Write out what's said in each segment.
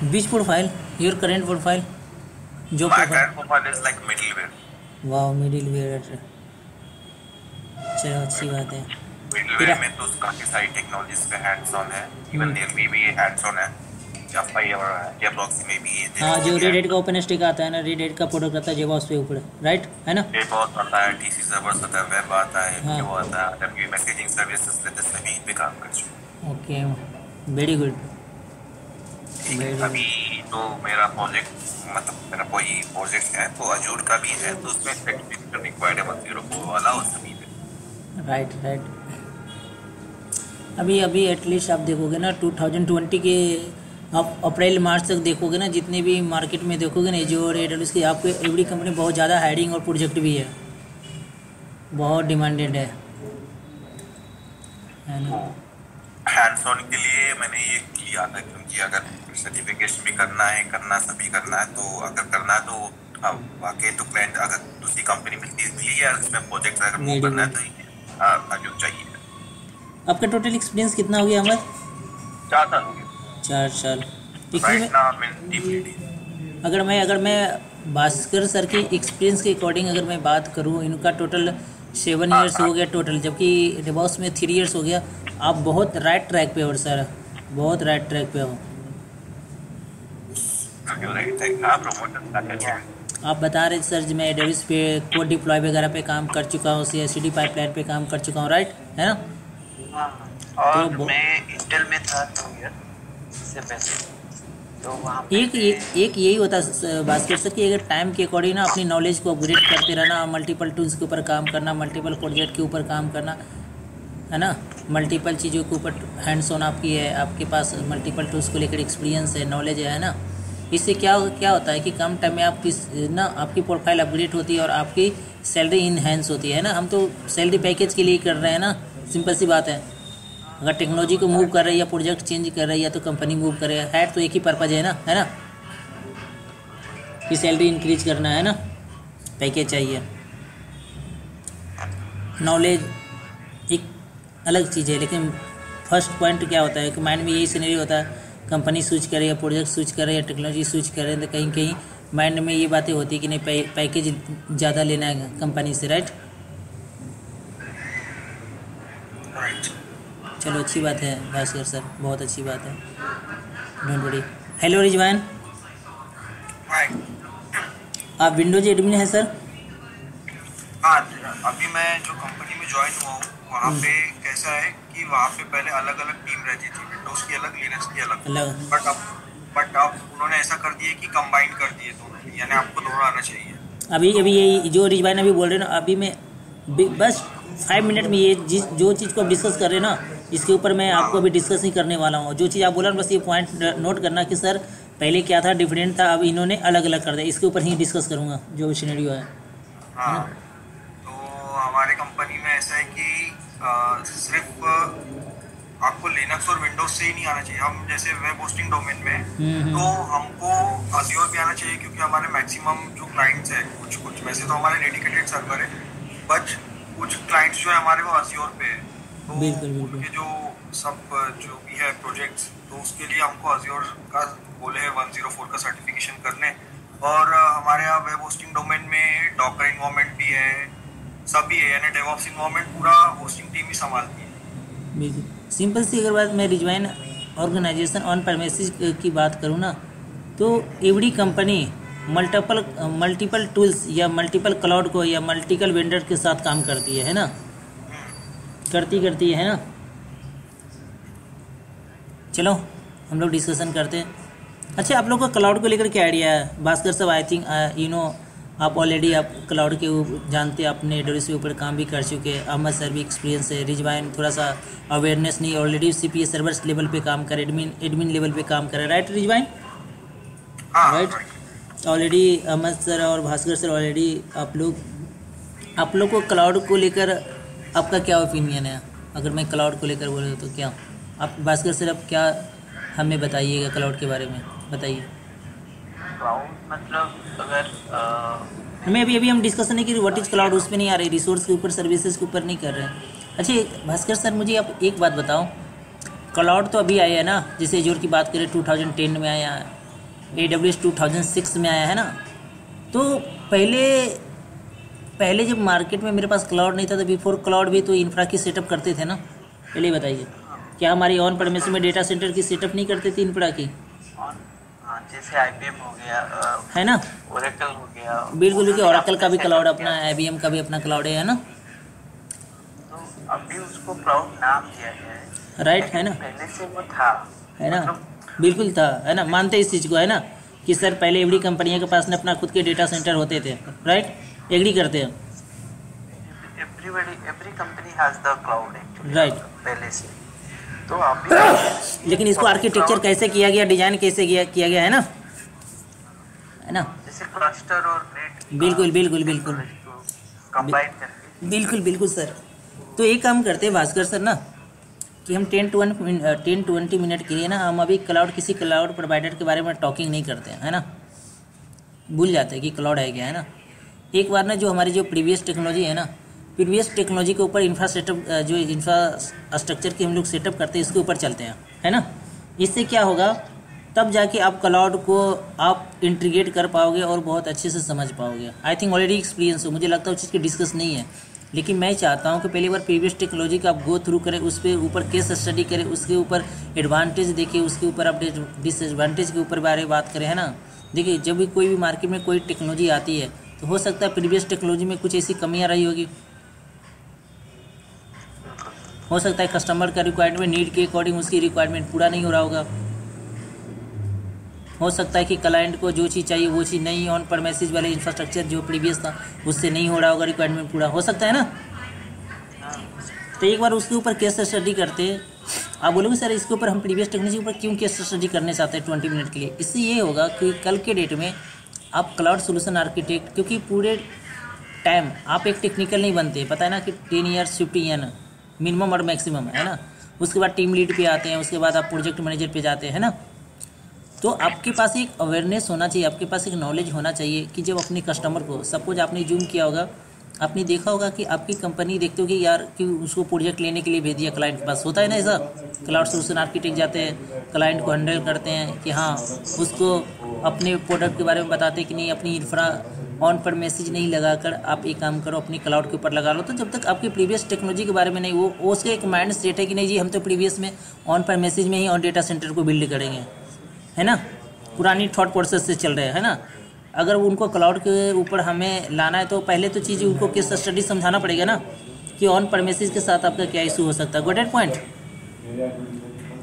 Which profile? Your current profile? Job My profile? current profile is like middleware. वाह middleware. चलो अच्छी बात है। मिडलवेयर तेरा में तो काफी सारी टेक्नोलॉजीज पे हैंड्स ऑन है, इवन नेल में भी हैंड्स ऑन है। जावा और जेप्रॉक्सी में भी हाँ जो लिनक्स में रेड हेड का हैंड्स ओपन स्टिक आता है ना, रेड हेड का प्रोडक्ट आता है जेवा उस पे ऊपर, राइट है ना? ये बहुत आता है, टीसी सर्वर्स आता है, वेब आता है, हाँ वो आता है, डब्ल्यू मैसेजिंग सर्विसेज लेते सभी पे काम कर चुका हूँ। ओके, वेरी गुड, ठीक है, वेरी अभी गुड। तो मेरा प्रोजेक्ट, मतलब मेरा कोई प्रोजेक्ट है तो अजूर का भी है, तो उसमें सर्टिफिकेशन रिक्वायर्ड है 104 वाला और सभी पे। Right right. अभी अभी एटलीस्ट आप देखोगे ना 2020 के, आप अप्रैल मार्च तक देखोगे ना, जितने भी मार्केट में देखोगे ना जो और एडल्ट की, आपको एवरी कंपनी बहुत ज़्यादा हायरिंग और प्रोजेक्ट भी है, बहुत डिमांडेड है ना? तो हैंड्स ऑन के लिए मैंने ये किया था, क्योंकि अगर सर्टिफिकेशन भी करना है, करना सभी करना है, तो अगर करना है तो वाकई तो क्लाइंट अगर दूसरी कंपनी मिली है इसमें प्रोजेक्ट अगर मूव वेरी करना है गुड। तो अजूर चाहिए। आपका टोटल एक्सपीरियंस कितना हो गया अहमद? 4 साल हो गए। 4 साल। इसी राइट में now I am team lead. अगर मैं भास्कर सर के एक्सपीरियंस के अकॉर्डिंग अगर मैं बात करूँ, इनका टोटल 7 ईयर्स हो गया टोटल, जबकि रिबॉस में 3 ईयर्स हो गया। आप बहुत राइट ट्रैक पे हो सर, बहुत राइट ट्रैक पे हो। राइट थैंक हाँ प्रमोशन का क्या। आप बता रहे सर जी मैं एडोबिस पे कोड डिप्लॉय वगैरह पे काम कर चुका हूँ, CI/CD पाइपलाइन पे काम कर चुका हूँ, राइट है ना? हाँ, तो और मैं इंटेल में था 2 ईयर इससे पहले, तो वहाँ पे एक एक यही होता है भास्कर सर कि अगर टाइम के अकॉर्डिंग ना अपनी नॉलेज को अपग्रेड करते रहना, मल्टीपल टूल्स के ऊपर काम करना, मल्टीपल प्रोजेक्ट के ऊपर काम करना, है ना? मल्टीपल चीज़ों के ऊपर हैंड्स ऑन आपकी है, आपके पास मल्टीपल टूल्स को लेकर एक्सपीरियंस है, नॉलेज है ना? इससे क्या क्या होता है कि कम टाइम में आपकी ना आपकी प्रोफाइल अपग्रेड होती है और आपकी सैलरी इनहेंस होती है ना? हम तो सैलरी पैकेज के लिए कर रहे हैं ना, सिंपल सी बात है। अगर टेक्नोलॉजी को मूव कर रही है या प्रोजेक्ट चेंज कर रही है तो कंपनी मूव करे, है तो एक ही पर्पज है ना? कि सैलरी इंक्रीज करना है ना, पैकेज चाहिए। नॉलेज एक अलग चीज़ है, लेकिन फर्स्ट पॉइंट क्या होता है कि माइंड में यही सिनेरियो होता है, कंपनी स्विच करे या प्रोजेक्ट स्विच करे या टेक्नोलॉजी स्विच करे, तो कहीं कहीं माइंड में ये बातें होती है कि नहीं पैकेज ज़्यादा लेना है कंपनी से, राइट? राइट। चलो अच्छी बात है भास्कर सर, बहुत अच्छी बात है, डोंट वरी। हेलो रिजवान, हाय। आप विंडोज एडमिन हैं सर? हाँ, अभी मैं जो कंपनी में ज्वाइन हुआ हूँ वहाँ पे कैसा है कि वहाँ पे पहले अलग अलग टीम रहती थी, विंडोज की अलग, लिनक्स की अलग। अलग। बट अब उन्होंने ऐसा कर दिया कि कंबाइन कर दिए दोनों, यानी आपको दोनों आना चाहिए। अभी अभी यही जो रिजवान अभी बोल रहे हैं ना, अभी मैं बस 5 मिनट में ये जो चीज़ को आप डिस्कस कर रहे हैं ना, इसके ऊपर मैं आपको अभी डिस्कस नहीं करने वाला हूँ। जो चीज़ आप बोला ना, बस ये पॉइंट नोट करना कि सर पहले क्या था, डिफरेंट था, अब इन्होंने अलग अलग कर दिया। इसके ऊपर ही डिस्कस करूँगा जो सिनेरियो है हाँ, ना? तो हमारे कंपनी में ऐसा है कि सिर्फ आपको लिनक्स और विंडोज से ही नहीं आना चाहिए। हम जैसे वेब होस्टिंग डोमेन में तो हमको अज्योर भी आना चाहिए, क्योंकि हमारे मैक्सिमम जो क्लाइंट्स हैं, कुछ वैसे तो हमारे डेडिकेटेड सर्वर है, बट कुछ क्लाइंट्स जो है हमारे वो अज्योर पे है, तो बिल्कुल बिल्कुल। उनके जो भी है प्रोजेक्ट्स, तो उसके लिए हमको अज्योर का बोले है 104 का सर्टिफिकेशन करने। और हमारे यहाँ वेब होस्टिंग डोमेन में डॉकर इन्वायरमेंट भी है, सभी है, यानी डेवऑप्स इन्वायरमेंट पूरा होस्टिंग टीम ही संभालती है। बिल्कुल सिंपल सी अगर बात मैं रिजवाइन ऑर्गेनाइजेशन ऑन प्रेमिसेस की बात करूँ ना, तो एवरी कंपनी मल्टीपल टूल्स या मल्टीपल क्लाउड को या मल्टीपल वेंडर के साथ काम करती है ना? करती है ना? चलो हम लोग डिस्कशन करते हैं। अच्छा, आप लोग का क्लाउड को लेकर क्या आइडिया है भास्कर साहब? आई थिंक आप ऑलरेडी आप क्लाउड के जानते हैं, आपने एडोबिस के ऊपर काम भी कर चुके हैं। अहमद सर भी एक्सपीरियंस है, रिजवाइन थोड़ा सा अवेयरनेस नहीं, ऑलरेडी CPA सर्वर्स लेवल पे काम करे, एडमिन लेवल पे काम करे, right Rizwan? Right. Already Ahmed sir और भास्कर सर ऑलरेडी आप लोग को क्लाउड को लेकर आपका क्या ओपिनियन है? अगर मैं क्लाउड को लेकर बोले तो क्या आप भास्कर सर अब क्या हमें बताइएगा क्लाउड के बारे में, बताइए। क्लाउड मतलब अगर हमें अभी हम डिस्कशन नहीं की व्हाट इज क्लाउड, उस पर नहीं आ रही, रिसोर्स के ऊपर सर्विसेज के ऊपर नहीं कर रहे हैं। अच्छा भास्कर सर, मुझे आप एक बात बताओ, क्लाउड तो अभी आया है ना, जैसे एजोर की बात करें 2010 में आया, AWS 2006 में आया है ना। तो पहले जब मार्केट में मेरे पास क्लाउड नहीं था तो बिफोर क्लाउड भी तो इंफ्रा की सेटअप करते थे ना। पहले बताइए, क्या हमारी ऑन प्रेमिस में डेटा सेंटर की सेटअप नहीं करते थे इंफ्रा की? जैसे IBM हो गया, है ना, ओरेकल हो गया। बिल्कुल बिल्कुल, ओरेकल का भी क्लाउड अपना, IBM का भी अपना क्लाउड है ना। तो अभी उसको क्लाउड नाम दिया गया है, राइट, है ना, पहले से वो था, है ना, बिल्कुल था, है ना, मानते इस चीज़ को, है ना, कि सर पहले एवरी कंपनियों के पास में अपना खुद के डेटा सेंटर होते थे। राइट, एग्री करते हैं। Every company has the cloud actually, right, पहले से। तो अभी लेकिन इसको आर्किटेक्चर कैसे किया गया, डिजाइन कैसे किया गया, है ना, है ना, जैसे क्लस्टर और नेट, बिल्कुल बिल्कुल बिल्कुल कंबाइन करके। बिल्कुल बिल्कुल सर। तो एक काम करते हैं भास्कर सर ना, कि हम 10-20 मिनट के लिए ना हम अभी किसी क्लाउड प्रोवाइडर के बारे में टॉकिंग नहीं करते हैं, है ना, भूल जाते हैं कि क्लाउड है क्या, है ना। एक बार ना जो हमारी जो प्रीवियस टेक्नोलॉजी है ना, प्रीवियस टेक्नोलॉजी के ऊपर इंफ्रास्ट्रक्चर की हम लोग सेटअप करते हैं, इसके ऊपर चलते हैं, है ना। इससे क्या होगा, तब जाके आप क्लाउड को आप इंटीग्रेट कर पाओगे और बहुत अच्छे से समझ पाओगे। आई थिंक ऑलरेडी एक्सपीरियंस हो, मुझे लगता है उस चीज़ की डिस्कस नहीं है, लेकिन मैं चाहता हूं कि पहली बार प्रीवियस टेक्नोलॉजी का आप गो थ्रू करें, उस पर ऊपर केस स्टडी करें, उसके ऊपर एडवांटेज देखिए, उसके ऊपर आप डिसएडवांटेज के ऊपर बारे में बात करें, है ना। देखिए, जब भी कोई भी मार्केट में कोई टेक्नोलॉजी आती है तो हो सकता है प्रीवियस टेक्नोलॉजी में कुछ ऐसी कमियाँ रही होगी, हो सकता है कस्टमर का रिक्वायरमेंट, नीड के अकॉर्डिंग उसकी रिक्वायरमेंट पूरा नहीं हो रहा होगा, हो सकता है कि क्लाइंट को जो चीज़ चाहिए वो चीज़ नहीं, ऑन प्रेमिसेस वाले इंफ्रास्ट्रक्चर जो प्रीवियस था उससे नहीं हो रहा होगा रिक्वायरमेंट पूरा, हो सकता है ना। तो एक बार उसके ऊपर केस स्टडी करते हैं। आप बोलोगे सर इसके ऊपर हम प्रीवियस टेक्नोलॉजी के ऊपर क्यों केस स्टडी करने चाहते हैं 20 मिनट के लिए? इससे ये होगा कि कल के डेट में आप क्लाउड सोल्यूशन आर्किटेक्ट, क्योंकि पूरे टाइम आप एक टेक्निकल नहीं बनते, पता है ना कि 10 ईयर्स 50 ईयर मिनिमम और मैक्सिमम, है ना। उसके बाद टीम लीड पे आते हैं, उसके बाद आप प्रोजेक्ट मैनेजर पे जाते हैं ना। तो आपके पास एक अवेयरनेस होना चाहिए, आपके पास एक नॉलेज होना चाहिए कि जब अपने कस्टमर को, सपोज आपने जूम किया होगा, आपने देखा होगा कि आपकी कंपनी देखते हो कि यार कि उसको प्रोजेक्ट लेने के लिए भेज दिया क्लाइंट के पास, होता है ना ऐसा। क्लाउड सोल्यूशन आर्किटेक्ट जाते हैं, क्लाइंट को हैंडल करते हैं कि हाँ उसको अपने प्रोडक्ट के बारे में बताते हैं कि नहीं, अपनी इंफ्रा ऑन पर मैसेज नहीं लगाकर आप एक काम करो, अपनी क्लाउड के ऊपर लगा लो। तो जब तक आपकी प्रीवियस टेक्नोलॉजी के बारे में नहीं, वो उसका एक माइंड सेट है कि नहीं जी हम तो प्रीवियस में ऑन पर मैसेज में ही ऑन डेटा सेंटर को बिल्ड करेंगे, है ना, पुरानी थॉट प्रोसेस से चल रहे हैं, है ना। अगर उनको क्लाउड के ऊपर हमें लाना है तो पहले तो चीज़ उनको केस स्टडी समझाना पड़ेगा ना कि ऑन परमिसेस के साथ आपका क्या इशू हो सकता है। Got it point?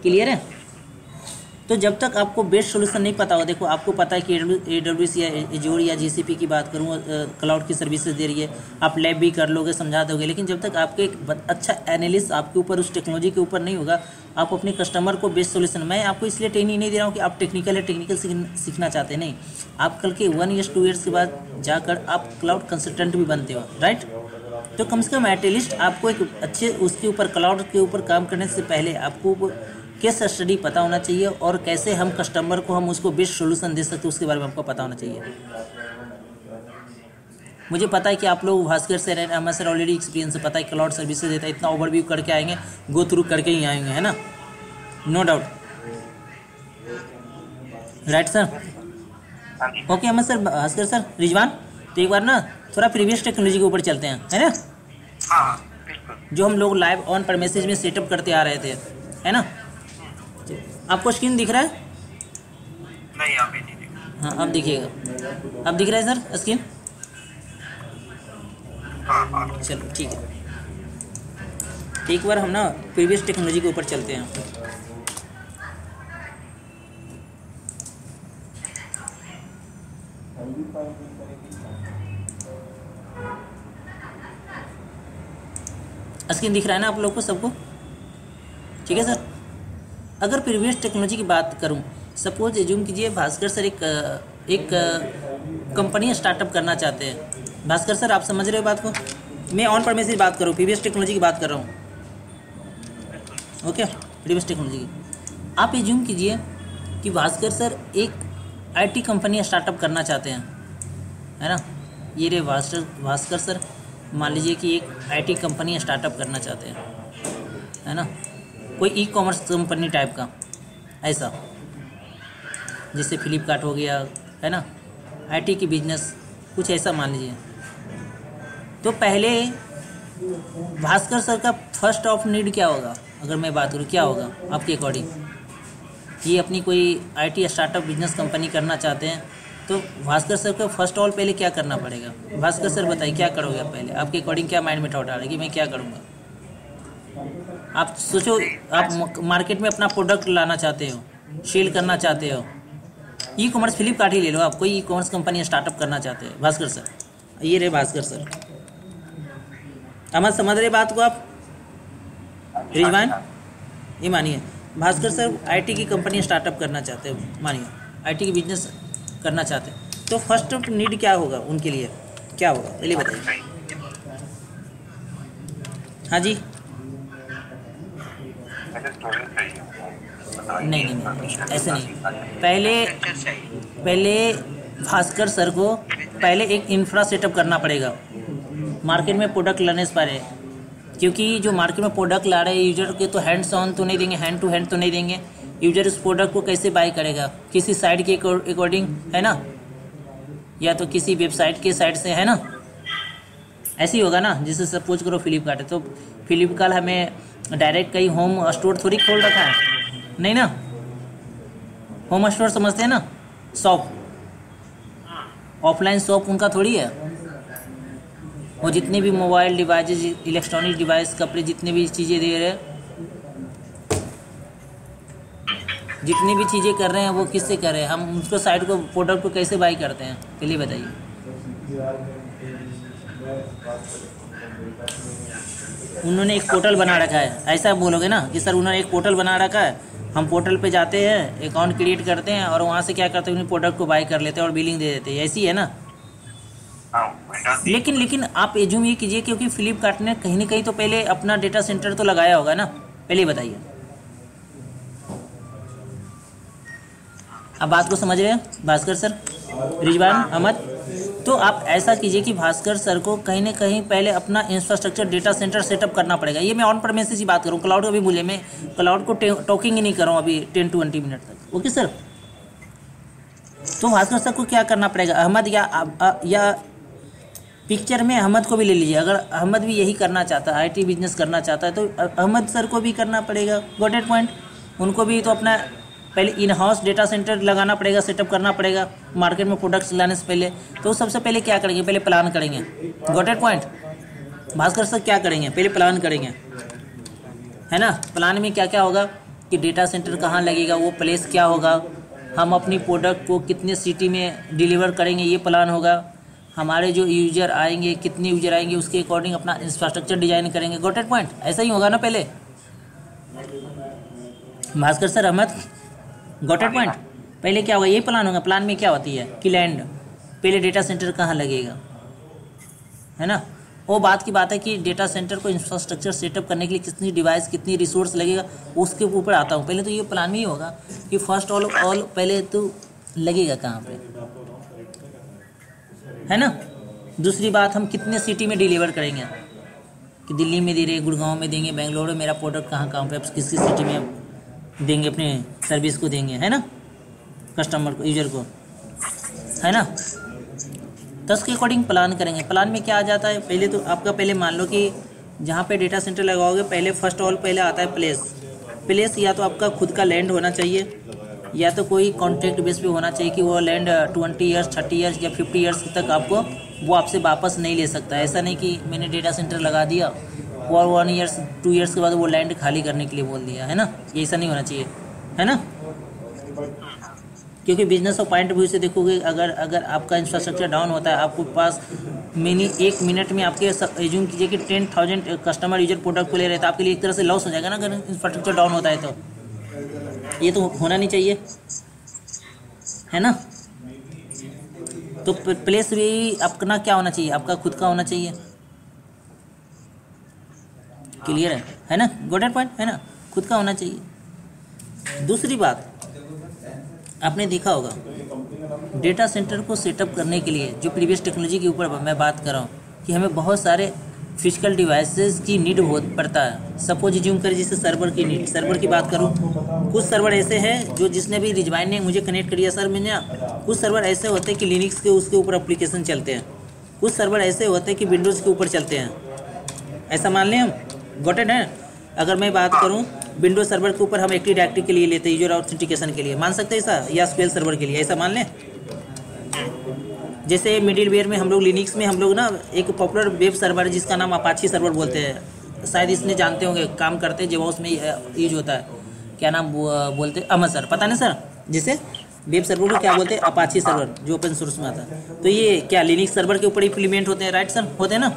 क्लियर है? तो जब तक आपको बेस्ट सोल्यूशन नहीं पता हो, देखो आपको पता है कि AWS या एजोर या GCP की बात करूँ, क्लाउड की सर्विसेज दे रही है, आप लैब भी कर लोगे, समझा दोगे, लेकिन जब तक आपके एक अच्छा एनालिस्ट आपके ऊपर उस टेक्नोलॉजी के ऊपर नहीं होगा, आप अपने कस्टमर को बेस्ट सोल्यूशन, मैं आपको इसलिए ट्रेनिंग नहीं दे रहा हूँ कि आप टेक्निकल सीखना चाहते नहीं, आप कल के 1 ईयर 2 ईयर्स के बाद जाकर आप क्लाउड कंसल्टेंट भी बनते हो, राइट। तो कम से कम एटलीस्ट आपको एक अच्छे उसके ऊपर क्लाउड के ऊपर काम करने से पहले आपको केस स्टडी पता होना चाहिए और कैसे हम कस्टमर को हम उसको बेस्ट सोल्यूशन दे सकते हैं उसके बारे में आपको पता होना चाहिए। मुझे पता है कि आप लोग Bhaskar sir and Amar sir already experience है, पता है क्लाउड सर्विसेज देता है, इतना ओवरव्यू करके आएंगे, गो थ्रू करके ही आएंगे, है ना, no doubt, right sir. Okay Amar sir, Bhaskar sir, Rizwan, तो एक बार ना थोड़ा प्रीवियस टेक्नोलॉजी के ऊपर चलते हैं, है ना। हाँ बिल्कुल, जो हम लोग लाइव ऑन प्रेमिसेस में सेटअप करते आ रहे थे, है ना। आपको स्क्रीन दिख रहा है? नहीं अभी नहीं दिखा। हाँ अब दिखेगा, अब दिख रहा है सर स्क्रीन? हाँ चलो ठीक है, एक बार हम ना प्रीवियस टेक्नोलॉजी के ऊपर चलते हैं। स्क्रीन दिख रहा है ना आप लोग को सबको? ठीक है सर। अगर प्रीवियस टेक्नोलॉजी की बात करूं, सपोज एज्यूम कीजिए भास्कर सर एक कंपनी स्टार्टअप करना चाहते हैं। भास्कर सर आप समझ रहे हो बात को? मैं ऑन प्रेमिसेस बात करूँ, प्रीवियस टेक्नोलॉजी की बात कर रहा हूँ, ओके, प्रीवियस टेक्नोलॉजी की। आप एज्यूम कीजिए कि भास्कर सर एक IT कंपनी स्टार्टअप करना चाहते हैं, है ना। ये रे भास्कर सर मान लीजिए कि एक IT कंपनी स्टार्टअप करना चाहते हैं, है ना, कोई ई-कॉमर्स कंपनी टाइप का ऐसा। जैसे फ्लिपकार्ट हो गया, है ना, आईटी की बिजनेस, कुछ ऐसा मान लीजिए। तो पहले भास्कर सर का फर्स्ट ऑफ नीड क्या होगा, अगर मैं बात करूँ क्या होगा आपके अकॉर्डिंग? ये अपनी कोई आईटी स्टार्टअप बिजनेस कंपनी करना चाहते हैं तो भास्कर सर को फर्स्ट ऑल पहले क्या करना पड़ेगा? भास्कर सर बताइए क्या करोगे आप पहले, आपके अकॉर्डिंग क्या माइंड में थॉट आ रहा है कि मैं क्या करूँगा? आप सोचो, आप मार्केट में अपना प्रोडक्ट लाना चाहते हो, सेल करना चाहते हो, ई कॉमर्स फ्लिपकार्ट ही ले लो, आप कोई ई कॉमर्स कंपनी स्टार्टअप करना चाहते हैं। भास्कर सर, ये रहे भास्कर सर। अहमद समझ रहे बात को आप? रिजवान, ये मानिए भास्कर सर आईटी की कंपनी स्टार्टअप करना चाहते हो, मानिए आईटी की बिजनेस करना चाहते हैं, तो फर्स्ट नीड क्या होगा उनके लिए, क्या होगा पहले बताइए। हाँ जी, नहीं नहीं नहीं, ऐसे नहीं। पहले भास्कर सर को पहले एक इंफ्रा सेटअप करना पड़ेगा मार्केट में प्रोडक्ट लाने से पहले, क्योंकि जो मार्केट में प्रोडक्ट ला रहे हैं यूजर के तो हैंड्स ऑन तो नहीं देंगे, हैंड टू हैंड तो नहीं देंगे। यूजर उस प्रोडक्ट को कैसे बाय करेगा? किसी साइट के अकॉर्डिंग, है ना, या तो किसी वेबसाइट के साइट से, है ना, ऐसे ही होगा ना। जैसे सपोज करो फ्लिपकार्ट है तो फ्लिपकार्ट हमें डायरेक्ट कहीं होम स्टोर थोड़ी खोल रखा है, नहीं ना। होम स्टोर समझते हैं ना, शॉप, ऑफलाइन शॉप उनका थोड़ी है। वो जितने भी मोबाइल डिवाइस, इलेक्ट्रॉनिक डिवाइस, कपड़े, जितने भी चीज़ें दे रहे हैं, जितनी भी चीज़ें कर रहे हैं वो किससे कर रहे हैं? हम उसको साइट को, प्रोडक्ट को कैसे बाई करते हैं पहले बताइए। उन्होंने एक पोर्टल बना रखा है, ऐसा बोलोगे ना कि सर उन्होंने एक पोर्टल बना रखा है, हम पोर्टल पे जाते हैं, अकाउंट क्रिएट करते हैं और वहाँ से क्या करते हैं, उन्हें प्रोडक्ट को बाई कर लेते हैं और बिलिंग दे देते हैं, ऐसी है ना। लेकिन आप एज्यूम ये कीजिए, क्योंकि फ्लिपकार्ट ने कहीं ना कहीं तो पहले अपना डेटा सेंटर तो लगाया होगा ना, पहले बताइए। आप बात को समझ रहे हैं भास्कर सर, रिजवान, अहमद? तो आप ऐसा कीजिए कि भास्कर सर को कहीं ना कहीं पहले अपना इंफ्रास्ट्रक्चर डेटा सेंटर सेटअप करना पड़ेगा। ये मैं ऑन प्रेमिसेस की बात करूँ, क्लाउड अभी भूले, मैं क्लाउड को टॉकिंग ही नहीं कर रहा हूँ अभी 10-20 मिनट तक, ओके सर। तो भास्कर सर को क्या करना पड़ेगा? अहमद या पिक्चर में अहमद को भी ले लीजिए, अगर अहमद भी यही करना चाहता है, आईटी बिजनेस करना चाहता है, तो अहमद सर को भी करना पड़ेगा। Got it point? उनको भी तो अपना पहले इन हाउस डेटा सेंटर लगाना पड़ेगा, सेटअप करना पड़ेगा मार्केट में प्रोडक्ट्स लाने से पहले। तो सबसे पहले क्या करेंगे? पहले प्लान करेंगे। Got it point? Bhaskar sir क्या करेंगे? पहले प्लान करेंगे, है ना। प्लान में क्या क्या होगा कि डेटा सेंटर कहाँ लगेगा, वो प्लेस क्या होगा, हम अपनी प्रोडक्ट को कितने सिटी में डिलीवर करेंगे, ये प्लान होगा। हमारे जो यूजर आएंगे, कितने यूजर आएंगे, उसके अकॉर्डिंग अपना इंफ्रास्ट्रक्चर डिजाइन करेंगे। Got it point? ऐसा ही होगा ना पहले, Bhaskar sir, Ahmed? Got it point? पहले क्या होगा? यही प्लान होगा। प्लान में क्या होती है कि लैंड, पहले डेटा सेंटर कहाँ लगेगा, है ना। वो बात की बात है कि डेटा सेंटर को इंफ्रास्ट्रक्चर सेटअप करने के लिए कितनी डिवाइस, कितनी रिसोर्स लगेगा, उसके ऊपर आता हूँ। पहले तो ये प्लान में ही होगा कि फर्स्ट ऑल पहले तो लगेगा कहाँ पे, है ना। दूसरी बात, हम कितने सिटी में डिलीवर करेंगे, कि दिल्ली में दे रहे, गुड़गांव में देंगे, बेंगलोर में, मेरा प्रोडक्ट कहाँ कहाँ पे, किस किस सिटी में देंगे, अपने सर्विस को देंगे, है ना, कस्टमर को, यूजर को, है ना। तो उसके अकॉर्डिंग प्लान करेंगे। प्लान में क्या आ जाता है? पहले तो आपका, पहले मान लो कि जहाँ पे डेटा सेंटर लगाओगे, पहले फर्स्ट ऑल पहले आता है प्लेस। या तो आपका खुद का लैंड होना चाहिए, या तो कोई कॉन्ट्रैक्ट बेस पे होना चाहिए कि वो लैंड 20 ईयर्स, 30 ईयर्स या 50 ईयर्स तक आपको वो आपसे वापस नहीं ले सकता। ऐसा नहीं कि मैंने डेटा सेंटर लगा दिया और 1 ईयर्स 2 ईयर्स के बाद वो लैंड खाली करने के लिए बोल दिया, है ना। ये ऐसा नहीं होना चाहिए, है ना। क्योंकि बिजनेस और पॉइंट ऑफ व्यू से देखोगे, अगर आपका इंफ्रास्ट्रक्चर डाउन होता है, आपको पास मिनी 1 मिनट में आपके एज्यूम कीजिए कि 10,000 कस्टमर यूजर प्रोडक्ट को ले रहे हैं, तो आपके लिए एक तरह से लॉस हो जाएगा ना अगर इंफ्रास्ट्रक्चर डाउन होता है। तो ये तो होना नहीं चाहिए, है ना। तो प्लेस भी अपना क्या होना चाहिए? आपका खुद का होना चाहिए। क्लियर है ना। Got it point? है ना, खुद का होना चाहिए। दूसरी बात, आपने देखा होगा डेटा सेंटर को सेटअप करने के लिए जो प्रीवियस टेक्नोलॉजी के ऊपर मैं बात कर रहा हूँ कि हमें बहुत सारे फिजिकल डिवाइसेस की नीड बहुत पड़ता है। सपोज ज्यूम कर जैसे सर्वर की नीड, सर्वर की बात करूँ, कुछ सर्वर ऐसे हैं जो जिसने भी रिजवाइन ने मुझे कनेक्ट किया सर मैंने, कुछ सर्वर ऐसे होते हैं कि लिनक्स के उसके ऊपर एप्लीकेशन चलते हैं, कुछ सर्वर ऐसे होते हैं कि विंडोज़ के ऊपर चलते हैं, ऐसा मान लें हम। गॉट इट है। अगर मैं बात करूँ विंडोज सर्वर के ऊपर हम एक्टिव डायरेक्टरी के लिए लेते हैं, यूजर ऑथेंटिकेशन के लिए, मान सकते हैं ऐसा, या SQL सर्वर के लिए, ऐसा मान लें। जैसे मिडिलवेयर में हम लोग लिनक्स में हम लोग ना एक पॉपुलर वेब सर्वर है जिसका नाम अपाची सर्वर बोलते हैं, शायद इसने जानते होंगे, काम करते हैं जेवॉप्स में यूज होता है, क्या नाम बोलते हैं, अमर सर, पता नहीं सर, जिसे वेब सर्वर को क्या बोलते हैं, अपाची सर्वर, जो ओपन सोर्स में आता है। तो ये क्या लिनक्स सर्वर के ऊपर इम्प्लीमेंट होते हैं, राइट सर, होते हैं ना।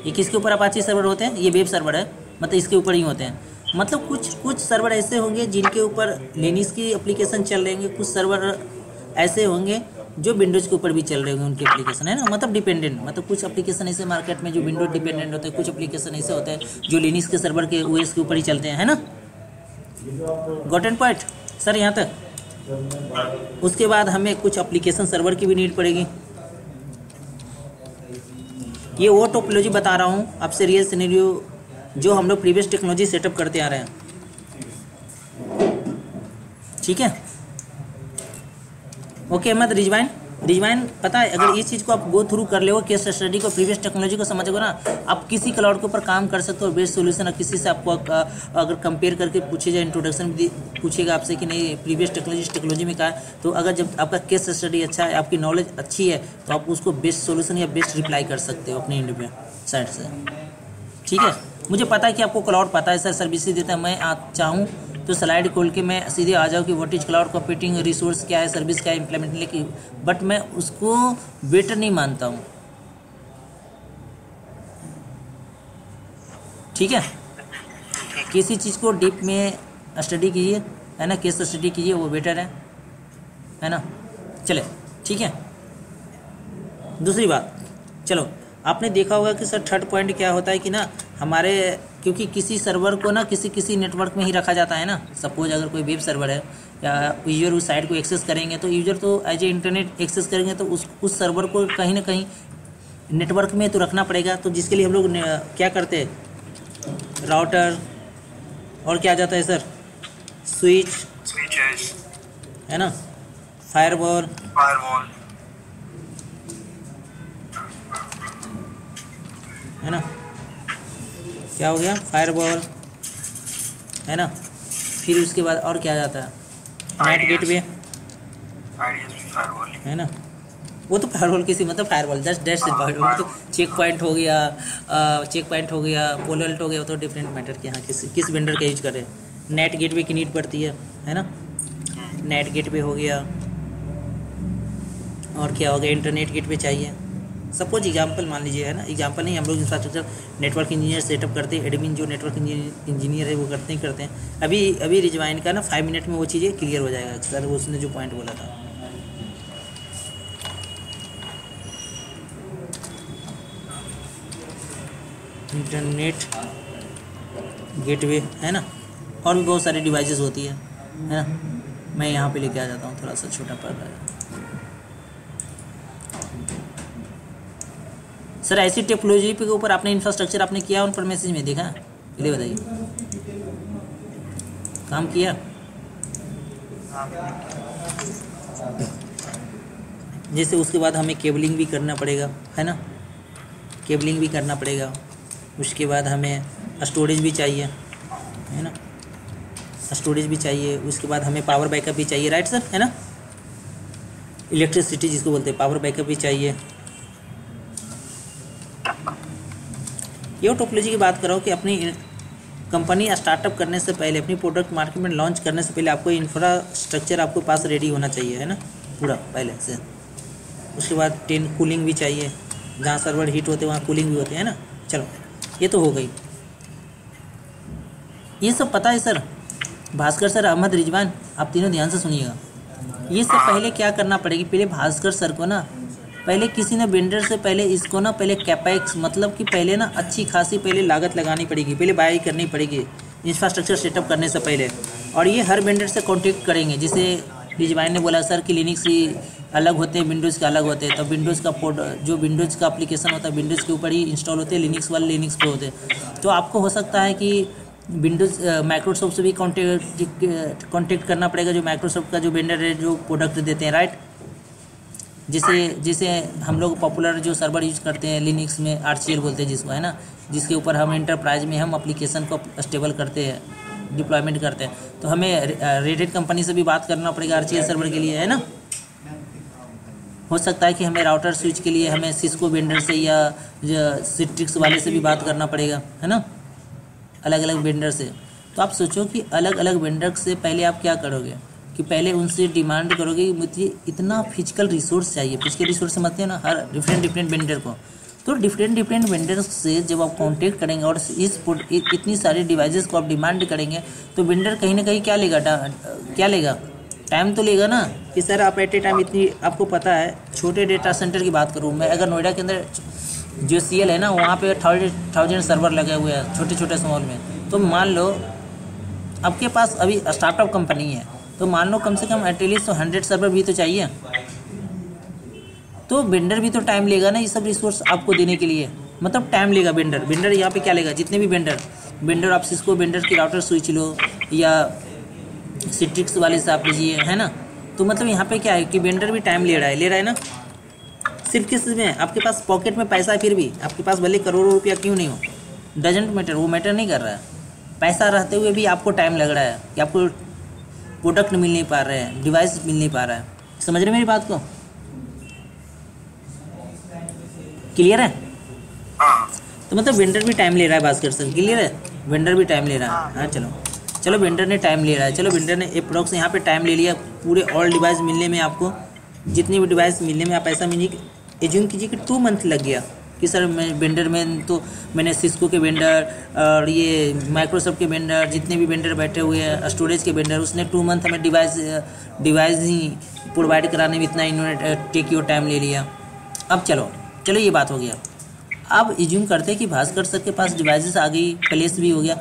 ये किसके ऊपर अपाची सर्वर होते हैं, ये वेब सर्वर है, मतलब इसके ऊपर ही होते हैं। मतलब कुछ सर्वर ऐसे होंगे जिनके ऊपर लिनक्स की एप्लीकेशन चल रहे होंगे, कुछ सर्वर ऐसे होंगे जो विंडोज़ के ऊपर भी चल रहे होंगे उनके एप्लीकेशन, है ना, मतलब डिपेंडेंट, मतलब कुछ एप्लीकेशन ऐसे मार्केट में जो विंडोज डिपेंडेंट होते हैं, कुछ एप्लीकेशन ऐसे होते हैं जो लिनक्स के सर्वर के OS के ऊपर ही चलते हैं, है ना। गॉट एंड पॉइंट सर यहाँ तक। उसके बाद हमें कुछ एप्लीकेशन सर्वर की भी नीड पड़ेगी। ये वो टोपोलॉजी बता रहा हूँ आपसे, रियल सिनेरियो जो हम लोग प्रीवियस टेक्नोलॉजी सेटअप करते आ रहे हैं, ठीक है। ओके अहमद रिजवाइन पता है, अगर इस चीज़ को आप गो थ्रू कर ले, केस स्टडी को, प्रीवियस टेक्नोलॉजी को समझोगे ना, आप किसी क्लाउड के ऊपर काम कर सकते हो, बेस्ट सोल्यूशन। और किसी से आपको अगर कंपेयर करके पूछे जाए, इंट्रोडक्शन पूछेगा आपसे कि नहीं प्रीवियस टेक्नोलॉजी में क्या है, तो अगर जब आपका केस स्टडी अच्छा है, आपकी नॉलेज अच्छी है, तो आप उसको बेस्ट सोल्यूशन या बेस्ट रिप्लाई कर सकते हो अपने एंड पे साइड से, ठीक है। मुझे पता है कि आपको क्लाउड पता है सर, सर्विसेज देता है। मैं चाहूँ तो स्लाइड खोल के मैं सीधे आ जाऊँ कि what is cloud computing, resource क्या है, सर्विस क्या है, इम्प्लीमेंट लेके, बट मैं उसको बेटर नहीं मानता हूँ, ठीक है। किसी चीज़ को डीप में स्टडी कीजिए, है ना, केस स्टडी कीजिए, वो बेटर है ना। चले ठीक है। दूसरी बात, चलो आपने देखा होगा कि सर थर्ड पॉइंट क्या होता है कि ना हमारे, क्योंकि किसी सर्वर को ना किसी नेटवर्क में ही रखा जाता है ना। सपोज अगर कोई वेब सर्वर है या यूजर उस साइट को एक्सेस करेंगे, तो यूजर तो एज ए इंटरनेट एक्सेस करेंगे, तो उस सर्वर को कहीं ना कहीं नेटवर्क में तो रखना पड़ेगा। तो जिसके लिए हम लोग क्या करते हैं, राउटर और क्या जाता है सर, स्विच है ना, फायरवॉल है ना, क्या हो गया, फायरवॉल है ना। फिर उसके बाद और क्या जाता है, नेट गेटवे है ना। वो तो फायरवॉल किसी मतलब फायरवॉल जस्ट डैश वो तो चेक पॉइंट हो गया, पोलल्ट हो गया, वो तो डिफरेंट मैटर कि हाँ किस वेंडर का यूज कर रहे हैं। नेट गेटवे की नीड पड़ती है ना, नेट गेटवे हो गया, और क्या हो गया, इंटरनेट गेटवे चाहिए। सपोज एग्जांपल मान लीजिए, है ना, एग्जांपल नहीं, हम लोग इंफ्रास्ट्रक्चर नेटवर्क इंजीनियर सेटअप करते हैं, एडमिन जो नेटवर्क इंजीनियर है वो करते हैं। अभी रिजवाइन का ना 5 मिनट में वो चीज़ें क्लियर हो जाएगा सर, वो उसने जो पॉइंट बोला था। इंटरनेट गेटवे है ना, और भी बहुत सारी डिवाइसेस होती है ना। मैं यहाँ पे लेके आ जाता हूँ, थोड़ा सा छोटा पड़ रहा है सर। ऐसी टेक्नोलॉजी के ऊपर आपने इंफ्रास्ट्रक्चर आपने किया उन पर मैसेज में देखा, पहले बताइए, काम किया। जैसे उसके बाद हमें केबलिंग भी करना पड़ेगा, है ना, केबलिंग भी करना पड़ेगा। उसके बाद हमें स्टोरेज भी चाहिए, है ना, स्टोरेज भी चाहिए। उसके बाद हमें पावर बैकअप भी चाहिए, राइट सर, है ना, इलेक्ट्रिसिटी जिसको बोलते हैं, पावर बैकअप भी चाहिए। ये टोपोलॉजी की बात कर रहा हूँ कि अपनी कंपनी स्टार्टअप करने से पहले, अपनी प्रोडक्ट मार्केट में लॉन्च करने से पहले आपको इंफ्रास्ट्रक्चर आपको पास रेडी होना चाहिए, है ना, पूरा पहले से। उसके बाद कूलिंग भी चाहिए, जहाँ सर्वर हीट होते हैं वहाँ कूलिंग भी होते हैं ना। चलो ये तो हो गई, ये सब पता है सर। भास्कर सर, अहमद, रिजवान, आप तीनों ध्यान से सुनिएगा। ये सब पहले क्या करना पड़ेगी, पहले भास्कर सर को ना, पहले किसी ने वेंडर से पहले इसको ना, पहले कैपेक्स मतलब कि पहले ना अच्छी खासी पहले लागत लगानी पड़ेगी, पहले बाई करनी पड़ेगी इंफ्रास्ट्रक्चर सेटअप करने से पहले। और ये हर वेंडर से कॉन्टेक्ट करेंगे, जिसे रिजवाइन ने बोला सर कि लिनक्स अलग होते हैं, विंडोज़ के अलग होते हैं। तो विंडोज़ का जो विंडोज़ का एप्लीकेशन होता है विंडोज़ के ऊपर ही इंस्टॉल होते हैं, लिनक्स वाले लिनक्स पे होते हैं। तो आपको हो सकता है कि विंडोज़ माइक्रोसॉफ्ट से भी कॉन्टेक्ट करना पड़ेगा, जो माइक्रोसॉफ्ट का जो वेंडर है जो प्रोडक्ट देते हैं, राइट। जैसे हम लोग पॉपुलर जो सर्वर यूज करते हैं लिनक्स में, RCL बोलते हैं जिसको, है ना, जिसके ऊपर हम इंटरप्राइज में हम एप्लीकेशन को स्टेबल करते हैं, डिप्लॉयमेंट करते हैं। तो हमें रेटेड कंपनी से भी बात करना पड़ेगा RCL सर्वर के लिए, है ना। हो सकता है कि हमें राउटर स्विच के लिए हमें सिस्को वेंडर से या सिट्रिक्स वाले से भी बात करना पड़ेगा, है ना, अलग अलग वेंडर से। तो आप सोचो कि अलग अलग वेंडर से पहले आप क्या करोगे कि पहले उनसे डिमांड करोगे कि मुझे इतना फिजिकल रिसोर्स चाहिए। फिजिकल रिसोर्स समझते हैं ना, हर डिफरेंट वेंडर को। तो डिफरेंट वेंडर्स से जब आप कांटेक्ट करेंगे और इतनी सारी डिवाइसेस को आप डिमांड करेंगे तो वेंडर कहीं ना कहीं क्या लेगा, टाइम तो लेगा ना कि सर आप एट ए टाइम इतनी, आपको पता है छोटे डेटा सेंटर की बात करूँ मैं, अगर नोएडा के अंदर जो CL है ना वहाँ पे 1000 सर्वर लगे हुए हैं छोटे स्मॉल में। तो मान लो आपके पास अभी स्टार्टअप कंपनी है, तो मान लो कम से कम एटलीस्ट 100 सर्वर भी तो चाहिए। तो वेंडर भी तो टाइम लेगा ना ये सब रिसोर्स आपको देने के लिए, मतलब टाइम लेगा वेंडर यहाँ पे क्या लेगा, जितने भी वेंडर आप सिस्को वेंडर की राउटर स्विच लो या सिट्रिक्स वाले से आप लीजिए, है ना। तो मतलब यहाँ पे क्या है कि वेंडर भी टाइम ले रहा है ना। सिर्फ किस में आपके पास पॉकेट में पैसा है, फिर भी आपके पास भले करोड़ों रुपया क्यों नहीं हो, डजेंट मैटर, वो मैटर नहीं कर रहा है। पैसा रहते हुए भी आपको टाइम लग रहा है कि आपको प्रोडक्ट मिल नहीं पा रहे हैं, डिवाइस मिल नहीं पा रहा है। समझ रहे मेरी बात को, क्लियर है। तो मतलब वेंडर भी टाइम ले रहा है भास्कर सर, क्लियर है, वेंडर भी टाइम ले रहा है। हाँ चलो वेंडर ने टाइम ले रहा है, चलो वेंडर ने अप्रॉक्स यहाँ पे टाइम ले लिया पूरे ऑल डिवाइस मिलने में, आपको जितनी भी डिवाइस मिलने में आप ऐसा मीनिंग एज्यूम कीजिए कि 2 मंथ लग गया कि सर मैं वेंडर में तो मैंने सिस्को के वेंडर और ये माइक्रोसॉफ्ट के वेंडर, जितने भी वेंडर बैठे हुए हैं स्टोरेज के वेंडर, उसने 2 मंथ हमें डिवाइस ही प्रोवाइड कराने में इतना इन्होंने टेक योर टाइम ले लिया। अब चलो ये बात हो गया। अब एज्यूम करते हैं कि भास्कर सर के पास डिवाइसेस आ गई, प्लेस भी हो गया।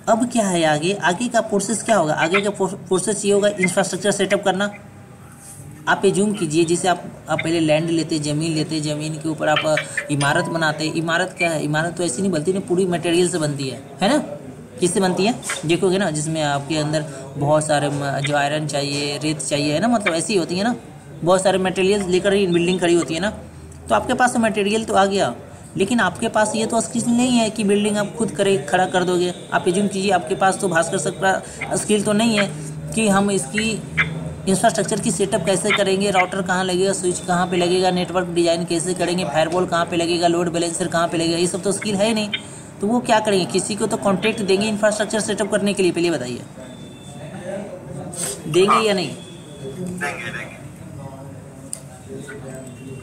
अब क्या है आगे का प्रोसेस क्या होगा, आगे का प्रोसेस ये होगा इंफ्रास्ट्रक्चर सेटअप करना। आप एज्यूम कीजिए जैसे आप पहले लैंड लेते, ज़मीन के ऊपर आप इमारत बनाते। इमारत क्या है, इमारत तो ऐसी नहीं बनती ना, पूरी मटेरियल से बनती है ना। किससे बनती है देखोगे ना, जिसमें आपके अंदर बहुत सारे जो आयरन चाहिए, रेत चाहिए, है ना, मतलब ऐसी ही होती है ना, बहुत सारे मटेरियल लेकर ही बिल्डिंग खड़ी होती है ना। तो आपके पास मटेरियल तो आ गया, लेकिन आपके पास ये तो स्किल नहीं है कि बिल्डिंग आप खुद खड़ा कर दोगे। आप एज्यूम कीजिए आपके पास तो भास्कर सर का स्किल तो नहीं है कि हम इसकी इंफ्रास्ट्रक्चर की सेटअप कैसे करेंगे, राउटर कहाँ लगेगा, स्विच कहाँ पे लगेगा, नेटवर्क डिजाइन कैसे करेंगे, फायरवॉल कहाँ पे लगेगा, लोड बैलेंसर कहाँ पे लगेगा, ये सब तो स्किल है नहीं। तो वो क्या करेंगे, किसी को तो कॉन्ट्रैक्ट देंगे इंफ्रास्ट्रक्चर सेटअप करने के लिए। पहले बताइए देंगे या नहीं?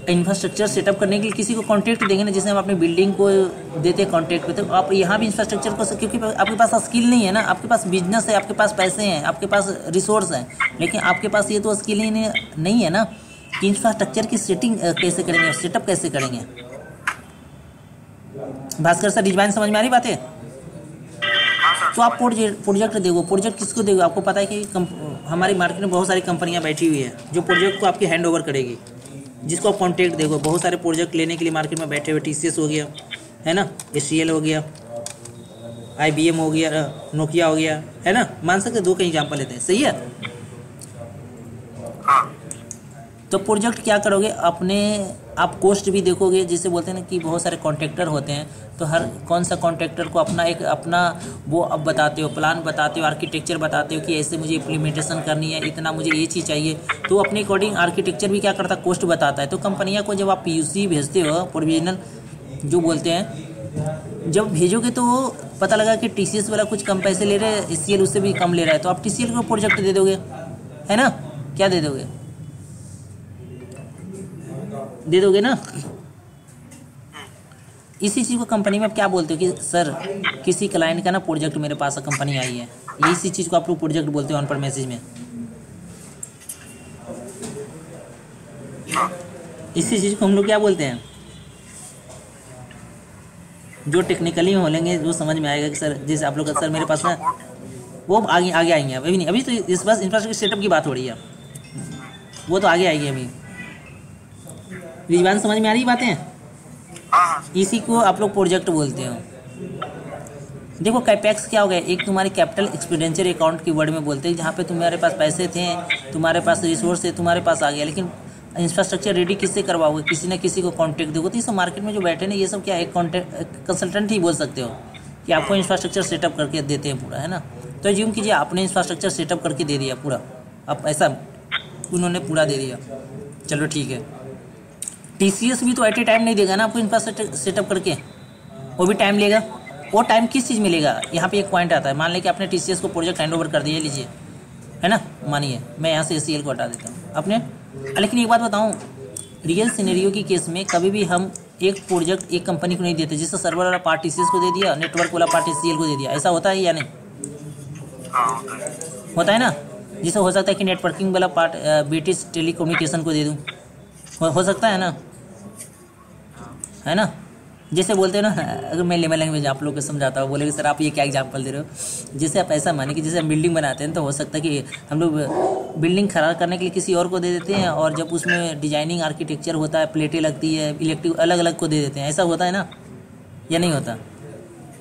इंफ्रास्ट्रक्चर सेटअप करने के लिए किसी को कॉन्ट्रैक्ट देंगे ना, जैसे हम अपनी बिल्डिंग को देते हैं कॉन्ट्रैक्ट पे। तो आप यहाँ भी इंफ्रास्ट्रक्चर को, क्योंकि आपके पास स्किल नहीं है ना, आपके पास बिजनेस है, आपके पास पैसे हैं, आपके पास रिसोर्स हैं, लेकिन आपके पास ये तो स्किल ही नहीं है ना कि इंफ्रास्ट्रक्चर की सेटिंग कैसे करेंगे, सेटअप कैसे करेंगे। भास्कर सर डिजाइन समझ में आ रही बात है? तो आप प्रोजेक्ट देखो, प्रोजेक्ट किसको देखो, आपको पता है कि हमारी मार्केट में बहुत सारी कंपनियां बैठी हुई है जो प्रोजेक्ट को आपकी हैंड ओवर करेगी, जिसको आप कॉन्ट्रैक्ट देखो। बहुत सारे प्रोजेक्ट लेने के लिए मार्केट में बैठे हुए, TCS हो गया, है ना, HCL हो गया, IBM हो गया, नोकिया हो गया, है ना, मान सकते 2 का एग्जाम्पल लेते हैं, सही है। तो प्रोजेक्ट क्या करोगे, आप कॉस्ट भी देखोगे। जैसे बोलते हैं ना कि बहुत सारे कॉन्ट्रैक्टर होते हैं, तो हर कौन सा कॉन्ट्रैक्टर को अपना वो अब बताते हो, प्लान बताते हो, आर्किटेक्चर बताते हो कि ऐसे मुझे इम्प्लीमेंटेशन करनी है, इतना मुझे ये चीज़ चाहिए। तो अपने अकॉर्डिंग आर्किटेक्चर भी क्या करता है, कॉस्ट बताता है। तो कंपनियाँ को जब आप PUC भेजते हो, प्रोविजनल जो बोलते हैं, जब भेजोगे तो वो पता लगा कि TCS वाला कुछ कम पैसे ले रहे हैं, HCL उससे भी कम ले रहा है, तो आप TCL को प्रोजेक्ट दे दोगे, है ना, क्या दे दोगे, दे दोगे ना। इसी चीज़ को कंपनी में आप क्या बोलते हो कि सर किसी क्लाइंट का ना प्रोजेक्ट मेरे पास कंपनी आई है, इसी चीज़ को आप लोग प्रोजेक्ट बोलते हो ऑन पर मैसेज में। इसी चीज़ को हम लोग क्या बोलते हैं, जो टेक्निकली में बोलेंगे वो समझ में आएगा कि सर जैसे आप लोग सर मेरे पास ना, वो आगे आएंगे, अभी नहीं, अभी तो इस बस इंफ्रास्ट्रक्चर सेटअप की बात हो रही है। वो तो आगे आएगी अभी। रिजवान समझ में आ रही बातें? हाँ। इसी को आप लोग प्रोजेक्ट बोलते हो। देखो कैपेक्स क्या हो गया, एक तुम्हारी कैपिटल एक्सपेंडिचर अकाउंट की वर्ड में बोलते हैं, जहाँ पे तुम्हारे पास पैसे थे, तुम्हारे पास रिसोर्स है, तुम्हारे पास आ गया, लेकिन इंफ्रास्ट्रक्चर रेडी किससे करवाओगे? किसी न किसी को कॉन्ट्रैक्ट दोगे। तो ये सब मार्केट में जो बैठे ना, ये सब क्या है, कंसल्टेंट ही बोल सकते हो कि आपको इंफ्रास्ट्रक्चर सेटअप करके देते हैं पूरा, है ना। तो एज्यूम कीजिए आपने इंफ्रास्ट्रक्चर सेटअप करके दे दिया पूरा, अब ऐसा उन्होंने पूरा दे दिया, चलो ठीक है। TCS भी तो एट ए टाइम नहीं देगा ना आपको इंफ्रास्ट्रक्चर सेटअप करके, वो भी टाइम लेगा। वो टाइम किस चीज़ में लेगा? यहाँ पे एक पॉइंट आता है, मान लें कि आपने TCS को प्रोजेक्ट हैंड ओवर कर दिया, लीजिए, है ना, मानिए मैं यहाँ से ACL को हटा देता हूँ आपने। लेकिन एक बात बताऊँ, रियल सिनेरियो की केस में कभी भी हम एक प्रोजेक्ट एक कंपनी को नहीं देते, जिससे सर्वर वाला पार्ट TCS को दे दिया, नेटवर्क वाला पार्ट ACL को दे दिया, ऐसा होता है या नहीं? होता है ना। जिससे हो सकता है कि नेटवर्किंग वाला पार्ट ब्रिटिश टेलीकम्युनिकेशन को दे दूँ, हो सकता है ना। जैसे बोलते हैं ना, अगर मैं लेमन लैंग्वेज आप लोग को समझाता हूँ, बोलेंगे सर आप ये क्या एग्जांपल दे रहे हो। जैसे आप ऐसा माने कि जैसे हम बिल्डिंग बनाते हैं, तो हो सकता है कि हम लोग बिल्डिंग खड़ा करने के लिए किसी और को दे देते हैं, और जब उसमें डिजाइनिंग आर्किटेक्चर होता है, प्लेटें लगती है, इलेक्ट्रिक अलग अलग को दे देते हैं, ऐसा होता है ना या नहीं होता?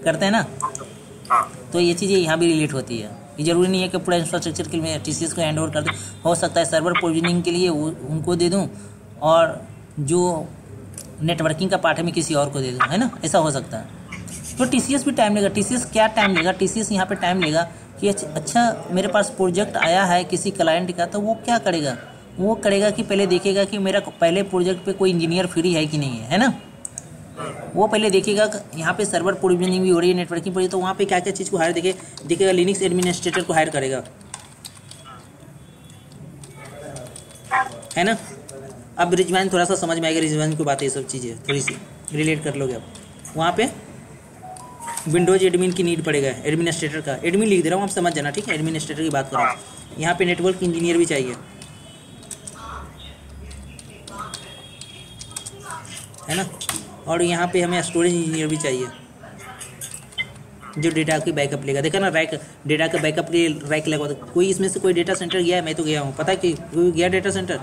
करते हैं ना। तो ये चीज़ें यहाँ भी रिलेट होती है। ये जरूरी नहीं है कि पूरा इंफ्रास्ट्रक्चर के लिए TCS को हैंड ओवर कर दूँ, हो सकता है सर्वर प्रोविजनिंग के लिए उनको दे दूँ, और जो नेटवर्किंग का पार्ट है मैं किसी और को दे दूँ, है ना, ऐसा हो सकता है। तो TCS भी टाइम लेगा। TCS क्या टाइम लेगा? TCS यहाँ पे टाइम लेगा कि अच्छा मेरे पास प्रोजेक्ट आया है किसी क्लाइंट का, तो वो क्या करेगा? वो करेगा कि पहले देखेगा कि मेरा पहले प्रोजेक्ट पे कोई इंजीनियर फ्री है कि नहीं है ना। वो पहले देखेगा यहाँ पे सर्वर प्रोविजनिंग भी हो रही है, नेटवर्किंग पर, तो वहाँ पे क्या क्या चीज़ को हायर देखेगा, लिनक्स एडमिनिस्ट्रेटर को हायर करेगा, है ना। अब रिजवान थोड़ा सा समझ में आएगा, रिजवान की बातें, ये सब चीज़ें थोड़ी सी रिलेट कर लोगे आप। वहाँ पे विंडोज एडमिन की नीड पड़ेगा, एडमिनिस्ट्रेटर का, एडमिन लिख दे रहा हूँ, आप समझ जाना, ठीक है। एडमिनिस्ट्रेटर की बात कर रहा हूँ। यहाँ पे नेटवर्क इंजीनियर भी चाहिए, है ना, और यहाँ पे हमें स्टोरेज इंजीनियर भी चाहिए, जो डेटा की बैकअप लेगा। देखा ना, रैक डेटा का बैकअप के रैक लगा। कोई इसमें से कोई डेटा सेंटर गया है? मैं तो गया हूँ, पता है कि कोई गया डेटा सेंटर?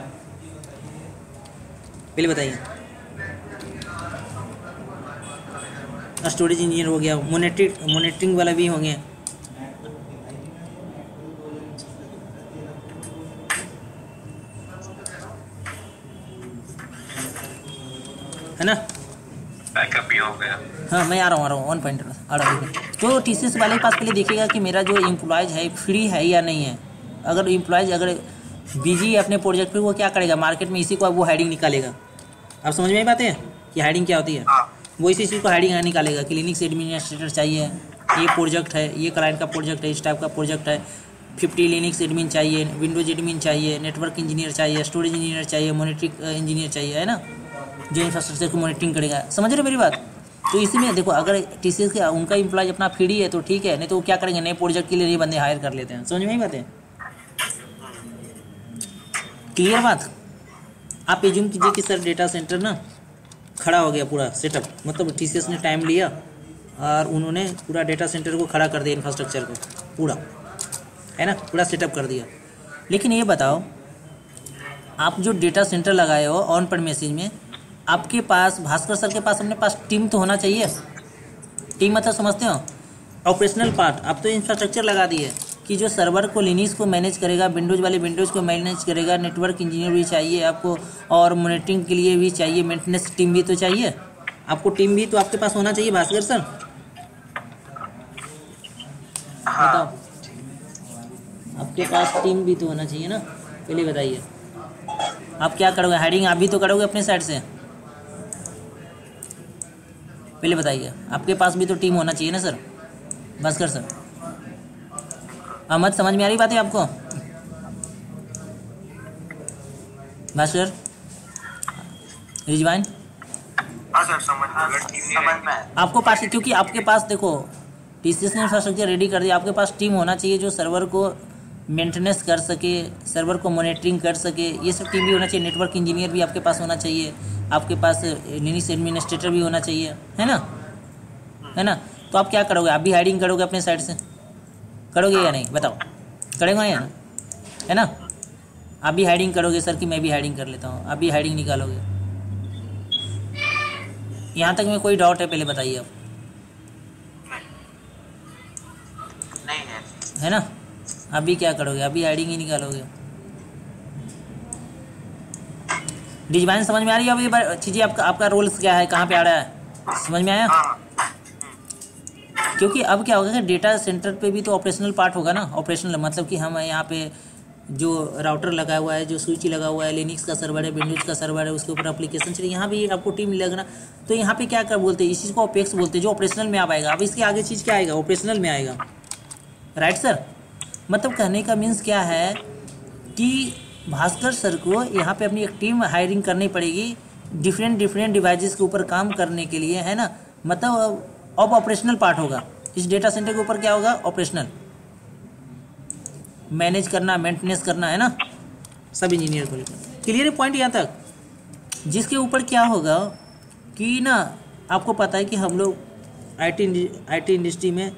पहले बताइए। स्टोरेज इंजीनियर हो गया, मॉनिटरिंग वाला भी होंगे, है ना। बैकअप भी हो गया। हाँ मैं आ रहा हूँ 1 पॉइंट आ रहा हूँ। तो TCS वाले के पास पहले देखेगा कि मेरा जो एम्प्लॉयज़ है फ्री है या नहीं है। अगर एम्प्लॉयज़ अगर बिजी है अपने प्रोजेक्ट पे, वो क्या करेगा, मार्केट में इसी को वो हायरिंग निकालेगा। आप समझ में आई बात है कि हायरिंग क्या होती है? वो इसी चीज़ को हायरिंग निकालेगा कि लिनक्स एडमिनिस्ट्रेटर चाहिए, ये प्रोजेक्ट है, ये क्लाइंट का प्रोजेक्ट है, इस टाइप का प्रोजेक्ट है, 50 लिनक्स एडमिन चाहिए, विंडोज एडमिन चाहिए, नेटवर्क इंजीनियर चाहिए, स्टोरेज इंजीनियर चाहिए, मॉनिटरिंग इंजीनियर चाहिए, है ना, जो इंफ्रास्ट्रक्चर को मॉनिटरिंग करेगा। समझ रहे हो मेरी बात? तो इसी में देखो, अगर TCS का उनका एम्प्लॉय अपना फ्री है तो ठीक है, नहीं तो वो क्या करेंगे, नए प्रोजेक्ट के लिए ये बंदे हायर कर लेते हैं। समझ में आई बात है? क्लियर बात? आप एज्यूम कीजिए कि सर डेटा सेंटर ना खड़ा हो गया पूरा सेटअप, मतलब TCS ने टाइम लिया और उन्होंने पूरा डेटा सेंटर को खड़ा कर दिया, इंफ्रास्ट्रक्चर को पूरा, है ना, पूरा सेटअप कर दिया। लेकिन ये बताओ, आप जो डेटा सेंटर लगाए हो ऑन प्रेमिसेस में, आपके पास भास्कर सर के पास अपने पास टीम तो होना चाहिए। टीम मतलब समझते हो, ऑपरेशनल पार्ट। आप तो इंफ्रास्ट्रक्चर लगा दिए कि जो सर्वर को लिनक्स को मैनेज करेगा, विंडोज़ वाले विंडोज़ को मैनेज करेगा, नेटवर्क इंजीनियर भी चाहिए आपको, और मॉनिटरिंग के लिए भी चाहिए, मेंटेनेंस टीम भी तो चाहिए आपको। टीम भी तो आपके पास होना चाहिए भास्कर सर, बताओ। आपके पास टीम भी तो होना चाहिए ना। पहले बताइए आप क्या करोगे, हायरिंग आप भी तो करोगे अपने साइड से। पहले बताइए, आपके पास भी तो टीम होना चाहिए ना सर, भास्कर सर। अहमद समझ में आ रही बात है आपको? भास्कर, रिजवान, हाँ सर समझ में आपको पास, क्योंकि आपके पास देखो TCS ने इंफ्रास्ट्रक्चर रेडी कर दिया, आपके पास टीम होना चाहिए जो सर्वर को मेंटेनेंस कर सके, सर्वर को मॉनिटरिंग कर सके, ये सब टीम भी होना चाहिए। नेटवर्क इंजीनियर भी आपके पास होना चाहिए, आपके पास लिनक्स एडमिनिस्ट्रेटर भी होना चाहिए, है ना, है ना। तो आप क्या करोगे, आप भी हायरिंग करोगे अपने साइड से, करोगे या नहीं बताओ? करेंगे या ना, है ना। आप भी हाइडिंग करोगे सर कि मैं भी हाइडिंग कर लेता हूँ? आप भी हाइडिंग निकालोगे? यहाँ तक में कोई डाउट है पहले बताइए आप? नहीं है। है ना? आप भी क्या करोगे? आप भी हाइडिंग ही निकालोगे। डिजाइन समझ में आ रही है? अब ये चीज़ें आपका रोल क्या है, कहाँ पे आ रहा है, समझ में आया? हाँ। क्योंकि अब क्या होगा कि डेटा सेंटर पे भी तो ऑपरेशनल पार्ट होगा ना। ऑपरेशनल मतलब कि हम यहाँ पे जो राउटर लगा हुआ है, जो स्विच लगा हुआ है, लिनक्स का सर्वर है, विंडोज का सर्वर है, उसके ऊपर एप्लीकेशन चाहिए, यहाँ भी आपको टीम लगना। तो यहाँ पे क्या कर बोलते हैं, इस चीज़ को ओपेक्स बोलते हैं, जो ऑपरेशनल में आ पाएगा। अब इसके आगे चीज़ क्या आएगा? ऑपरेशनल में आएगा। Right sir? मतलब कहने का मीन्स क्या है कि भास्कर सर को यहाँ पे अपनी एक टीम हायरिंग करनी पड़ेगी डिफरेंट डिवाइसेस के ऊपर काम करने के लिए, है ना। मतलब अब ऑपरेशनल पार्ट होगा इस डेटा सेंटर के ऊपर। क्या होगा? ऑपरेशनल, मैनेज करना, मेंटेनेंस करना, है ना, सब इंजीनियर को लेकर। क्लियर है पॉइंट यहाँ तक? जिसके ऊपर क्या होगा कि ना, आपको पता है कि हम लोग आईटी इंडस्ट्री में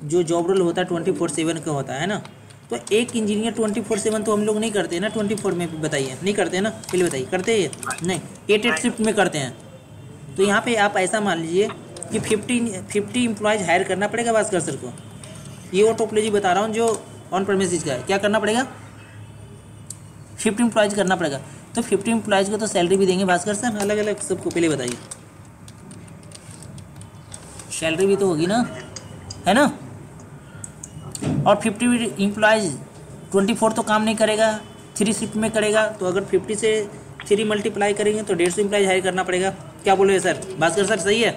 जो जॉब रोल होता है 24/7 का होता है ना। तो एक इंजीनियर 24/7 तो हम लोग नहीं करते ना। 24 में बताइए, नहीं करते हैं ना? पहले बताइए, करते हैं? नहीं, 8 शिफ्ट में करते हैं। तो यहाँ पे आप ऐसा मान लीजिए कि 50 एम्प्लॉयज़ हायर करना पड़ेगा भास्कर सर को। ये वो टोपोलॉजी बता रहा हूँ जो ऑन प्रेमिसेस का है। क्या करना पड़ेगा? 50 एम्प्लॉयज़ करना पड़ेगा। तो 50 एम्प्लॉयज़ को तो सैलरी भी देंगे भास्कर सर अलग अलग सबको? पहले बताइए, सैलरी भी तो होगी ना, है ना। और 50 एम्प्लॉयज़ 24 तो काम नहीं करेगा, 3 शिफ्ट में करेगा। तो अगर 50 से 3 मल्टीप्लाई करेंगे तो 150 एम्प्लॉयज़ हायर करना पड़ेगा। क्या बोल रहे हैं सर? भास्कर सर सही है?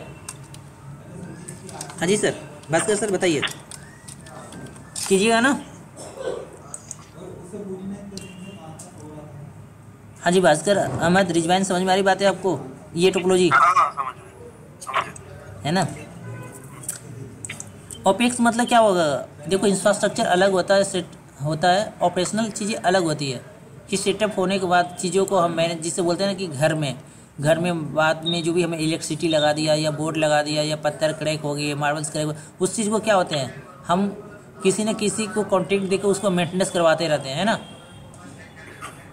हाँ जी सर, भास्कर सर बताइए, कीजिएगा ना? हाँ जी भास्कर, अहमद, रिजवान, समझ में आ रही बात है आपको? ये टोपोलॉजी समझ है ना। ओपेक्स मतलब क्या होगा? देखो, इंफ्रास्ट्रक्चर अलग होता है, सेट होता है, ऑपरेशनल चीज़ें अलग होती है। कि सेटअप होने के बाद चीज़ों को हम मैनेज, जिससे बोलते हैं ना कि घर में बाद में जो भी हमें इलेक्ट्रिसिटी लगा दिया या बोर्ड लगा दिया या पत्थर क्रैक हो गए, मार्बल्स क्रैक हो गए, उस चीज़ को क्या होते हैं, हम किसी न किसी को कॉन्ट्रैक्ट देकर उसको मेंटेनेंस करवाते रहते हैं, है ना।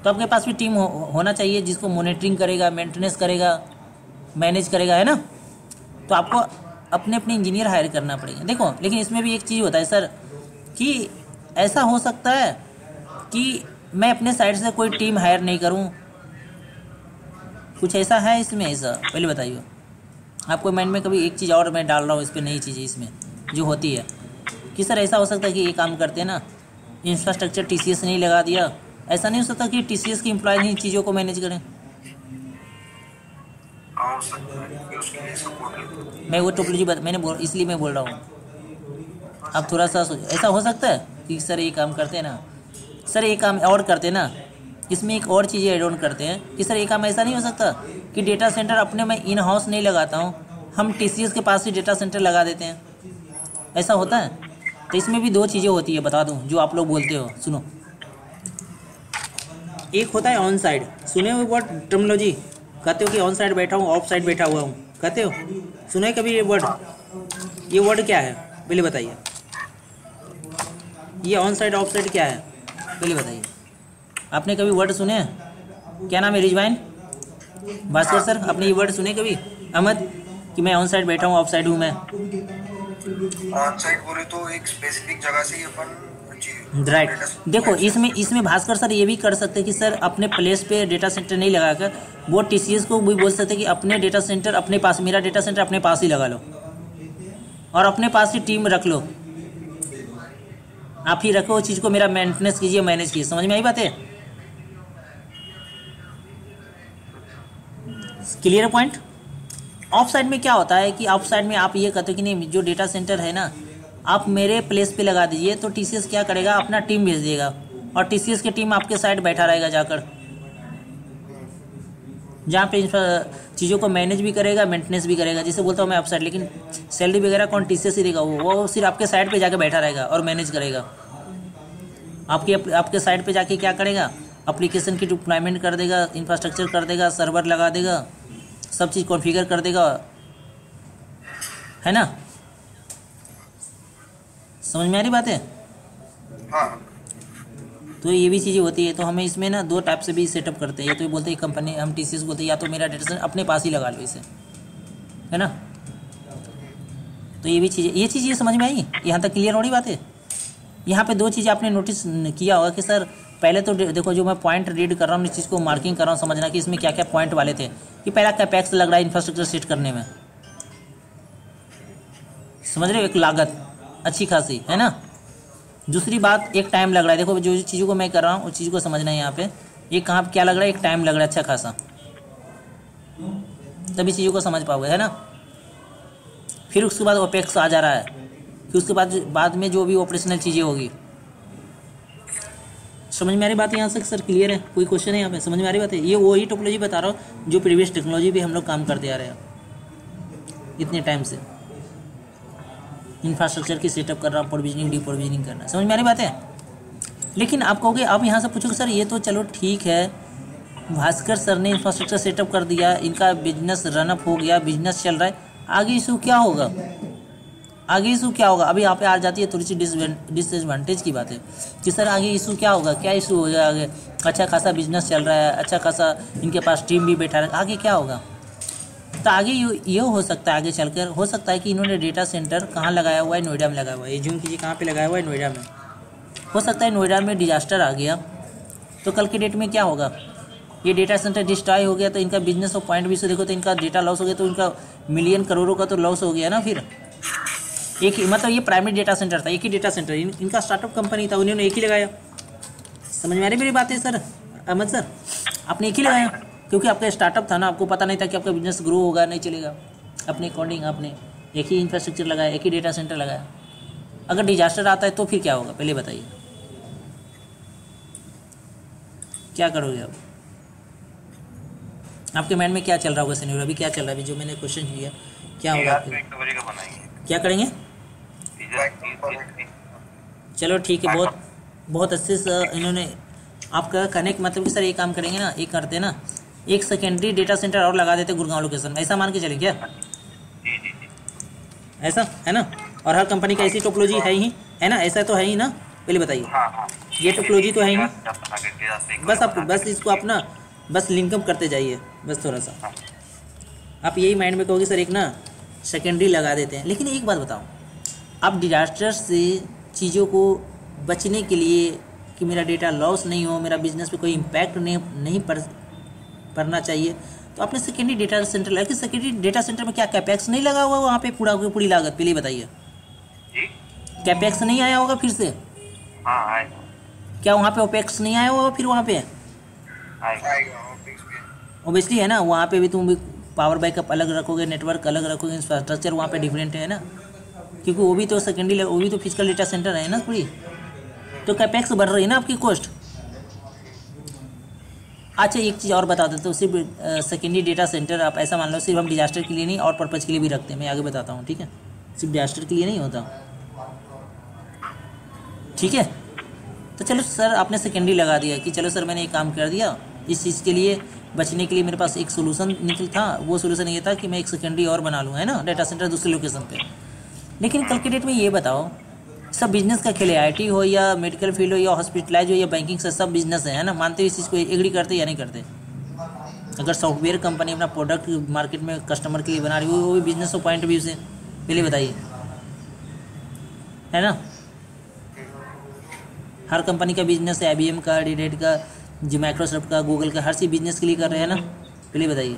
तो आपके पास भी टीम होना चाहिए जिसको मॉनिटरिंग करेगा, मेंटेनेंस करेगा, मैनेज करेगा, है ना। तो आपको अपने इंजीनियर हायर करना पड़ेगा। देखो, लेकिन इसमें भी एक चीज़ होता है सर कि ऐसा हो सकता है कि मैं अपने साइड से कोई टीम हायर नहीं करूं। कुछ ऐसा है इसमें? ऐसा पहले बताइए। आपको माइंड में कभी एक चीज़ और मैं डाल रहा हूँ इस पर, नई चीज़ इसमें जो होती है कि सर ऐसा हो सकता है कि ये काम करते हैं ना, इंफ्रास्ट्रक्चर TCS नहीं लगा दिया। ऐसा नहीं हो सकता कि TCS की एम्प्लॉय ही चीज़ों को मैनेज करें? मैं वो टोपोलॉजी इसलिए मैं बोल रहा हूँ। अब थोड़ा सा ऐसा हो सकता है कि सर ये काम करते हैं ना, सर ये काम और करते हैं ना, इसमें एक और चीज़ ऐड ऑन करते हैं कि सर ये काम ऐसा नहीं हो सकता कि डेटा सेंटर अपने मैं इन हाउस नहीं लगाता हूँ, हम TCS के पास ही डेटा सेंटर लगा देते हैं। ऐसा होता है? तो इसमें भी 2 चीज़ें होती है, बता दूँ, जो आप लोग बोलते हो। सुनो, एक होता है ऑन साइड। सुने हो वर्ड टर्मिनोलॉजी? कहते हो कि ऑन साइड बैठा हूँ, ऑफ साइड बैठा हुआ हूँ, कहते हो? सुने कभी ये वर्ड? ये वर्ड क्या है पहले बताइए? ये ऑन साइड ऑफ साइड क्या है पहले बताइए? आपने कभी वर्ड सुने हैं? क्या नाम है? रिजवाइन, भास्कर सर, आपने ये वर्ड सुने कभी? अहमद, कि मैं ऑन साइड बैठा हूँ, ऑफ साइड हूँ मैं? ऑन साइड बोले तो एक स्पेसिफिक जगह से ही अपन राइट। देखो, इसमें भास्कर सर ये भी कर सकते हैं कि सर अपने प्लेस पे डेटा सेंटर नहीं लगाकर वो TCS को भी बोल सकते हैं कि अपने डेटा सेंटर अपने पास, मेरा डेटा सेंटर अपने पास ही लगा लो और अपने पास ही टीम रख लो, आप ही रखो, उस चीज़ को मेरा मेंटेनेंस कीजिए, मैनेज कीजिए। समझ में आई बात है? Clear point? ऑफ साइड में क्या होता है कि ऑफ साइड में आप ये कहते हो कि नहीं, जो डेटा सेंटर है ना आप मेरे प्लेस पे लगा दीजिए, तो TCS क्या करेगा, अपना टीम भेज देगा और TCS की टीम आपके साइड बैठा रहेगा जाकर, जहाँ पे चीज़ों को मैनेज भी करेगा, मेंटेनेंस भी करेगा, जिसे बोलता हूँ मैं ऑफ साइड। लेकिन सैलरी वगैरह कौन? TCS ही देगा। वो सिर्फ आपके साइड पे जाके बैठा रहेगा और मैनेज करेगा। आपके साइड पे जाके क्या करेगा, एप्लीकेशन की डिप्लॉयमेंट कर देगा, इंफ्रास्ट्रक्चर कर देगा, सर्वर लगा देगा, सब चीज़ कॉन्फ़िगर कर देगा, है ना। समझ में आ रही बात है? हाँ। तो ये भी चीज़ें होती है। तो हमें इसमें ना दो टाइप से भी सेटअप करते हैं। ये तो बोलते हैं कंपनी, हम TCS बोलते हैं या तो मेरा डेटा सेंटर अपने पास ही लगा लो इसे, है ना। तो ये भी चीज़ें, ये चीज़ ये समझ में आई, यहाँ तक क्लियर हो रही बात है। यहाँ पे दो चीज़ें आपने नोटिस किया होगा कि सर पहले तो देखो जो मैं पॉइंट रीड कर रहा हूँ, इस चीज़ को मार्किंग कर रहा हूँ, समझना कि इसमें क्या क्या पॉइंट वाले थे। कि पहला कैपेक्स लग रहा है इंफ्रास्ट्रक्चर सेट करने में, समझ रहे हो, एक लागत अच्छी खासी, है ना। दूसरी बात एक टाइम लग रहा है, देखो जो चीज़ों को मैं कर रहा हूँ उस चीज़ को समझना है यहाँ पे। ये कहाँ क्या लग रहा है, एक टाइम लग रहा है अच्छा खासा, तभी चीज़ों को समझ पाओगे, है ना। फिर उसके बाद ओपेक्स आ जा रहा है, फिर उसके बाद में जो भी ऑपरेशनल चीज़ें होगी। समझ में आ रही बात यहाँ से सर, क्लियर है, कोई क्वेश्चन है यहाँ पे, समझ में आ रही बात है। ये वही टोपोलॉजी बता रहा हूँ जो प्रीवियस टेक्नोलॉजी भी हम लोग काम करते आ रहे हैं इतने टाइम से। इंफ्रास्ट्रक्चर की सेटअप कर रहा हूँ, प्रोविजनिंग डी प्रोविजनिंग करना, समझ में आ रही बात है। लेकिन आप कहोगे, आप यहाँ से पूछोगे सर ये तो चलो ठीक है, भास्कर सर ने इंफ्रास्ट्रक्चर सेटअप कर दिया, इनका बिजनेस रनअप हो गया, बिजनेस चल रहा है, आगे इशू क्या होगा, आगे इशू क्या होगा। अभी यहाँ पे आ जाती है थोड़ी सी डिसएडवांटेज की बात है कि सर आगे इशू क्या होगा, क्या इशू हो गया आगे, अच्छा खासा बिजनेस चल रहा है, अच्छा खासा इनके पास टीम भी बैठा है, आगे क्या होगा। तो आगे ये हो सकता है, आगे चलकर हो सकता है कि इन्होंने डेटा सेंटर कहाँ लगाया हुआ है, नोएडा में लगाया हुआ है। ये जूम कीजिए कहाँ पे लगाया हुआ है, नोएडा में। हो सकता है नोएडा में डिजास्टर आ गया तो कल के डेट में क्या होगा, ये डेटा सेंटर डिस्ट्रॉय हो गया तो इनका बिजनेस और पॉइंट भी से देखो तो इनका डेटा लॉस हो गया, तो इनका मिलियन करोड़ों का तो लॉस हो गया ना। फिर एक ही, मतलब ये प्राइमरी डेटा सेंटर था, एक ही डेटा सेंटर, इनका स्टार्टअप कंपनी था, उन्होंने एक ही लगाया। समझ में आ रही मेरी बात है सर, अहमद सर, आपने एक ही लगाया क्योंकि आपका स्टार्टअप था ना, आपको पता नहीं था कि आपका बिजनेस ग्रो होगा नहीं चलेगा। अपने अकॉर्डिंग आपने एक ही इंफ्रास्ट्रक्चर लगाया, एक ही डेटा सेंटर लगाया। अगर डिजास्टर आता है तो फिर क्या होगा, पहले बताइए, क्या करोगे आप, आपके माइंड में क्या चल रहा होगा सिनेरियो, अभी क्या चल रहा है, अभी जो मैंने क्वेश्चन किया क्या होगा, क्या करेंगे। चलो ठीक है, बहुत अच्छे से इन्होंने आपका कहने का मतलब कि सर ये काम करेंगे ना, एक करते ना, एक सेकेंडरी डेटा सेंटर और लगा देते गुड़गांव लोकेशन में, ऐसा मान के चले क्या, ऐसा है ना। और हर कंपनी का ऐसी टोपोलॉजी है ही, है ना, ऐसा तो है ही ना, पहले बताइए। ये टोपोलॉजी तो है ही ना, बस आप बस इसको अपना बस लिंकअप करते जाइए, बस थोड़ा सा आप यही माइंड में कहोगे सर एक ना सेकेंडरी लगा देते हैं। लेकिन एक बात बताओ, आप डिजास्टर से चीज़ों को बचने के लिए कि मेरा डेटा लॉस नहीं हो, मेरा बिजनेस पे कोई इम्पैक्ट नहीं पड़ना चाहिए, तो आपने सेकेंडरी डेटा सेंटर लगा कि सेकेंडरी डेटा सेंटर में क्या कैपेक्स नहीं लगा हुआ वहाँ पे पूरी लागत, पहले बताइए, कैपेक्स नहीं आया होगा फिर से, क्या वहाँ पे ओपेक्स नहीं आया होगा फिर वहाँ पे, ओबियसली है ना, वहाँ पे भी तुम भी पावर बैकअप अलग रखोगे, नेटवर्क अलग रखोगे, इंफ्रास्ट्रक्चर वहाँ पे डिफरेंट है ना, क्योंकि वो भी तो सेकेंडरी, वो भी तो फिजिकल डेटा सेंटर है ना पूरी, तो कैपेक्स बढ़ रही है ना आपकी कॉस्ट। अच्छा एक चीज़ और बता देते, तो सिर्फ सेकेंडरी डेटा सेंटर आप ऐसा मान लो सिर्फ हम डिजास्टर के लिए नहीं और पर्पज़ के लिए भी रखते हैं, मैं आगे बताता हूँ, ठीक है, सिर्फ डिजास्टर के लिए नहीं होता, ठीक है। तो चलो सर आपने सेकेंडरी लगा दिया कि चलो सर मैंने एक काम कर दिया, इस चीज़ के लिए बचने के लिए मेरे पास एक सोल्यूशन निकल था, वो सोल्यूशन ये था कि मैं एक सेकेंडरी और बना लूँ, है ना, डेटा सेंटर दूसरे लोकेशन पे। लेकिन कल के डेट में ये बताओ, सब बिजनेस का खेल है, IT हो या मेडिकल फील्ड हो या हॉस्पिटलाइज हो या बैंकिंग से, सब बिजनेस है ना, मानते हो इस चीज़ को, एग्री करते या नहीं करते। अगर सॉफ्टवेयर कंपनी अपना प्रोडक्ट मार्केट में कस्टमर के लिए बना रही हो, वो भी बिजनेस पॉइंट ऑफ व्यू से, पहले बताइए, है ना। हर कंपनी का बिजनेस है, IBM का, डेट का, जी माइक्रोसॉफ्ट का, गूगल का, हर चीज़ बिजनेस के लिए कर रहे हैं ना, पहले बताइए।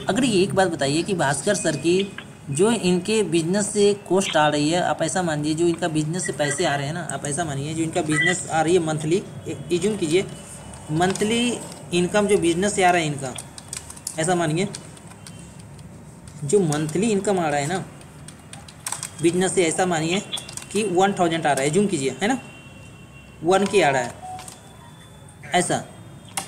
अगर ये एक बात बताइए कि भास्कर सर की जो इनके बिजनेस से कॉस्ट आ रही है, आप ऐसा मानिए जो इनका बिजनेस से पैसे आ रहे हैं ना, आप ऐसा मानिए जो इनका बिजनेस आ रही है मंथली, एज्यूम कीजिए मंथली इनकम जो बिजनेस से आ रहा है इनका, ऐसा मानिए जो मंथली इनकम आ रहा है ना बिजनेस से, ऐसा मानिए कि 1000 आ रहा है, एज्यूम कीजिए, है ना, 1K आ रहा है ऐसा,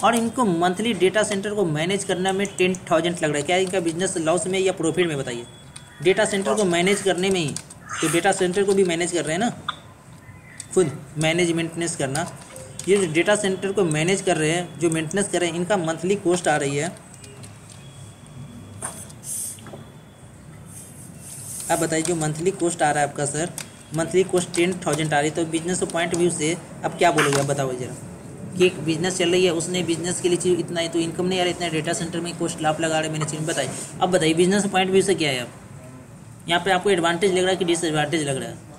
और इनको मंथली डेटा सेंटर को मैनेज करने में 10,000 लग रहा है, क्या इनका बिजनेस लॉस में या प्रॉफिट में, बताइए। डेटा सेंटर को मैनेज करने में ही, तो डेटा सेंटर को भी मैनेज कर रहे हैं ना, खुद मैनेज मेंटेनेंस करना, ये जो डेटा सेंटर को मैनेज कर रहे हैं, जो मेंटेनेंस कर रहे हैं, इनका मंथली कॉस्ट आ रही है, आप बताइए जो मंथली कॉस्ट आ रहा है आपका सर, मंथली कॉस्ट 10,000 आ रही है, तो बिजनेस पॉइंट व्यू से अब क्या बोलोगे, अब बताओ जरा कि एक बिजनेस चल रही है, उसने बिजनेस के लिए चीज इतना ही तो इनकम नहीं आ रहा, इतना डेटा सेंटर में कॉस्ट लाभ लगा रहे, मैंने चीज बताई। अब बताइए बिजनेस पॉइंट व्यू से क्या है, अब यहाँ पे आपको एडवांटेज लग रहा है कि डिसएडवांटेज लग रहा है।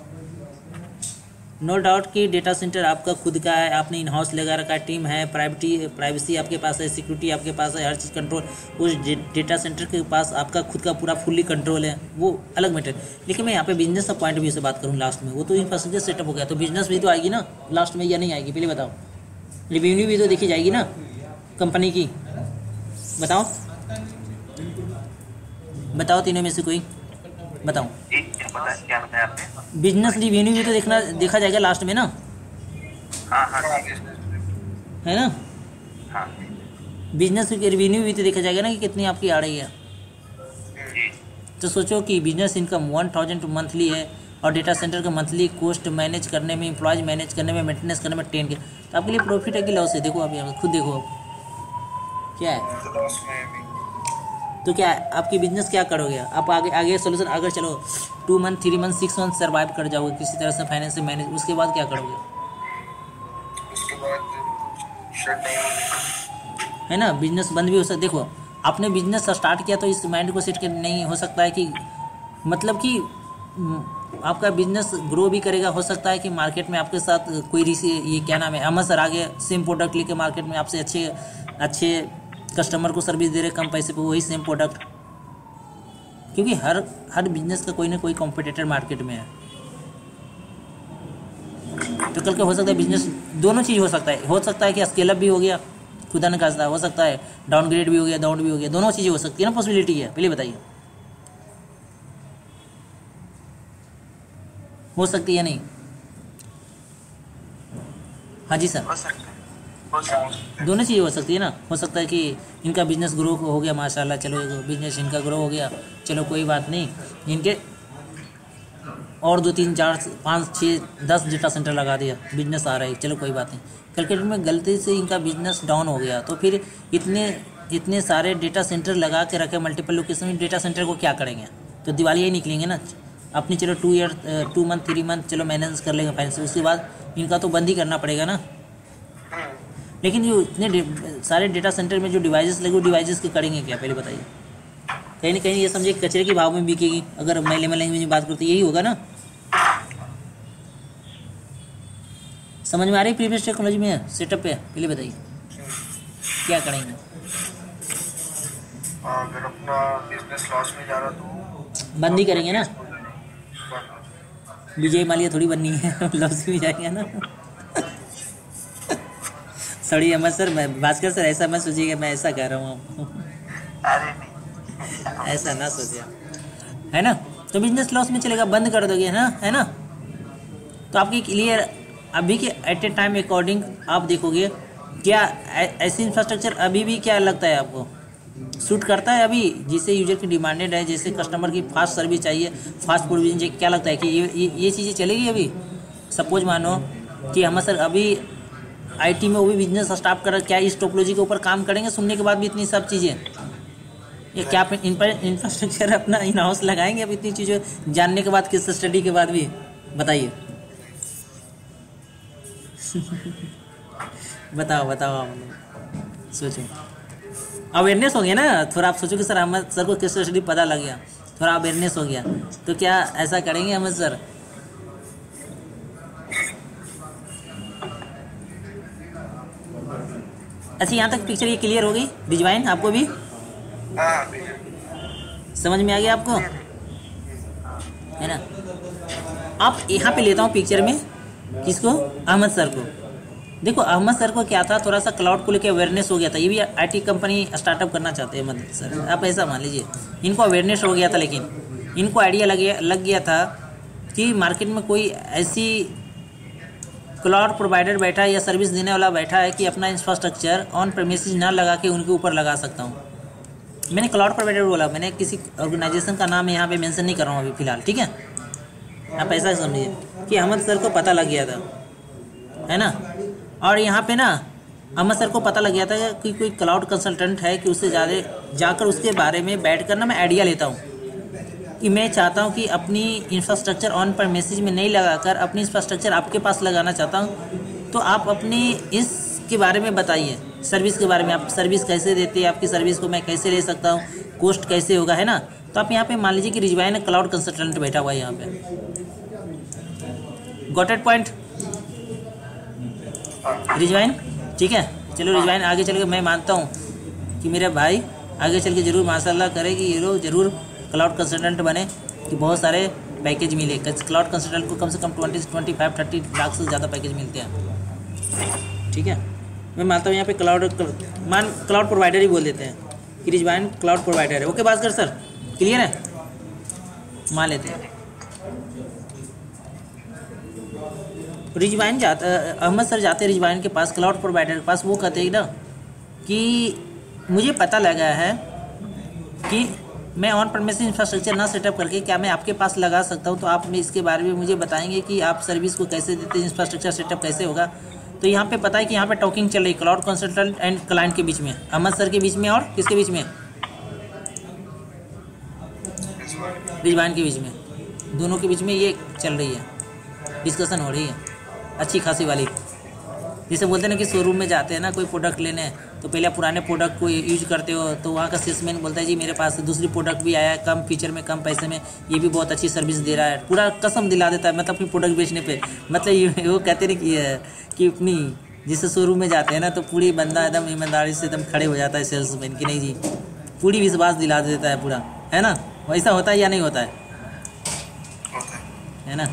नो डाउट कि डेटा सेंटर आपका खुद का है, आपने इन हाउस लगा रखा है, टीम है, प्राइवेसी आपके पास है, सिक्योरिटी आपके पास है, हर चीज़ कंट्रोल उस डेटा सेंटर के पास आपका खुद का पूरा फुल्ली कंट्रोल है, वो अलग मैटर। लेकिन मैं यहाँ पे बिजनेस का पॉइंट व्यू से बात करूँ लास्ट में, वो तो इंफ्रास्ट्रक्चर सेटअप हो गया, तो बिजनेस भी तो आएगी ना लास्ट में या नहीं आएगी, पहले बताओ। रेवेन्यू भी तो देखी जाएगी ना कंपनी की, बताओ बताओ तीनों में से कोई बताओ। क्या बताया आपने? बिजनेस रिवेन्यू भी तो देखा जाएगा लास्ट में ना, हाँ हाँ है ना। हाँ बिजनेस रिवेन्यू भी तो देखा जाएगा ना कि कितनी आपकी आ रही है। जी। तो सोचो कि बिजनेस इनकम 1,000 मंथली है और डेटा सेंटर का मंथली कॉस्ट मैनेज करने में, एम्प्लॉयज मैनेज करने में, मेंटेनेंस करने में 10 के, तो आपके लिए प्रॉफिट है कि लॉस है? देखो आप यहाँ खुद देखो आप क्या है, तो क्या है आपकी बिजनेस क्या करोगे आप, आगे आगे सोल्यूशन, अगर चलो 2 मंथ 3 मंथ 6 मंथ सर्वाइव कर जाओगे किसी तरह से फाइनेंस से मैनेज, उसके बाद क्या करोगे? उसके बाद शट डाउन है ना, बिजनेस बंद भी हो सकता। देखो आपने बिजनेस स्टार्ट किया तो इस माइंड को सेट कर नहीं हो सकता है कि मतलब कि आपका बिजनेस ग्रो भी करेगा, हो सकता है कि मार्केट में आपके साथ कोई ये क्या नाम है, अहमद सर आगे सेम प्रोडक्ट लेके मार्केट में आपसे अच्छे कस्टमर को सर्विस दे रहे कम पैसे पे, वही सेम प्रोडक्ट, क्योंकि हर बिजनेस का कोई ना कोई कॉम्पिटिटर मार्केट में है। तो कल के हो सकता है बिजनेस दोनों चीज़ हो सकता है कि स्केल अप भी हो गया, खुदा ने खास्ता, हो सकता है डाउनग्रेड भी हो गया, डाउन भी हो गया, दोनों चीज़ें हो सकती है ना, पॉसिबिलिटी है। पहले बताइए हो सकती है नहीं? हाँ जी सर, हो सकता है, हो सकता है। दोनों चीज़ें हो सकती है ना। हो सकता है कि इनका बिजनेस ग्रो हो गया माशाल्लाह, चलो बिजनेस इनका ग्रो हो गया, चलो कोई बात नहीं, इनके और 2 3 4 5 6 10 डेटा सेंटर लगा दिया, बिजनेस आ रहा है, चलो कोई बात नहीं। कैलकुलेटर में गलती से इनका बिजनेस डाउन हो गया, तो फिर इतने सारे डेटा सेंटर लगा के रखे मल्टीपल लोकेशन में, डेटा सेंटर को क्या करेंगे? तो दिवालिया ही निकलेंगे ना अपनी। चलो 2 मंथ 3 मंथ चलो मैनेज कर लेंगे फाइनेंस, उसके बाद इनका तो बंद ही करना पड़ेगा ना। लेकिन जो इतने सारे डेटा सेंटर में जो डिवाइसेस लगे, वो डिवाइसेस के करेंगे क्या, पहले बताइए। कहीं ना कहीं ये समझिए कचरे के भाव में बिकेगी, अगर मैं लेमन लैंग्वेज में बात करते यही होगा ना। समझ में आ रही है प्रीवियस टेक्नोलॉजी में सेटअप पे, पहले बताइए क्या करेंगे। अगर अपना बिजनेस लॉस में जा रहा तो बंद ही करेंगे ना, विजय मालिया थोड़ी बननी है, लॉस भी जाएंगे ना। सॉरी अहमद सर, मैं भास्कर सर ऐसा मत सोचिएगा, मैं ऐसा कह रहा हूँ आपको, अरे नहीं, ऐसा ना सोचिए, है ना। तो बिजनेस लॉस में चलेगा, बंद कर दोगे ना, है ना। तो आपके क्लियर अभी के एट ए टाइम अकॉर्डिंग आप देखोगे क्या ऐसी इंफ्रास्ट्रक्चर अभी भी क्या लगता है आपको सूट करता है अभी, जिससे यूजर की डिमांडेड है, जैसे कस्टमर की फास्ट सर्विस चाहिए, फास्ट प्रोविजन चाहिए, क्या लगता है कि ये चीज़ें चलेगी अभी? सपोज मानो कि हम सर अभी आईटी में वो भी बिजनेस स्टार्ट कर, क्या इस टोपोलॉजी के ऊपर काम करेंगे? सुनने के बाद भी इतनी सब चीज़ें, ये क्या इंफ्रास्ट्रक्चर अपना इन हाउस लगाएंगे अब इतनी चीज़ें जानने के बाद, किस स्टडी के बाद भी? बताइए बताओ आप सोचो, अवेयरनेस हो गया ना थोड़ा। आप सोचो कि सर अहमद सर को किस स्टडी पता लग गया, थोड़ा अवेयरनेस हो गया, तो क्या ऐसा करेंगे अहमद सर? अच्छा यहाँ तक पिक्चर ये क्लियर हो गई रिजवाइन, आपको भी समझ में आ गया आपको, है ना। आप यहाँ पे लेता हूँ पिक्चर में किसको, अहमद सर को। देखो अहमद सर को क्या था, थोड़ा सा क्लाउड को लेकर अवेयरनेस हो गया था, ये भी आईटी कंपनी स्टार्टअप करना चाहते हैं अहमद सर, आप ऐसा मान लीजिए। इनको अवेयरनेस हो गया था, लेकिन इनको आइडिया लग गया था कि मार्केट में कोई ऐसी क्लाउड प्रोवाइडर बैठा है या सर्विस देने वाला बैठा है कि अपना इंफ्रास्ट्रक्चर ऑन प्रेमिसेस ना लगा के उनके ऊपर लगा सकता हूँ। मैंने क्लाउड प्रोवाइडर बोला, मैंने किसी ऑर्गेनाइजेशन का नाम यहाँ पे मेंशन नहीं कर रहा हूँ अभी फ़िलहाल, ठीक है। आप ऐसा समझिए कि अहमद सर को पता लग गया था, है ना। और यहाँ पे ना अहमद सर को पता लग गया था कि कोई क्लाउड कंसल्टेंट है कि उससे ज़्यादा जाकर उसके बारे में बैठ कर ना मैं आइडिया लेता हूँ कि मैं चाहता हूँ कि अपनी इंफ्रास्ट्रक्चर ऑन प्रेमिसेस में नहीं लगाकर अपनी इंफ्रास्ट्रक्चर आपके पास लगाना चाहता हूँ, तो आप अपनी इसके बारे में बताइए, सर्विस के बारे में। आप सर्विस कैसे देते हैं, आपकी सर्विस को मैं कैसे ले सकता हूँ, कॉस्ट कैसे होगा, है ना। तो आप यहाँ पे मान लीजिए कि रिजवाइन क्लाउड कंसल्टेंट बैठा हुआ है यहाँ पे। गॉट इट पॉइंट रिजवाइन, ठीक है। चलो रिजवाइन आगे चल के मैं मानता हूँ कि मेरे भाई आगे चल के ज़रूर माशाल्लाह करे कि ये लोग ज़रूर क्लाउड कंसल्टेंट बने, कि बहुत सारे पैकेज मिले। क्लाउड कंसल्टेंट को कम से कम 20, 25, 30 लाख से ज़्यादा पैकेज मिलते हैं, ठीक है। मैं मानता हूँ यहाँ पे क्लाउड प्रोवाइडर ही बोल देते हैं कि रिजवाइन क्लाउड प्रोवाइडर है। ओके भास्कर सर, क्लियर है, मान लेते हैं। रिजवाइन जाता, अहमद सर जाते हैं रिजवाइन के पास, क्लाउड प्रोवाइडर के पास। वो कहते हैं ना कि मुझे पता लगा है कि मैं ऑन प्रेमिसेस इंफ्रास्ट्रक्चर ना सेटअप करके क्या मैं आपके पास लगा सकता हूं, तो आप में इसके बारे में मुझे बताएंगे कि आप सर्विस को कैसे देते हैं, इंफ्रास्ट्रक्चर सेटअप कैसे होगा। तो यहाँ पे पता है कि यहाँ पे टॉकिंग चल रही क्लाउड कंसल्टेंट एंड क्लाइंट के बीच में, अहमद सर के बीच में और किसके बीच में, रिजवाइन के बीच में, दोनों के बीच में ये चल रही है, डिस्कशन हो रही है अच्छी खासी वाली। जैसे बोलते हैं ना कि शोरूम में जाते हैं ना कोई प्रोडक्ट लेने, तो पहले पुराने प्रोडक्ट को यूज करते हो, तो वहाँ का सेल्समैन बोलता है जी मेरे पास दूसरी प्रोडक्ट भी आया है, कम फीचर में कम पैसे में, ये भी बहुत अच्छी सर्विस दे रहा है, पूरा कसम दिला देता है मतलब अपनी प्रोडक्ट बेचने पे। मतलब वो कहते हैं कि अपनी जिससे शोरूम में जाते हैं ना, तो पूरी बंदा एकदम ईमानदारी से एकदम खड़े हो जाता है सेल्समैन कि नहीं जी, पूरी विश्वास दिला देता है पूरा, है ना। वैसा होता है या नहीं होता है ना।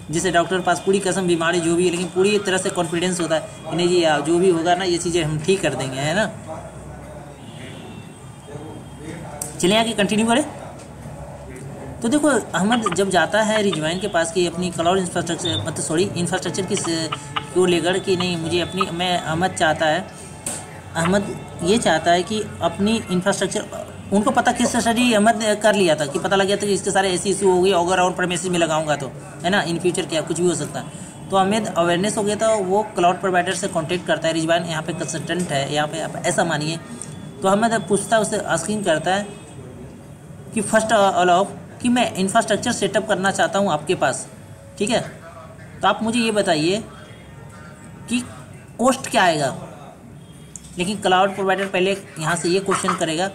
जिसे डॉक्टर के पास पूरी कसम बीमारी जो भी है, लेकिन पूरी तरह से कॉन्फिडेंस होता है कि नहीं जी जो भी होगा ना ये चीज़ें हम ठीक कर देंगे, है ना। चलिए आगे कंटिन्यू करें। तो देखो अहमद जब जाता है रिजवाइन के पास कि अपनी क्लाउड इंफ्रास्ट्रक्चर इंफ्रास्ट्रक्चर की को लेकर कि नहीं मुझे अपनी, मैं अहमद ये चाहता है कि अपनी इंफ्रास्ट्रक्चर, उनको पता किस स्टडी अहमद कर लिया था कि पता लग गया था कि इसके सारे ऐसी इशू हो गई, अगर और प्रेमिसेस में लगाऊंगा तो, है ना, इन फ्यूचर क्या कुछ भी हो सकता है। तो अहमद अवेयरनेस हो गया था, वो क्लाउड प्रोवाइडर से कांटेक्ट करता है, रिजवाइन यहाँ पे कंसल्टेंट है यहाँ पे, आप ऐसा मानिए। तो अहमद पूछता है, उससे आस्किंग करता है कि फर्स्ट अलाउ कि मैं इंफ्रास्ट्रक्चर सेटअप करना चाहता हूँ आपके पास, ठीक है। तो आप मुझे ये बताइए कि कॉस्ट क्या आएगा। लेकिन क्लाउड प्रोवाइडर पहले यहाँ से ये क्वेश्चन करेगा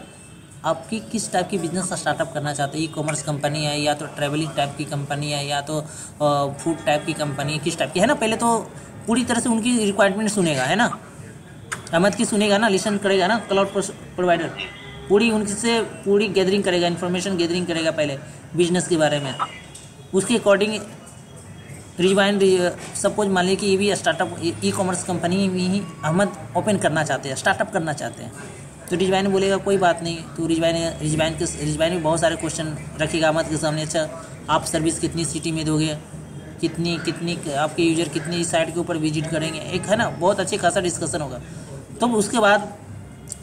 आपकी किस टाइप की बिजनेस स्टार्टअप करना चाहते हैं, ई कॉमर्स कंपनी है या तो ट्रैवलिंग टाइप की कंपनी है या तो फूड टाइप की कंपनी है, किस टाइप की, है ना। पहले तो पूरी तरह से उनकी रिक्वायरमेंट सुनेगा, है ना, अहमद की सुनेगा ना, लिसन करेगा ना क्लाउड प्रोवाइडर, पूरी उनसे पूरी गैदरिंग करेगा, इन्फॉर्मेशन गैदरिंग करेगा पहले बिजनेस के बारे में। उसके अकॉर्डिंग रिजवाइन सपोज मान लीजिए कि ये भी स्टार्टअप ई कॉमर्स कंपनी भी ही अहमद ओपन करना चाहते हैं, स्टार्टअप करना चाहते हैं। तो रिजवाइन बोलेगा कोई बात नहीं। तो रिजवाइन में बहुत सारे क्वेश्चन रखेगा अहमद के सामने। अच्छा आप सर्विस कितनी सिटी में दोगे, कितनी आपके यूजर कितनी साइट के ऊपर विजिट करेंगे, एक है ना बहुत अच्छी खासा डिस्कशन होगा। तो उसके बाद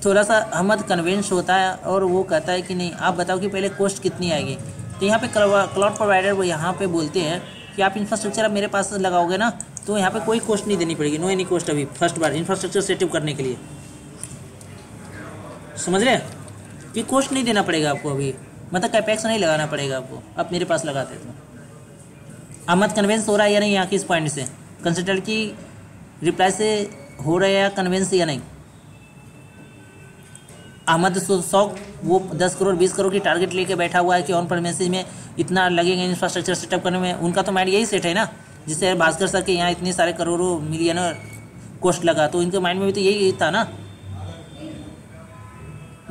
थोड़ा सा अहमद कन्विंस होता है और वो कहता है कि नहीं आप बताओ कि पहले कॉस्ट कितनी आएगी। तो यहाँ पे क्लाउड प्रोवाइडर वो यहाँ पे बोलते हैं कि आप इंफ्रास्ट्रक्चर आप मेरे पास लगाओगे ना तो यहाँ पे कोई कॉस्ट नहीं देनी पड़ेगी, नो एनी कॉस्ट अभी फर्स्ट बार इंफ्रास्ट्रक्चर सेटअप करने के लिए, समझ रहे हैं कि कॉस्ट नहीं देना पड़ेगा आपको अभी, मतलब कैपेक्स नहीं लगाना पड़ेगा आपको, आप मेरे पास लगाते तो। अहमद कन्विंस हो रहा है या नहीं यहाँ की इस पॉइंट से, कंसल्टेंट की रिप्लाई से हो रहा है या कन्विंस या नहीं। अहमद शौक वो 10 करोड़ 20 करोड़ की टारगेट लेके बैठा हुआ है कि ऑन प्रेमिसेस में इतना लगेगा इंफ्रास्ट्रक्चर सेटअप करने में। उनका तो माइंड यही सेट है ना, जिससे भास्कर सर के यहाँ इतने सारे करोड़ों मिलियनर कॉस्ट लगा, तो इनके माइंड में भी तो यही था ना,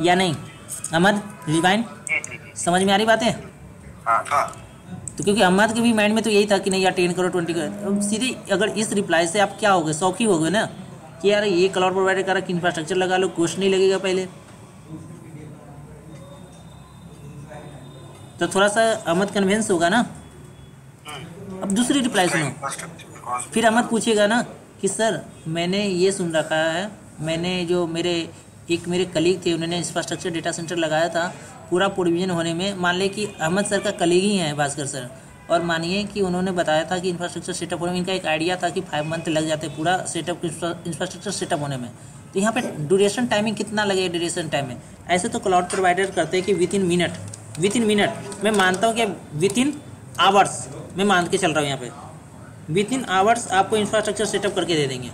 या नहीं। अहमद रिजवाइन समझ में आ रही बातें। तो क्योंकि अहमद के भी माइंड में तो यही था कि नहीं यार 10 करोड़ 20 करोड़। सीधे अगर इस रिप्लाई से आप क्या हो गए, शौकी हो गए ना कि यार ये क्लाउड प्रोवाइडर करा कि इंफ्रास्ट्रक्चर लगा लो, कॉस्ट नहीं लगेगा पहले। तो थोड़ा सा अहमद कन्विंस होगा ना। अब दूसरी रिप्लाई सुनो, फिर अहमद पूछेगा ना कि सर मैंने ये सुन रखा है, मैंने जो मेरे कलीग थे उन्होंने इंफ्रास्ट्रक्चर डेटा सेंटर लगाया था, पूरा प्रोविजन होने में मान ले कि अहमद सर का कलीग ही हैं भास्कर सर, और मानिए कि उन्होंने बताया था कि इंफ्रास्ट्रक्चर सेटअप होने में इनका एक आइडिया था कि 5 मंथ लग जाते पूरा सेटअप इंफ्रास्ट्रक्चर सेटअप होने में। तो यहाँ पे ड्यूरेशन टाइमिंग कितना लगेगा ड्यूरेशन टाइम में। ऐसे तो क्लाउड प्रोवाइडर करते हैं कि with in minute with in minute, मैं मानता हूँ कि विद इन आवर्स, मैं मान के चल रहा हूँ यहाँ पे विद इन आवर्स आपको इंफ्रास्ट्रक्चर सेटअप करके दे देंगे।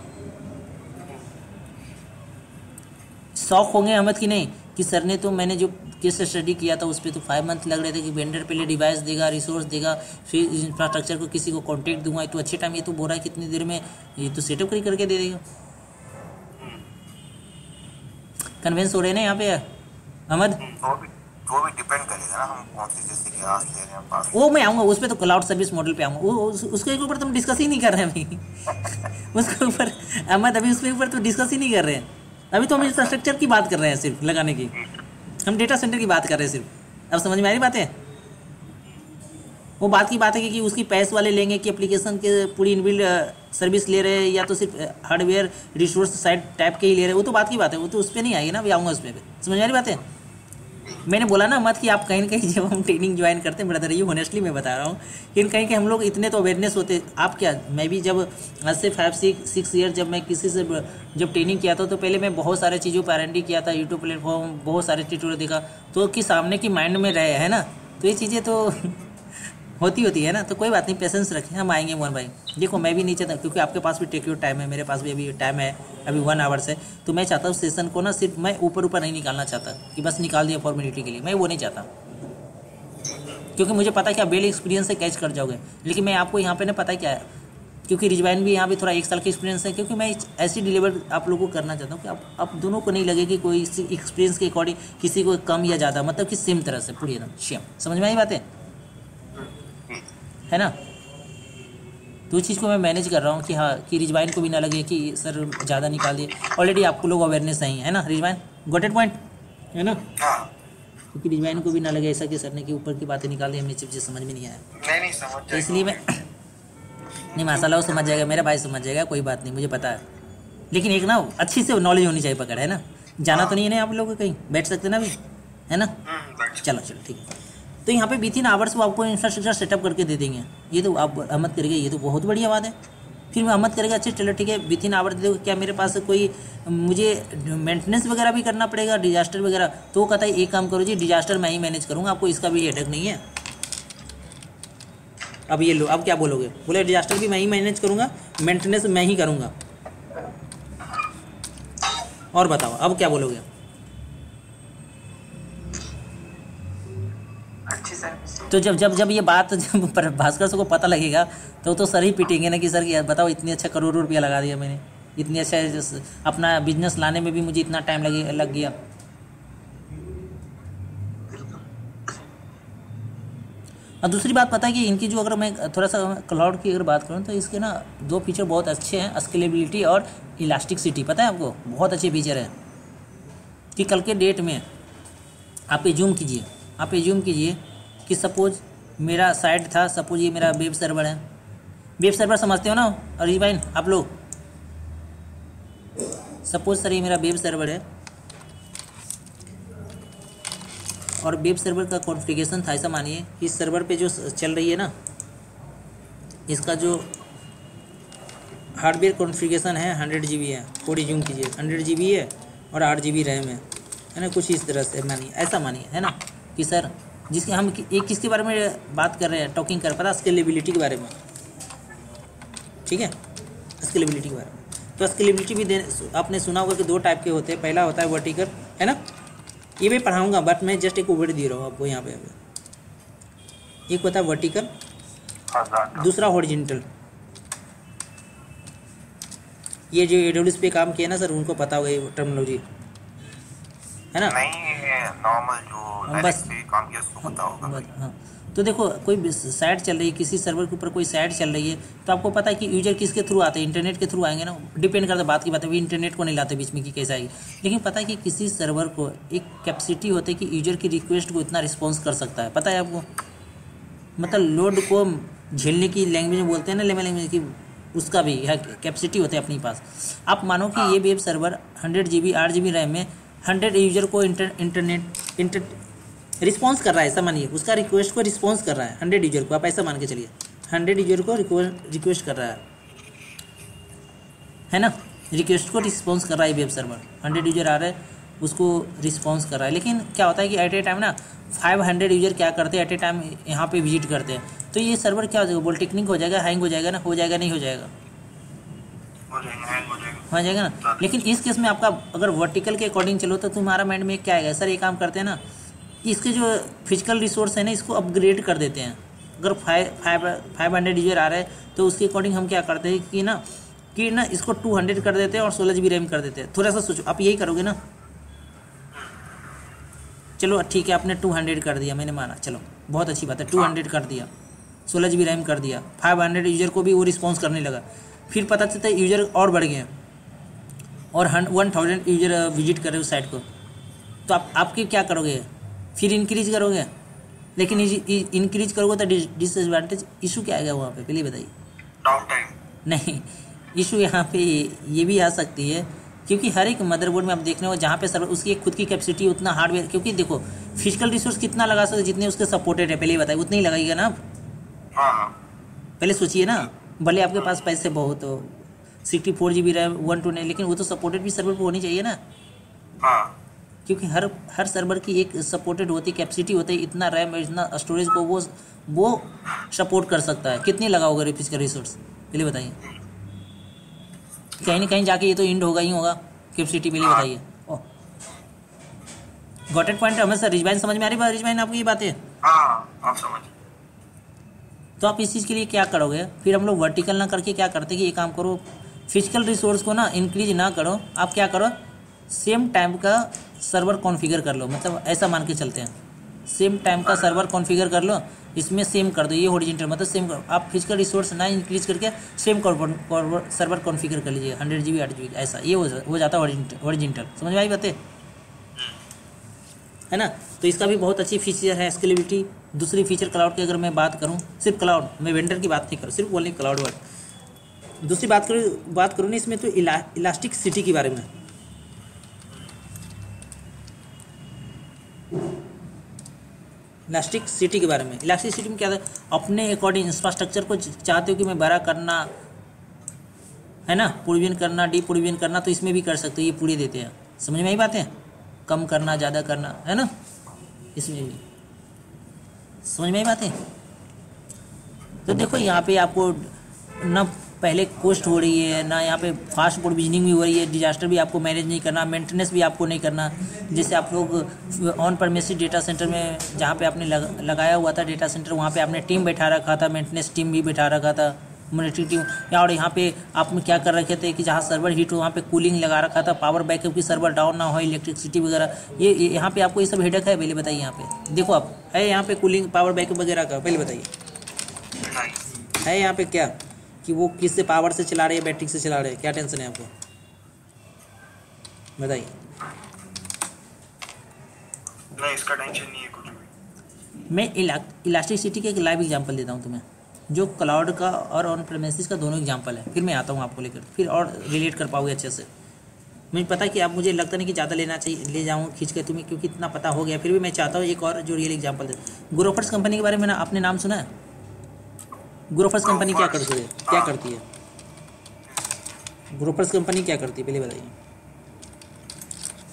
शौक होंगे अहमद की नहीं कि सर ने तो मैंने जो केस स्टडी किया था उस पर तो 5 मंथ लग रहे थे कि वेंडर पहले डिवाइस देगा, रिसोर्स देगा, फिर इंफ्रास्ट्रक्चर को किसी को कॉन्टेक्ट दूंगा, तो अच्छे टाइम, ये तो बोल रहा है कितनी देर में ये तो सेटअप करके दे देगा। कन्वेंस हो रहे हैं ना यहाँ पे अहमद? वो भी डिपेंड करेगा ना हम कौन सी जैसे कि आज ले रहे हैं पास। वो मैं आऊँगा उस पर, तो क्लाउड सर्विस मॉडल पे आऊँगा, वो उसके ऊपर तुम डिस्कस ही नहीं कर रहे हैं अभी उसके ऊपर अहमद अभी उसके ऊपर तो डिस्कस ही नहीं कर रहे हैं। अभी तो हम इंफ्रास्ट्रक्चर की बात कर रहे हैं सिर्फ लगाने की, हम डेटा सेंटर की बात कर रहे हैं सिर्फ। अब समझ में आ रही बात है? वो बात की बात है कि उसकी पैस वाले लेंगे कि एप्लीकेशन के पूरी इनबिल्ड सर्विस ले रहे हैं या तो सिर्फ हार्डवेयर रिसोर्स साइड टाइप के ही ले रहे हैं, वो तो बात की बात है, वो तो उस पर नहीं आएगी ना, अभी आऊँगा उस पर। समझ में आ रही बात है? मैंने बोला ना मत कि आप कहीं ना कहीं जब हम ट्रेनिंग ज्वाइन करते हैं ब्रदर, ये ऑनेस्टली मैं बता रहा हूँ कि कहीं कि हम लोग इतने तो अवेयरनेस होते, आप क्या, मैं भी जब आज से 5-6 ईयर जब मैं किसी से जब ट्रेनिंग किया था तो पहले मैं बहुत सारे चीज़ों पर R&D किया था, यूट्यूब प्लेटफॉर्म बहुत सारे ट्यूटोरियल देखा, तो कि सामने की माइंड में रहे है ना, तो ये चीज़ें तो होती है ना। तो कोई बात नहीं, पेशेंस रखें, हम आएंगे मोहन भाई। देखो मैं भी नहीं चाहता, क्योंकि आपके पास भी टेक योर टाइम है, मेरे पास भी अभी टाइम है, अभी 1 आवर्स है, तो मैं चाहता हूँ सेशन को ना सिर्फ मैं ऊपर नहीं निकालना चाहता कि बस निकाल दिया फॉर्मेलिटी के लिए, मैं वो नहीं चाहता, क्योंकि मुझे पता है कि आप वेल एक्सपीरियंस से कैच कर जाओगे। लेकिन मैं आपको यहाँ पे ना पता है क्या है, क्योंकि रिजवाइन भी यहाँ पे थोड़ा 1 साल का एक्सपीरियंस है, क्योंकि मैं ऐसी डिलीवर आप लोगों को करना चाहता हूँ कि आप दोनों को नहीं लगे कि कोई एक्सपीरियंस के अकॉर्डिंग किसी को कम या ज़्यादा, मतलब कि सेम तरह से पूरी एकदम सेम। समझ में आई बात है ना? तो चीज़ को मैं मैनेज कर रहा हूँ कि हाँ कि रिजवाइन को भी ना लगे कि सर ज़्यादा निकाल दिए। ऑलरेडी आपको लोग अवेयरनेस नहीं है ना रिजवाइन, गॉट इट पॉइंट है ना? क्योंकि रिजवाइन को भी ना लगे ऐसा कि सर ने कि ऊपर की बातें निकाल दी, हमें चीज़ समझ में नहीं आया, नहीं समझ, तो इसलिए मैं नहीं माशाल्लाह वो समझ जाएगा, मेरा भाई समझ जाएगा, कोई बात नहीं, मुझे पता है। लेकिन एक ना अच्छी से नॉलेज होनी चाहिए, पकड़ है ना, जाना तो नहीं है ना आप लोग कहीं, बैठ सकते ना अभी, है ना? चलो ठीक है। तो यहाँ पे विद इन आवर्स वो आपको इंफ्रास्ट्रक्चर सेटअप करके दे देंगे, ये तो आप अहमद करेगा, ये तो बहुत बढ़िया बात है। फिर मैं अहमद करेगा, अच्छा चलो ठीक है विद इन आवर्स दे दो, क्या मेरे पास कोई मुझे मेंटेनेंस वगैरह भी करना पड़ेगा, डिजास्टर वगैरह? तो वो कहता है एक काम करो जी, डिजास्टर मैं ही मैनेज करूँगा, आपको इसका भी हेडेक नहीं है। अब ये लो, अब क्या बोलोगे? बोले डिजास्टर भी मैं ही मैनेज करूँगा, मेंटेनेंस मैं ही करूँगा, और बताओ अब क्या बोलोगे? तो जब ये बात जब भास्कर सर को पता लगेगा तो सर ही पिटेंगे ना कि सर यार बताओ इतनी अच्छा करोड़ों रुपया लगा दिया मैंने, इतनी अच्छा अपना बिजनेस लाने में भी मुझे इतना टाइम लग गया। और दूसरी बात पता है कि इनकी जो, अगर मैं थोड़ा सा क्लाउड की अगर बात करूँ तो इसके ना 2 फीचर बहुत अच्छे हैं, स्केलेबिलिटी और इलास्टिसिटी। पता है आपको, बहुत अच्छे फीचर है कि कल के डेट में आप एज्यूम कीजिए कि सपोज मेरा साइट था, सपोज ये मेरा वेब सर्वर है, वेब सर्वर समझते हो ना रिजवाइन आप लोग? सपोज सर ये मेरा वेब सर्वर है और वेब सर्वर का कॉन्फ़िगरेशन था, ऐसा मानिए इस सर्वर पे जो चल रही है ना, इसका जो हार्डवेयर कॉन्फ़िगरेशन है 100 GB है, थोड़ी जूम कीजिए, 100 GB है और 8 GB रैम है ना, कुछ इस तरह से मानिए, ऐसा मानिए है ना कि सर जिसके हम एक किसके बारे में बात कर रहे हैं, टॉकिंग कर पता, स्केलेबिलिटी के बारे में, ठीक है, स्केलेबिलिटी के बारे में। तो स्केलेबिलिटी भी आपने सुना होगा कि 2 टाइप के होते हैं, पहला होता है वर्टिकल, है ना, ये मैं पढ़ाऊंगा बट मैं जस्ट एक ओवर दे रहा हूँ आपको यहाँ पे। एक होता है वर्टिकल, दूसरा हॉरिजॉन्टल। ये जो AWS पे काम किया ना सर, उनको पता होगा ये टर्मिनोलॉजी, है ना? नहीं नॉर्मल जो बस काम किया उसको पता होगा। हाँ, तो देखो कोई साइट चल रही है, किसी सर्वर के ऊपर कोई साइट चल रही है, तो आपको पता है कि यूजर किसके थ्रू आते हैं, इंटरनेट के थ्रू आएंगे ना, डिपेंड करता है, बात की बात है, इंटरनेट को नहीं लाते बीच में कि कैसे आएगी। लेकिन पता है कि किसी सर्वर को एक कैपेसिटी होती है कि यूजर की रिक्वेस्ट को इतना रिस्पॉन्स कर सकता है, पता है आपको? मतलब लोड को झेलने की लैंग्वेज में बोलते हैं ना, लैंग्वेज की, उसका भी कैपेसिटी होता है अपने पास। आप मानो कि ये web server 100 GB 8 GB RAM में 100 यूजर को इंटरनेट रिस्पॉन्स कर रहा है, ऐसा मानिए, उसका रिक्वेस्ट को रिस्पॉन्स कर रहा है 100 यूजर को, आप ऐसा मान के चलिए 100 यूजर को रिक्वेस्ट कर रहा है ना, रिक्वेस्ट को रिस्पॉन्स कर रहा है वेब सर्वर, 100 यूजर आ रहे हैं उसको रिस्पॉन्स कर रहा है। लेकिन क्या होता है कि एट ए टाइम ना 500 यूजर क्या करते हैं एट ए टाइम यहाँ पे विजिट करते हैं, तो ये सर्वर क्या हो जाएगा, बोल टेक्निक हो जाएगा, हैंग हो जाएगा ना, हो जाएगा नहीं हो जाएगा, हो जाएगा ना। लेकिन इस केस में आपका अगर वर्टिकल के अकॉर्डिंग चलो तो तुम्हारा माइंड में क्या आएगा, सर ये काम करते हैं ना कि इसके जो फिजिकल रिसोर्स है ना इसको अपग्रेड कर देते हैं। अगर 500 यूजर आ रहे हैं तो उसके अकॉर्डिंग हम क्या करते हैं कि ना इसको 200 कर देते हैं और 16 GB रैम कर देते हैं। थोड़ा सा सोचो, आप यही करोगे ना। चलो ठीक है, आपने 200 कर दिया, मैंने माना, चलो बहुत अच्छी बात है, 200 कर दिया, 16 GB रैम कर दिया, 500 यूजर को भी वो रिस्पॉन्स करने लगा। फिर पता चलता है यूजर और बढ़ गए और 1000 यूजर विजिट कर रहे उस साइट को, तो आपके क्या करोगे, फिर इंक्रीज करोगे। लेकिन इंक्रीज करोगे तो डिसएडवांटेज इशू क्या आएगा वहाँ पे, पहले बताइए। डाउन टाइम नहीं, इशू यहाँ पे ये भी आ सकती है क्योंकि हर एक मदरबोर्ड में आप देख रहे हो जहाँ पे सर्वर उसकी एक खुद की कैपेसिटी उतना हार्डवेयर, क्योंकि देखो फिजिकल रिसोर्स कितना लगा सकते जितने उसके सपोर्टेड है, पहले ही बताइए, उतना ही लगाइएगा ना आप। हाँ, पहले सोचिए ना, भले आपके पास पैसे बहुत हो, 64 GB रैम 129, लेकिन वो तो सपोर्टेड भी सर्वर पर होनी चाहिए ना। हाँ, क्योंकि हर सर्वर की एक सपोर्टेड होती कैपेसिटी होती है, इतना रैम इतना स्टोरेज को वो सपोर्ट कर सकता है। कितनी लगाओगे फिजिकल रिसोर्स, पहले बताइए। कहीं ना कहीं जाके ये तो इंड होगा ही होगा कैपेसिटी, पहले बताइए। ओह, गॉट इट पॉइंट। हमें सर रिजवाइन समझ में आ रही बात, रिजवाइन आपको ये बातें? हाँ, आप समझ। तो आप इस चीज़ के लिए क्या करोगे, फिर हम लोग वर्टिकल ना करके क्या करते कि ये काम करो, फिजिकल रिसोर्स को ना इंक्रीज ना करो, आप क्या करो, सेम टाइम का सर्वर कॉन्फ़िगर कर लो। मतलब ऐसा मान के चलते हैं, सेम टाइम का सर्वर कॉन्फ़िगर कर लो, इसमें सेम कर दो, ये हॉरिजॉन्टल मतलब सेम करो। आप फिजिकल रिसोर्स ना इंक्रीज करके सेम सर्वर कॉन्फ़िगर कर लीजिए, 100 GB 8 GB ऐसा, ये हो जाता है हॉरिजॉन्टल। समझ में आई बातें, है ना। तो इसका भी बहुत अच्छी फीचर है, स्केलेबिलिटी। दूसरी फीचर क्लाउड की अगर मैं बात करूँ, सिर्फ क्लाउड, मैं वेंडर की बात नहीं करूँ, सिर्फ बोलने क्लाउड वर्ड। दूसरी बात करूँ ना इसमें तो इलास्टिक सिटी के बारे में। इलास्टिक सिटी के बारे में, इलास्टिक सिटी में क्या है, अपने अकॉर्डिंग इंफ्रास्ट्रक्चर को चाहते हो कि मैं बड़ा करना है ना, प्रोविजन करना, डी प्रोविजन करना, तो इसमें भी कर सकते हो, ये पूरे देते हैं। समझ में आई बातें, कम करना ज़्यादा करना, है ना, इसमें भी समझ में आई बातें। तो देखो यहाँ पे आपको ना पहले कॉस्ट हो रही है ना, यहाँ पे फास्ट प्रोविजनिंग भी हो रही है, डिजास्टर भी आपको मैनेज नहीं करना, मेंटेनेंस भी आपको नहीं करना। जैसे आप लोग ऑन परमिसेस डेटा सेंटर में जहाँ पे आपने लगाया हुआ था डेटा सेंटर, वहाँ पे आपने टीम बैठा रखा था, मेंटेनेंस टीम भी बैठा रखा था, मॉनिटरिंग टीम, और यहाँ पे आपने क्या कर रखे थे कि जहाँ सर्वर हीट हो वहाँ पे कूलिंग लगा रखा था, पावर बैकअप की सर्वर डाउन ना हो, इलेक्ट्रिसिटी वगैरह। ये यहाँ पे आपको ये सब हेडेक है, पहले बताइए। यहाँ पे देखो आप है यहाँ पे कूलिंग पावर बैकअप वगैरह का, पहले बताइए है यहाँ पे क्या कि वो किससे पावर से चला रहे हैं, बैटरी से चला रहे हैं, क्या टेंशन है आपको, बताइए। नहीं, इसका टेंशन नहीं है कुछ भी। मैं इलास्टिसिटी का एक लाइव एग्जांपल देता हूँ तुम्हें, जो क्लाउड का और ऑन प्रेमिसेस का दोनों एग्जांपल है, फिर मैं आता हूँ आपको लेकर, फिर और रिलेट कर पाओगे अच्छे से। मुझे पता है कि आप, मुझे लगता नहीं कि ज़्यादा लेना चाहिए, ले जाऊँ खींच के तुम्हें, क्योंकि इतना पता हो गया, फिर भी मैं चाहता हूँ एक और जो रियल एग्जाम्पल दे। ग्रोफर्स कंपनी के बारे में ना आपने नाम सुना है? ग्रोफर्स कंपनी क्या करती है, ग्रोफर्स कंपनी क्या करती है, पहले बताइए।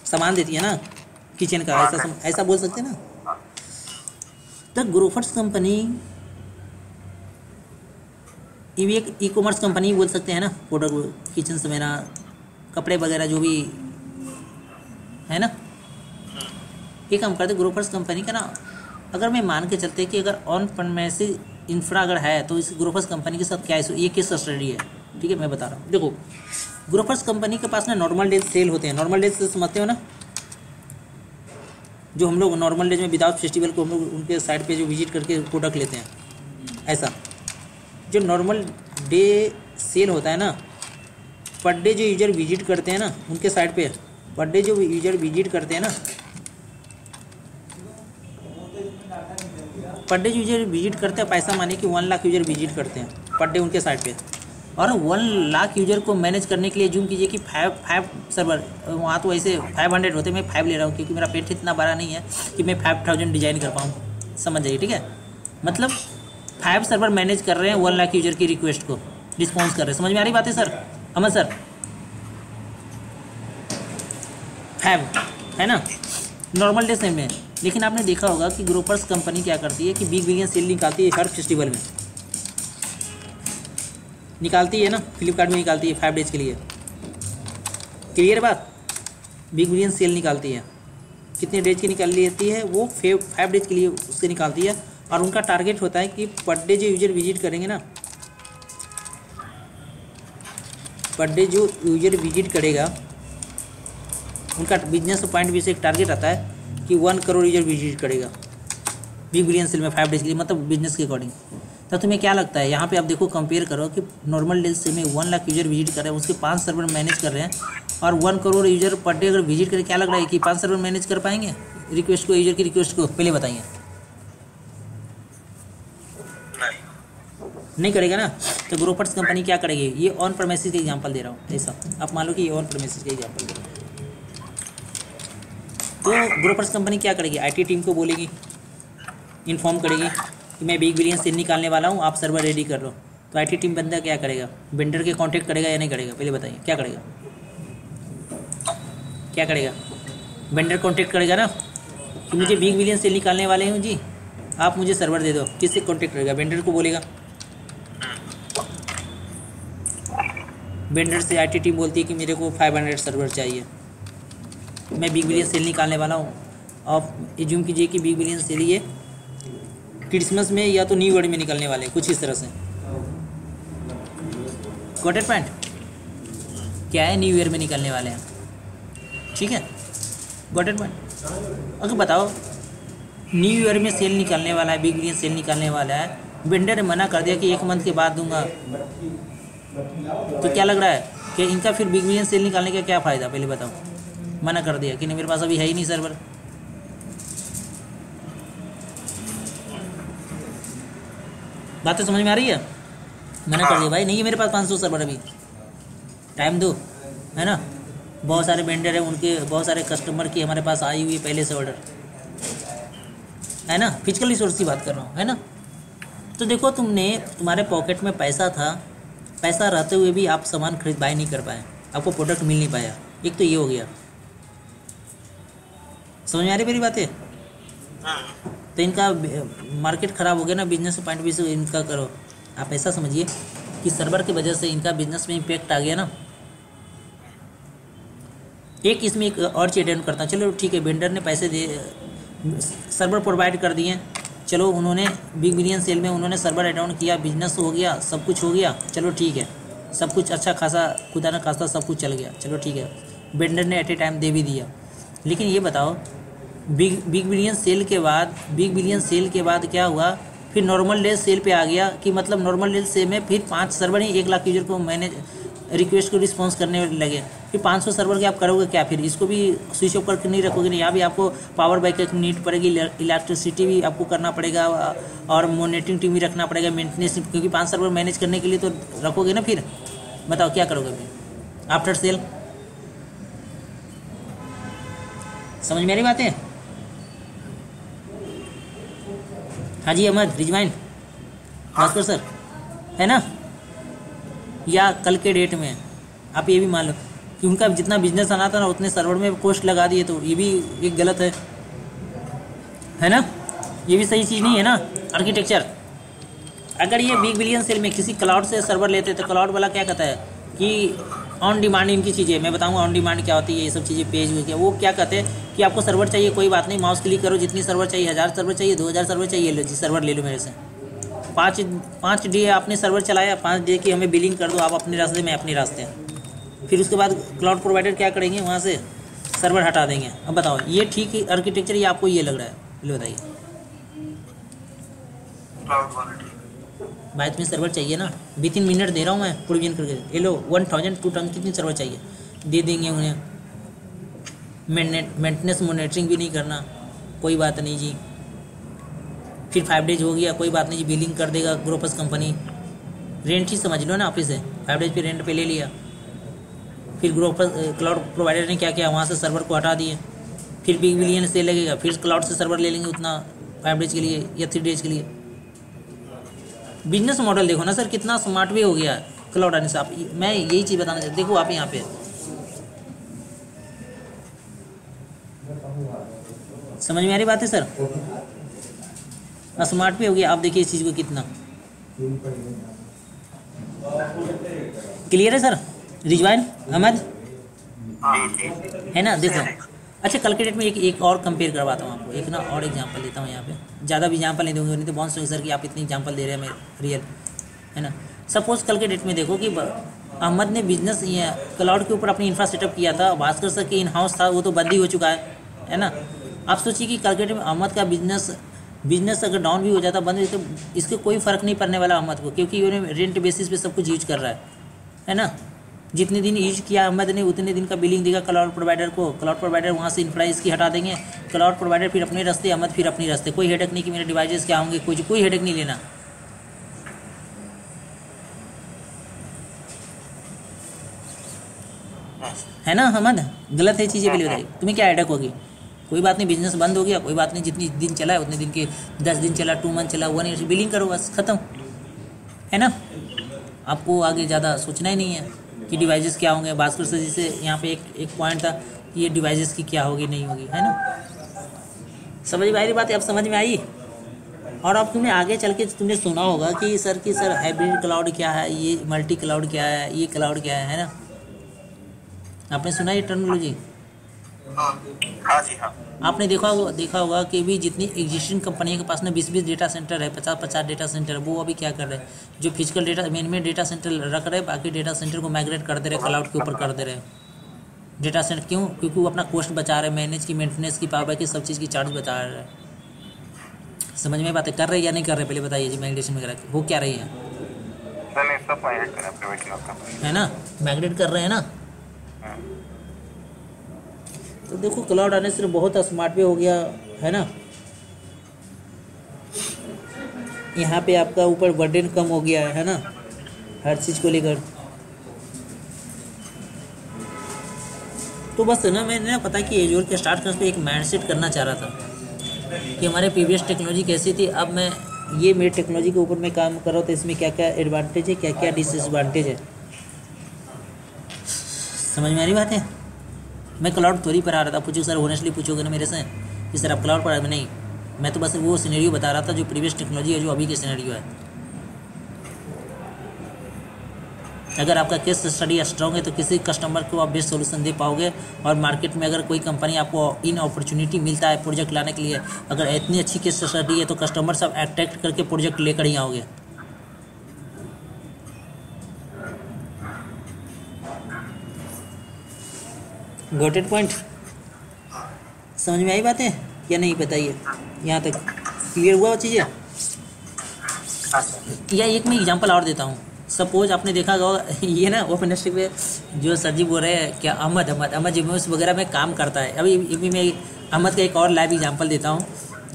सामान देती है ना किचन का, ऐसा बोल सकते हैं ना। तो ग्रोफर्स कंपनी ये भी एक ई कॉमर्स कंपनी बोल सकते हैं ना, प्रोडक्ट किचन से मेरा कपड़े वगैरह जो भी है ना, ये काम करते ग्रोफर्स कंपनी का ना। अगर मैं मान के चलते कि अगर ऑन प्रेमिसेस इंफ्रा अगर है तो इस ग्रोफर्स कंपनी के साथ क्या ये केस स्टडी है, ठीक है, मैं बता रहा हूँ। देखो ग्रोफर्स कंपनी के पास ना नॉर्मल डेज सेल होते हैं, नॉर्मल डेज से समझते हो ना, जो हम लोग नॉर्मल डेज में विदाउट फेस्टिवल को हम लोग उनके साइट पे जो विजिट करके प्रोडक्ट लेते हैं, ऐसा जो नॉर्मल डे सेल होता है ना, पर डे जो यूजर विजिट करते हैं ना उनके साइट पे, पर डे जो यूजर विजिट करते हैं ना, पर डे यूजर विजिट करते हैं, पैसा माने कि 1 लाख यूजर विजिट करते हैं पर डे उनके साइट पे, और 1 लाख यूजर को मैनेज करने के लिए जूम कीजिए कि 5 सर्वर, वहाँ तो ऐसे 500 होते, मैं 5 ले रहा हूँ क्योंकि मेरा पेट इतना बड़ा नहीं है कि मैं 5000 डिजाइन कर पाऊँ, समझ जाइए, ठीक है। मतलब 5 सर्वर मैनेज कर रहे हैं 1 लाख यूजर की रिक्वेस्ट को रिस्पॉन्स कर रहे हैं। समझ में आ रही बात है सर, अमन सर? 5 है ना, नॉर्मल डे सेल में। लेकिन आपने देखा होगा कि ग्रोपर्स कंपनी क्या करती है कि बिग बिलियन सेल निकालती है हर फेस्टिवल में, निकालती है ना, फ्लिपकार्ट में निकालती है 5 डेज के लिए। क्लियर बात, बिग बिलियन सेल निकालती है, कितने डेज की निकाल लेती है वो 5 डेज के लिए उससे निकालती है। और उनका टारगेट होता है कि पर डे जो यूजर विजिट करेंगे ना, पर डे जो यूजर विजिट करेगा, उनका बिजनेस पॉइंट भी से एक टारगेट आता है कि 1 करोड़ यूजर विजिट करेगा बिग बिलियन सेल में 5 डेज के लिए, मतलब बिजनेस के अकॉर्डिंग। तो तुम्हें क्या लगता है यहाँ पे आप देखो, कंपेयर करो कि नॉर्मल डे सेल में 1 लाख यूजर विजिट कर रहे हैं, उसके 5 सर्वर मैनेज कर रहे हैं, और 1 करोड़ यूजर पर डे अगर विजिट करें, क्या लग रहा है कि 5 सर्वर मैनेज कर पाएंगे रिक्वेस्ट को, यूजर की रिक्वेस्ट को? पहले बताइए। नहीं करेगा ना। तो ग्रोपर्स कंपनी क्या करेगी, ये ऑन प्रेमिसेस का एग्जांपल दे रहा हूँ ऐसा, आप मान लो कि ये ऑन प्रेमिसेस का एग्जांपल दे रहा हूँ। तो ग्रोपर्स कंपनी क्या करेगी, आईटी टीम को बोलेगी, इन्फॉर्म करेगी कि मैं बिग बिलियन सेल निकालने वाला हूँ, आप सर्वर रेडी कर लो। तो आईटी टीम बंदा क्या करेगा, वेंडर के कांटेक्ट करेगा या नहीं करेगा? पहले बताइए क्या करेगा, क्या करेगा? वेंडर कांटेक्ट करेगा ना कि मुझे बिग बिलियन सेल निकालने वाले हूँ जी, आप मुझे सर्वर दे दो। किससे कांटेक्ट करेगा? वेंडर को बोलेगा। वेंडर से आईटी टीम बोलती है कि मेरे को 500 सर्वर चाहिए, मैं बिग बिलियन सेल निकालने वाला हूँ। आप एज्यूम कीजिए कि बिग बिलियन सेल ये क्रिसमस में या तो न्यू ईयर में निकलने वाले हैं, कुछ इस तरह से। Got it point? क्या है, न्यू ईयर में निकलने वाले हैं, ठीक है, गॉट इट पॉइंट। अगर बताओ न्यू ईयर में सेल निकलने वाला है, बिग बिलियन सेल निकलने वाला है, वेंडर ने मना कर दिया कि 1 मंथ के बाद दूंगा, तो क्या लग रहा है कि इनका फिर बिग बिलियन सेल निकालने का क्या फ़ायदा? पहले बताओ। मना कर दिया कि नहीं, मेरे पास अभी है ही नहीं सर्वर। बात तो समझ में आ रही है? मना कर दिया भाई, नहीं है मेरे पास 500 सर्वर, अभी टाइम दो, है ना। बहुत सारे वेंडर हैं, उनके बहुत सारे कस्टमर की हमारे पास आई हुई है पहले से ऑर्डर, है ना, फिजिकल रिसोर्स की बात कर रहा हूँ, है ना। तो देखो, तुम्हारे पॉकेट में पैसा था, पैसा रहते हुए भी आप सामान खरीद बाय नहीं कर पाए, आपको प्रोडक्ट मिल नहीं पाया। एक तो ये हो गया, समझ में आ रही मेरी बातें? तो इनका मार्केट ख़राब हो गया ना, बिजनेस पॉइंट भी से इनका करो। आप ऐसा समझिए कि सर्वर की वजह से इनका बिजनेस में इम्पैक्ट आ गया ना। एक इसमें एक और चीज़ ऐड करता हूँ, चलो ठीक है, वेंडर ने पैसे दे, सर्वर प्रोवाइड कर दिए, चलो उन्होंने बिग बिलियन सेल में उन्होंने सर्वर एड ऑन किया, बिजनेस हो गया, सब कुछ हो गया, चलो ठीक है, सब कुछ अच्छा खासा खुदा न खासा सब कुछ चल गया, चलो ठीक है, वेंडर ने एट ए टाइम दे भी दिया। लेकिन ये बताओ, बिग बिलियन सेल के बाद क्या हुआ? फिर नॉर्मल डे सेल पे आ गया कि मतलब नॉर्मल डे सेल में फिर 5 सर्वर ही 1 लाख यूजर को मैंने रिक्वेस्ट को रिस्पॉन्स करने लगे। फिर 500 सर्वर के आप करोगे क्या? फिर इसको भी स्विच ऑफ करके नहीं रखोगे नहीं, यहाँ भी आपको पावर बैकअप नीड पड़ेगी, इलेक्ट्रिसिटी भी आपको करना पड़ेगा, और मॉनिटरिंग टीम भी रखना पड़ेगा, मेंटेनेंस, क्योंकि 5 सर्वर मैनेज करने के लिए तो रखोगे ना। फिर बताओ क्या करोगे फिर आफ्टर सेल? समझ में आ रही बातें? हाँ जी अहमद, रिजवाइन, भास्कर सर, है ना। या कल के डेट में आप ये भी मान लो कि उनका जितना बिजनेस आना था ना, उतने सर्वर में कॉस्ट लगा दिए, तो ये भी एक गलत है ना। ये भी सही चीज़ नहीं है ना आर्किटेक्चर। अगर ये बिग बिलियन सेल में किसी क्लाउड से सर्वर लेते तो क्लाउड वाला क्या कहता है कि ऑन डिमांड इनकी चीज़ें, मैं बताऊंगा ऑन डिमांड क्या होती है, ये सब चीज़ें पेज हुई क्या, वो क्या कहते हैं कि आपको सर्वर चाहिए, कोई बात नहीं, माउस क्लिक करो, जितनी सर्वर चाहिए, 1000 सर्वर चाहिए, 2000 सर्वर चाहिए, लो जी सर्वर ले लो मेरे से। 5 डे आपने सर्वर चलाया, 5 डे की हमें बिलिंग कर दो, आप अपने रास्ते में अपने रास्ते। फिर उसके बाद क्लाउड प्रोवाइडर क्या करेंगे, वहाँ से सर्वर हटा देंगे। अब बताओ ये ठीक है आर्किटेक्चर, या आपको ये लग रहा है? लो बताइए भाई, तुम्हें सर्वर चाहिए ना, 2-3 मिनट दे रहा हूँ मैं प्रोविजन करके, ये लो 1000 2 टन कितनी सर्वर चाहिए दे देंगे उन्हें। मेंटेनेंस मॉनिटरिंग भी नहीं करना, कोई बात नहीं जी। फिर 5 डेज हो गया, कोई बात नहीं जी, बिलिंग कर देगा ग्रोपर्स कंपनी। रेंट ही समझ लो ना, ऑफिस है, 5 डेज पे रेंट पे ले लिया। फिर ग्रोपर्स क्लाउड प्रोवाइडर ने क्या किया, वहाँ से सर्वर को हटा दिए। फिर बिग बिलियन सेल लगेगा, फिर क्लाउड से सर्वर ले लेंगे उतना 5 डेज के लिए या 3 डेज के लिए। बिजनेस मॉडल देखो ना सर, कितना स्मार्ट वे हो गया क्लाउड आने से। आप, मैं यही चीज़ बताना चाहता, देखो आप यहाँ पे समझ में आ रही बात है सर? स्मार्ट पे हो गया। आप देखिए इस चीज़ को कितना क्लियर है सर। रिजवान अहमद है ना? देखो अच्छा, कल के डेट में एक और कंपेयर करवाता हूँ आपको, एक ना और एग्जांपल देता हूँ यहाँ पे। ज़्यादा भी एग्जांपल नहीं दूंगा, नहीं तो बहुत सर कि आप इतनी एग्जांपल दे रहे हैं मेरे रियल, है ना। सपोज कल के डेट में देखो कि अहमद ने बिजनेस क्लाउड के ऊपर अपनी इंफ्रा सेटअप किया था, भास्कर सर के इन हाउस था, वो तो बंद ही हो चुका है ना। आप सोचिए कि कल के डेट में अहमद का बिजनेस अगर डाउन भी हो जाता, बंद हो, तो इसके कोई फ़र्क नहीं पड़ने वाला अहमद को, क्योंकि उन्होंने रेंट बेसिस पे सब कुछ यूज कर रहा है ना। जितने दिन यूज किया अहमद ने उतने दिन का बिलिंग देगा क्लाउड प्रोवाइडर को। क्लाउड प्रोवाइडर वहाँ से इंफ्रा इसकी हटा देंगे, क्लाउड प्रोवाइडर फिर अपने रास्ते, अहमद फिर अपने रास्ते। कोई हेडेक नहीं कि मेरे डिवाइसेस क्या होंगे, कोई हेडेक नहीं लेना, है ना। अहमद गलत है चीज़ें, पहले बताइए तुम्हें क्या हेडेक होगी? कोई बात नहीं, बिजनेस बंद हो गया, कोई बात नहीं, जितनी दिन चला है उतने दिन के 10 दिन चला, 2 मंथ चला, 1 ईयर बिलिंग करो, बस खत्म, है ना। आपको आगे ज़्यादा सोचना ही नहीं है कि डिवाइसेस क्या होंगे। भास्कर सर जैसे यहाँ पे एक पॉइंट था कि ये डिवाइसेस की क्या होगी नहीं होगी, है ना। समझ में आई बात है? अब समझ में आई। और अब तुमने आगे चल के तुमने सुना होगा कि सर हाइब्रिड क्लाउड क्या है, ये मल्टी क्लाउड क्या है, ये क्लाउड क्या है ना। आपने सुना ये टर्मिनोलॉजी? हाँ जी हाँ। आपने देखा होगा कि भी जितनी एग्जिस्टिंग कंपनियों के पास ना 20 डेटा सेंटर है, 50 डेटा सेंटर, वो अभी क्या कर रहे हैं, जो physical data main data centre रख रहे हैं, बाकी डेटा सेंटर को माइग्रेट कर दे रहे, क्लाउड के ऊपर कर दे रहे डेटा सेंटर। क्यों? क्योंकि वो अपना कॉस्ट बचा रहे, मैनेज की, मेंटेनेंस की, पावर की, सब चीज़ की चार्ज बचा रहे हैं। समझ में बातें कर रहे हैं या नहीं कर रहे? पहले बताइए जी, माइग्रेशन वगैरह हो क्या रही है, है ना, माइग्रेट कर रहे हैं ना। तो देखो क्लाउड आने से बहुत स्मार्ट भी हो गया, है ना। यहाँ पे आपका ऊपर बर्डन कम हो गया है ना, हर चीज़ को लेकर। तो बस ना मैंने ना पता कि एजोर के स्टार्ट करने पे एक माइंडसेट करना चाह रहा था कि हमारे प्रीवियस टेक्नोलॉजी कैसी थी, अब मैं ये मेरी टेक्नोलॉजी के ऊपर मैं काम कर रहा हूँ, तो इसमें क्या क्या एडवांटेज है, क्या क्या डिसएडवांटेज है। समझ में आ रही बात है? मैं क्लाउड थोड़ी पर आ रहा था, पूछो सर, ऑनेस्टली पूछोगे ना मेरे से कि सर आप क्लाउड पर आए? नहीं, मैं तो बस वो सिनेरियो बता रहा था जो प्रीवियस टेक्नोलॉजी है, जो अभी के सिनेरियो है। अगर आपका केस स्टडी स्ट्रॉन्ग है तो किसी कस्टमर को आप बेस्ट सोल्यूशन दे पाओगे। और मार्केट में अगर कोई कंपनी आपको इन अपॉर्चुनिटी मिलता है प्रोजेक्ट लाने के लिए, अगर इतनी अच्छी केस स्टडी है तो कस्टमर सब अट्रैक्ट करके प्रोजेक्ट लेकर ही आओगे। Got it point? समझ में आई बातें या नहीं? बताइए, यहाँ तक क्लियर हुआ वो चीज़ें? या एक मैं एग्जांपल और देता हूँ। सपोज आपने देखा होगा ये ना ओपनस्टिक पे जो सर जी बोल रहे हैं क्या, अहमद जिम्स वगैरह में काम करता है। अभी मैं अहमद का एक और लाइव एग्जांपल देता हूँ।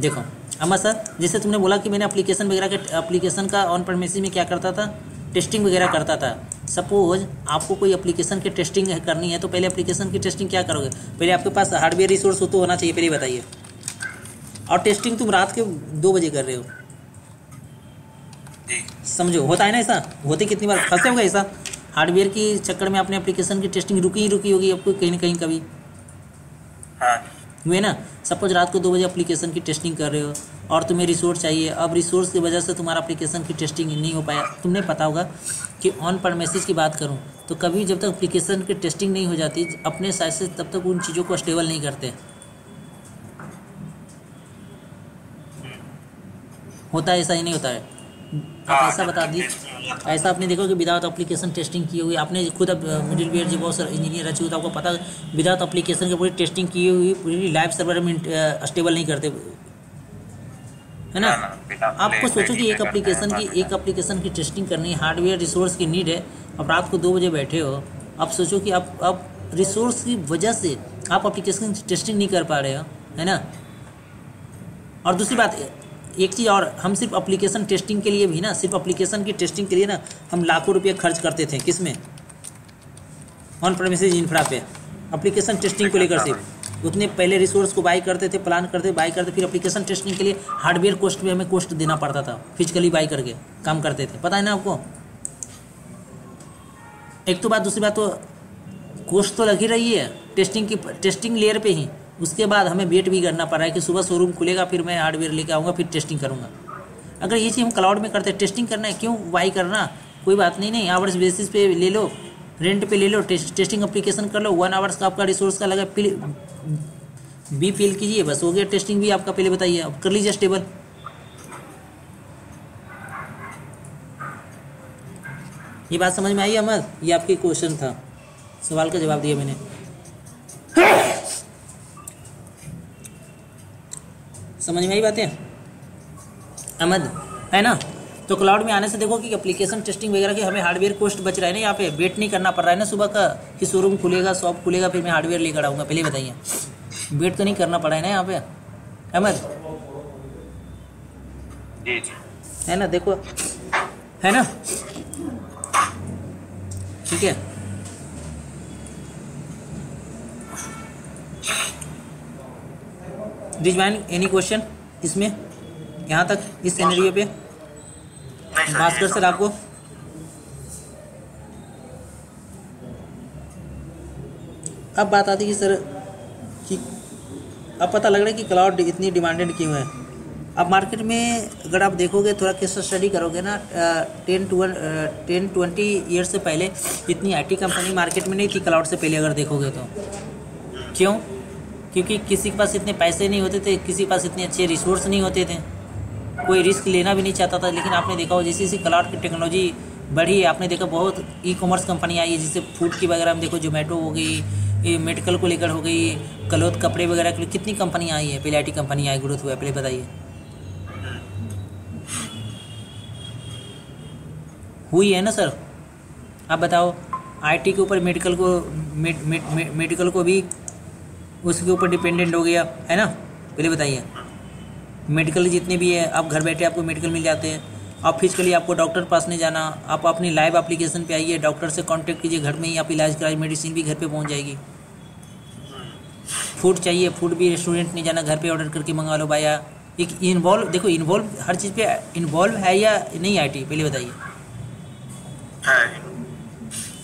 देखो अहमद सर, जैसे तुमने बोला कि मैंने एप्लीकेशन वगैरह के एप्लीकेशन का ऑन प्रेमिसेस में क्या करता था, टेस्टिंग वगैरह करता था। सपोज आपको कोई एप्लीकेशन की टेस्टिंग करनी है तो पहले एप्लीकेशन की टेस्टिंग क्या करोगे? पहले आपके पास हार्डवेयर रिसोर्स तो होना चाहिए, पहले बताइए। और टेस्टिंग तुम रात के 2 बजे कर रहे हो, समझो होता है ना ऐसा? होते कितनी बार फंसे होगा ऐसा? हार्डवेयर के चक्कर में अपने एप्लीकेशन की टेस्टिंग रुकी होगी आपको कहीं ना कहीं कभी, हुए ना। सपोज रात को 2 बजे एप्लीकेशन की टेस्टिंग कर रहे हो और तुम्हें रिसोर्स चाहिए। अब रिसोर्स की वजह से तुम्हारा एप्लीकेशन की टेस्टिंग नहीं हो पाया। तुमने पता होगा कि ऑन प्रेमिसेस की बात करूं तो कभी जब तक एप्लीकेशन की टेस्टिंग नहीं हो जाती अपने साइड से, तब तक उन चीज़ों को स्टेबल नहीं करते। होता है ऐसा ही नहीं होता है? आप ऐसा बता दीजिए, ऐसा आपने देखो कि विदाउट एप्लीकेशन टेस्टिंग की हुई, आपने खुद अब मिडिलवेयर जी बहुत सारे इंजीनियर रह चुके, तो आपको पता विदाउट एप्लीकेशन की पूरी टेस्टिंग की हुई पूरी लाइव सर्वर में स्टेबल नहीं करते, है ना। आपको सोचो कि एक एप्लीकेशन की टेस्टिंग करनी, हार्डवेयर रिसोर्स की नीड है। अब रात को 2 बजे बैठे हो, अब सोचो कि आप रिसोर्स की वजह से आप एप्लीकेशन की टेस्टिंग नहीं कर पा रहे हो, है ना। और दूसरी बात एक चीज़ और, हम सिर्फ एप्लीकेशन टेस्टिंग के लिए भी ना, सिर्फ एप्लीकेशन की टेस्टिंग के लिए ना हम लाखों रुपये खर्च करते थे। किस में? ऑन प्रेमिसेस इंफ्रा पे एप्लीकेशन टेस्टिंग को लेकर सिर्फ उतने पहले रिसोर्स को बाई करते थे, प्लान करते बाई करते, फिर एप्लीकेशन टेस्टिंग के लिए हार्डवेयर कॉस्ट भी हमें कॉस्ट देना पड़ता था, फिजिकली बाई करके काम करते थे। पता है ना आपको? एक तो बात, दूसरी बात तो कॉस्ट तो लगी रही है टेस्टिंग लेयर पे ही, उसके बाद हमें वेट भी करना पड़ रहा है कि सुबह शोरूम खुलेगा, फिर मैं हार्डवेयर लेके आऊँगा, फिर टेस्टिंग करूँगा। अगर ये चीज़ हम क्लाउड में करते हैं, टेस्टिंग करना है, क्यों वाई करना, कोई बात नहीं, आवर्स बेसिस पे ले लो, रेंट पे ले लो, टेस्टिंग एप्लीकेशन कर लो, 1 आवर्स का आपका रिसोर्स का लगा, बी फिल कीजिए, बस हो गया। टेस्टिंग भी आपका पहले बताइए, अब कर लीजिए स्टेबल। ये बात समझ में आई अहमद? ये आपके क्वेश्चन था, सवाल का जवाब दिया मैंने। समझ में आई बातें अहमद, है ना? तो क्लाउड में आने से देखो कि एप्लीकेशन टेस्टिंग वगैरह के हमें हार्डवेयर कॉस्ट बच रहा है ना, यहाँ पे वेट नहीं करना पड़ रहा है ना सुबह का कि शोरूम खुलेगा, शॉप खुलेगा, फिर मैं हार्डवेयर लेकर आऊँगा। पहले बताइए, वेट तो नहीं करना पड़ा है ना यहाँ पे अहमद, जी जी है ना? देखो, है ना? ठीक है। रिजवाइन एनी क्वेश्चन इसमें, यहाँ तक इस सिनेरियो पे? भास्कर सर आपको अब बात आती है कि सर कि अब पता लग रहा है कि क्लाउड इतनी डिमांडेड क्यों है। अब मार्केट में अगर आप देखोगे, थोड़ा केस स्टडी करोगे ना, 10-20 ईयर से पहले इतनी आईटी कंपनी मार्केट में नहीं थी क्लाउड से पहले, अगर देखोगे तो। क्यों? क्योंकि किसी के पास इतने पैसे नहीं होते थे, किसी के पास इतने अच्छे रिसोर्स नहीं होते थे, कोई रिस्क लेना भी नहीं चाहता था। लेकिन आपने देखा हो जैसे जैसे क्लाउड की टेक्नोलॉजी बढ़ी है, आपने देखा बहुत ई कॉमर्स कंपनी आई है, जैसे फूड की वगैरह में देखो, जोमेटो हो गई, ये मेडिकल को लेकर हो गई, क्लॉथ कपड़े वगैरह के लिए कितनी कंपनी आई है, पहले आईटी कंपनी आई, ग्रोथ हुआ है। पहले बताइए, हुई है ना सर? आप बताओ, आईटी के ऊपर मेडिकल को भी उसके ऊपर डिपेंडेंट हो गया है ना? पहले बताइए, मेडिकल जितने भी है, आप घर बैठे आपको मेडिकल मिल जाते हैं। आप फिजिकली आपको डॉक्टर पास नहीं जाना, आप अपनी लाइव एप्लीकेशन पे आइए, डॉक्टर से कांटेक्ट कीजिए, घर में ही आप इलाज कराइए, मेडिसिन भी घर पे पहुंच जाएगी। फूड चाहिए, फूड भी रेस्टोरेंट नहीं जाना, घर पे ऑर्डर करके मंगा लो भैया। एक इन्वॉल्व, देखो इन्वॉल्व हर चीज़ पे इन्वॉल्व है या नहीं आईटी? पहले बताइए,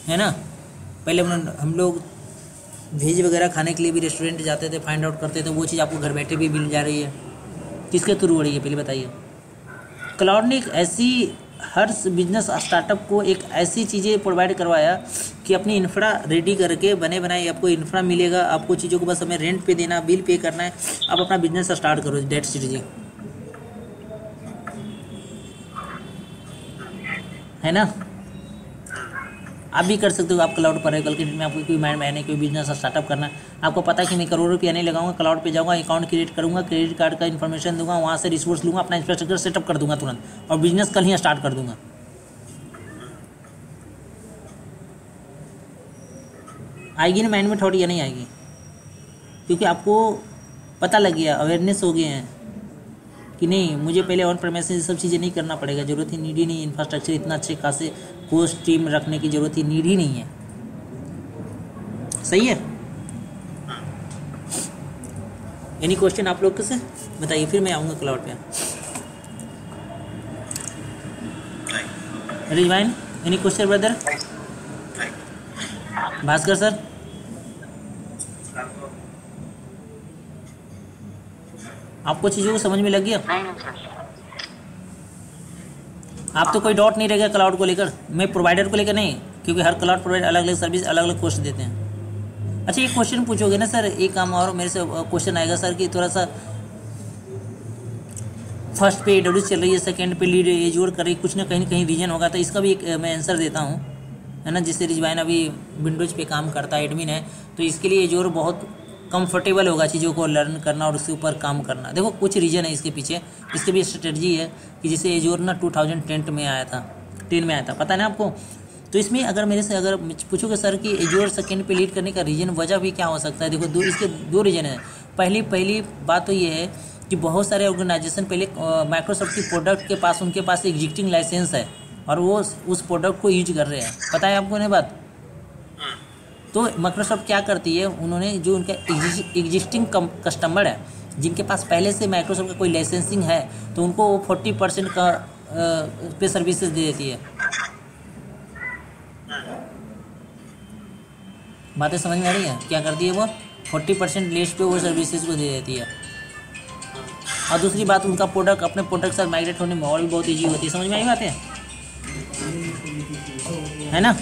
है ना? पहले हम लोग वेज वगैरह खाने के लिए भी रेस्टोरेंट जाते थे, फाइंड आउट करते थे, वो चीज़ आपको घर बैठे भी मिल जा रही है। किसके थ्रू हो रही है? पहले बताइए। क्लाउड ने एक ऐसी, हर बिजनेस स्टार्टअप को एक ऐसी चीज़ें प्रोवाइड करवाया कि अपनी इंफ्रा रेडी करके बने बनाए आपको इंफ्रा मिलेगा, आपको चीज़ों को बस हमें रेंट पे देना, बिल पे करना है, आप अपना बिजनेस स्टार्ट करो। डेट चीज़ें है ना? आप भी कर सकते हो, आप क्लाउड पर है, कल के दिन में आपको कोई मैंने कोई बिजनेस स्टार्टअप करना है, आपको पता है कि मैं करोड़ों रुपया नहीं लगाऊंगा, क्लाउड पे जाऊंगा, अकाउंट क्रिएट करूंगा, क्रेडिट कार्ड का इन्फॉर्मेशन दूंगा, वहाँ से रिसोर्स लूंगा, अपना इंफ्रास्ट्रक्चर सेटअप कर दूंगा तुरंत, और बिजनेस कल ही स्टार्ट कर दूंगा। आएगी ना माइंड में थॉट या नहीं आएगी? क्योंकि आपको पता लग गया, अवेयरनेस हो गए हैं कि नहीं, मुझे पहले ऑन प्रेमिस ये सब चीज़ें नहीं करना पड़ेगा, जरूरत ही नीड ही नहीं, इंफ्रास्ट्रक्चर इतना अच्छे खासे कोस्ट टीम रखने की जरूरत ही नीड ही नहीं है। सही है? एनी क्वेश्चन आप लोग से बताइए, फिर मैं आऊँगा क्लाउड पे। Rizwan any question brother? Bhaskar sir? आपको चीज़ों को समझ में लग गया? आप तो कोई डाउट नहीं रहेगा क्लाउड को लेकर, मैं प्रोवाइडर को लेकर नहीं, क्योंकि हर क्लाउड प्रोवाइडर अलग अलग सर्विस अलग अलग कॉस्ट देते हैं। अच्छा, एक क्वेश्चन पूछोगे ना सर, एक काम और मेरे से क्वेश्चन आएगा सर कि थोड़ा सा फर्स्ट पे AWS चल रही है, सेकंड पे लीड एजूर कर रही, कुछ ना कहीं रीजन होगा, तो इसका भी एक मैं आंसर देता हूँ, है ना? जिससे रिजवाइन अभी विंडोज पे काम करता है, एडमिन है, तो इसके लिए एजूर बहुत कंफर्टेबल होगा चीज़ों को लर्न करना और उसके ऊपर काम करना। देखो कुछ रीजन है इसके पीछे, इसके भी स्ट्रेटजी है कि जैसे एजूर ना 2010 में आया था, 10 में आया था, पता है ना आपको? तो इसमें अगर मेरे से अगर पूछोगे सर कि एजूर सेकंड पे लीड करने का रीजन, वजह भी क्या हो सकता है? देखो इसके दो रीजन है। पहली बात तो ये है कि बहुत सारे ऑर्गेनाइजेशन पहले माइक्रोसॉफ्ट की प्रोडक्ट के पास, उनके पास एग्जिस्टिंग लाइसेंस है और वो उस प्रोडक्ट को यूज कर रहे हैं, पता है आपको नहीं बात? तो माइक्रोसॉफ्ट क्या करती है, उन्होंने जो उनका एग्जिस्टिंग कस्टमर है, जिनके पास पहले से माइक्रोसॉफ्ट का कोई लाइसेंसिंग है, तो उनको वो 40% का पे सर्विसेज दे देती है। बातें समझ में आ रही है? क्या करती है वो? 40% लेस पे वो सर्विसेज को दे देती है। और दूसरी बात, उनका प्रोडक्ट अपने प्रोडक्ट से माइग्रेट होने में और भी बहुत ईजी होती है। समझ में आई बात है ना?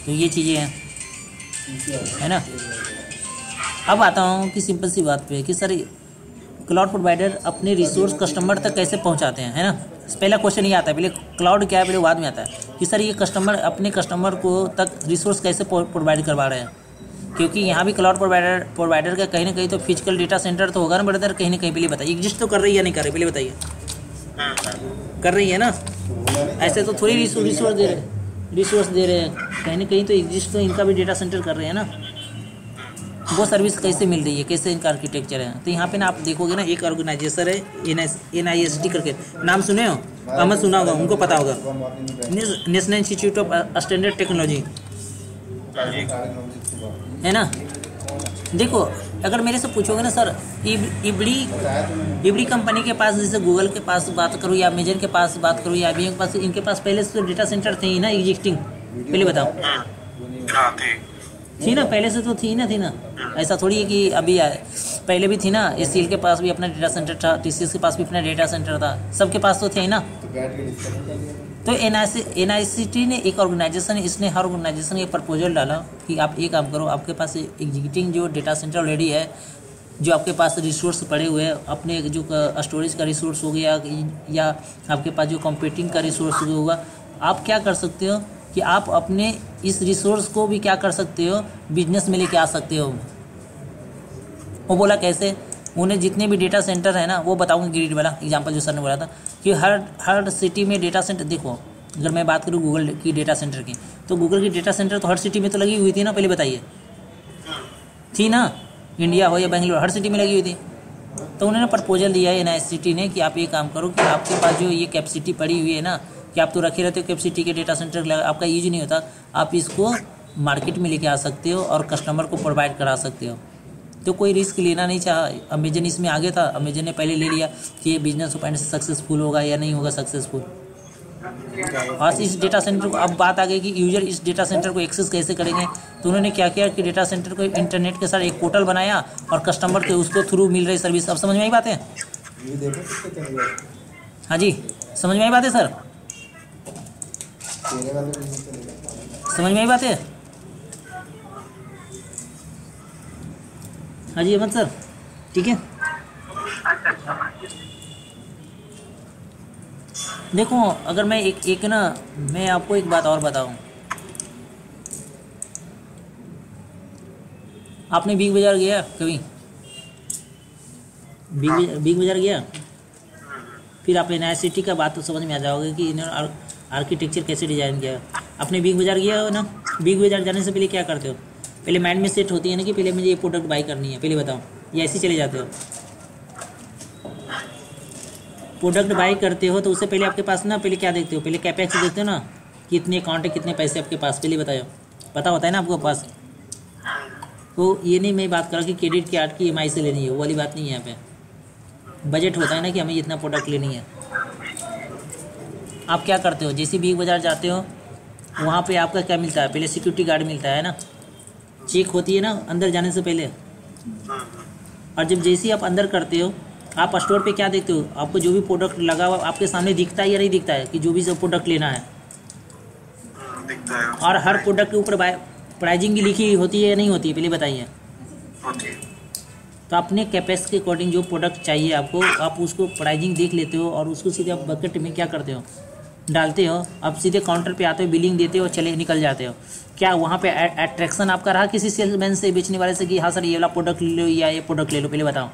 तो ये चीज़ें हैं, है ना। अब आता हूँ कि सिंपल सी बात पे कि सर क्लाउड प्रोवाइडर अपने रिसोर्स कस्टमर तक कैसे पहुँचाते हैं, है ना। पहला क्वेश्चन ये आता है, पहले क्लाउड क्या है, पहले बाद में आता है कि सर ये कस्टमर अपने कस्टमर को तक रिसोर्स कैसे प्रोवाइड करवा रहे हैं। क्योंकि यहाँ भी क्लाउड प्रोवाइडर का कहीं ना कहीं तो फिजिकल डेटा सेंटर तो होगा ना ब्रदर, कहीं ना कहीं। पहले बताइए, एग्जिस्ट तो कर रही है नहीं कर रही, पहले बताइए। कर रही है ना, ऐसे तो थोड़ी रिसोर्स दे रहे हैं, कहीं ना कहीं तो एग्जिस्ट तो इनका भी डेटा सेंटर कर रहे हैं ना। वो सर्विस कैसे मिल रही है, कैसे इनका आर्किटेक्चर है। तो यहाँ पे ना आप देखोगे ना, एक ऑर्गेनाइजेशन है NIST करके, नाम सुने हो? अहमद सुना होगा, उनको पता होगा, national institute of standard technology, है ना। देखो, अगर मेरे से पूछोगे ना सर, इबड़ी कंपनी के पास, जैसे गूगल के पास बात करूँ या अमेजन के पास बात करूँ या IBM के पास, इनके पास पहले से तो डेटा सेंटर थे ही ना एग्जिस्टिंग। पहले बताओ, थी ना, पहले से तो थी ना। ऐसा थोड़ी है कि अभी आए, पहले भी थी ना। SCL के पास भी अपना डेटा सेंटर था, TCS के पास भी अपना डेटा सेंटर था, सबके पास तो थे ही ना। तो NICT ने एक ऑर्गेनाइजेशन है, इसने हर ऑर्गेनाइजेशन ने एक प्रपोजल डाला कि आप एक काम करो, आपके पास एग्जीक्यूटिंग जो डेटा सेंटर ऑलरेडी है, जो आपके पास रिसोर्स पड़े हुए हैं, अपने जो स्टोरेज का रिसोर्स हो गया या आपके पास जो कंप्यूटिंग का रिसोर्स होगा, आप क्या कर सकते हो कि आप अपने इस रिसोर्स को भी क्या कर सकते हो, बिजनेस में लेके आ सकते हो। वो बोला कैसे, उन्हें जितने भी डेटा सेंटर है ना, वो बताऊंगा, ग्रिड वाला एग्जांपल जो सर ने बोला था कि हर सिटी में डेटा सेंटर। देखो, अगर मैं बात करूँ गूगल की डेटा सेंटर की, तो गूगल की डेटा सेंटर तो हर सिटी में तो लगी हुई थी ना, पहले बताइए, थी ना। इंडिया हो या बेंगलोर, हर सिटी में लगी हुई थी। तो उन्होंने प्रपोजल दिया है NICT ने कि आप ये काम करो कि आपके पास जो ये कैपेसिटी पड़ी हुई है ना, कि आप तो रखे रहते हो कैपेसिटी के डेटा सेंटर, आपका यूज नहीं होता, आप इसको मार्केट में लेके आ सकते हो और कस्टमर को प्रोवाइड करा सकते हो। तो कोई रिस्क लेना नहीं चाहा, अमेजन इसमें आगे था, अमेजन ने पहले ले लिया कि ये बिजनेस पॉइंट से सक्सेसफुल होगा या नहीं होगा सक्सेसफुल। और इस डेटा सेंटर को अब बात आ गई कि यूजर इस डेटा सेंटर को एक्सेस कैसे करेंगे। तो उन्होंने क्या किया कि डेटा सेंटर को इंटरनेट के साथ एक पोर्टल बनाया और कस्टमर के उसको थ्रू मिल रही सर्विस। अब समझ में आई बात है? हाँ जी, समझ में आई बात है सर? समझ में आई बात है? हाँ जी अहमद सर, ठीक है। देखो, अगर मैं एक ना, मैं आपको एक बात और बताऊं, आपने बिग बाजार गया कभी? बिग बाजार गया, फिर आप NICT का बात तो समझ में आ जाओगे कि इन्होंने आर्किटेक्चर कैसे डिजाइन किया। आपने बिग बाजार गया हो ना, बिग बाजार जाने से पहले क्या करते हो? पहले माइंड में सेट होती है ना कि पहले मुझे ये प्रोडक्ट बाई करनी है, पहले बताओ, या ऐसे चले जाते हो? प्रोडक्ट बाई करते हो तो उससे पहले आपके पास ना, पहले क्या देखते हो? पहले कैपेक्स देखते हो ना, कितने अकाउंट है, कितने पैसे आपके पास, पहले बताओ, पता होता है ना आपको पास। तो ये नहीं मैं बात कर रहा कि क्रेडिट कार्ड की EMI से लेनी है, वो वाली बात नहीं है। यहाँ पे बजट होता है ना कि हमें इतना प्रोडक्ट लेनी है। आप क्या करते हो, जैसे बिग बाजार जाते हो, वहाँ पे आपका क्या मिलता है? पहले सिक्योरिटी गार्ड मिलता है ना, चेक होती है ना अंदर जाने से पहले। और जब जैसे ही आप अंदर करते हो, आप स्टोर पे क्या देखते हो? आपको जो भी प्रोडक्ट लगा हुआ आपके सामने दिखता है या नहीं दिखता है कि जो भी सब प्रोडक्ट लेना है? दिखता है। और हर प्रोडक्ट के ऊपर प्राइजिंग की लिखी होती है या नहीं होती है? पहले बताइए। तो अपने कैपेसिटी के अकॉर्डिंग जो प्रोडक्ट चाहिए आपको, आप उसको प्राइजिंग देख लेते हो और उसको सीधे आप बकेट में क्या करते हो, डालते हो। आप सीधे काउंटर पे आते हो, बिलिंग देते हो, चले निकल जाते हो। क्या वहाँ पे अट्रैक्शन आपका रहा किसी सेल्समैन से, बेचने वाले से कि हाँ सर ये वाला प्रोडक्ट ले लो या ये प्रोडक्ट ले लो? पहले बताओ।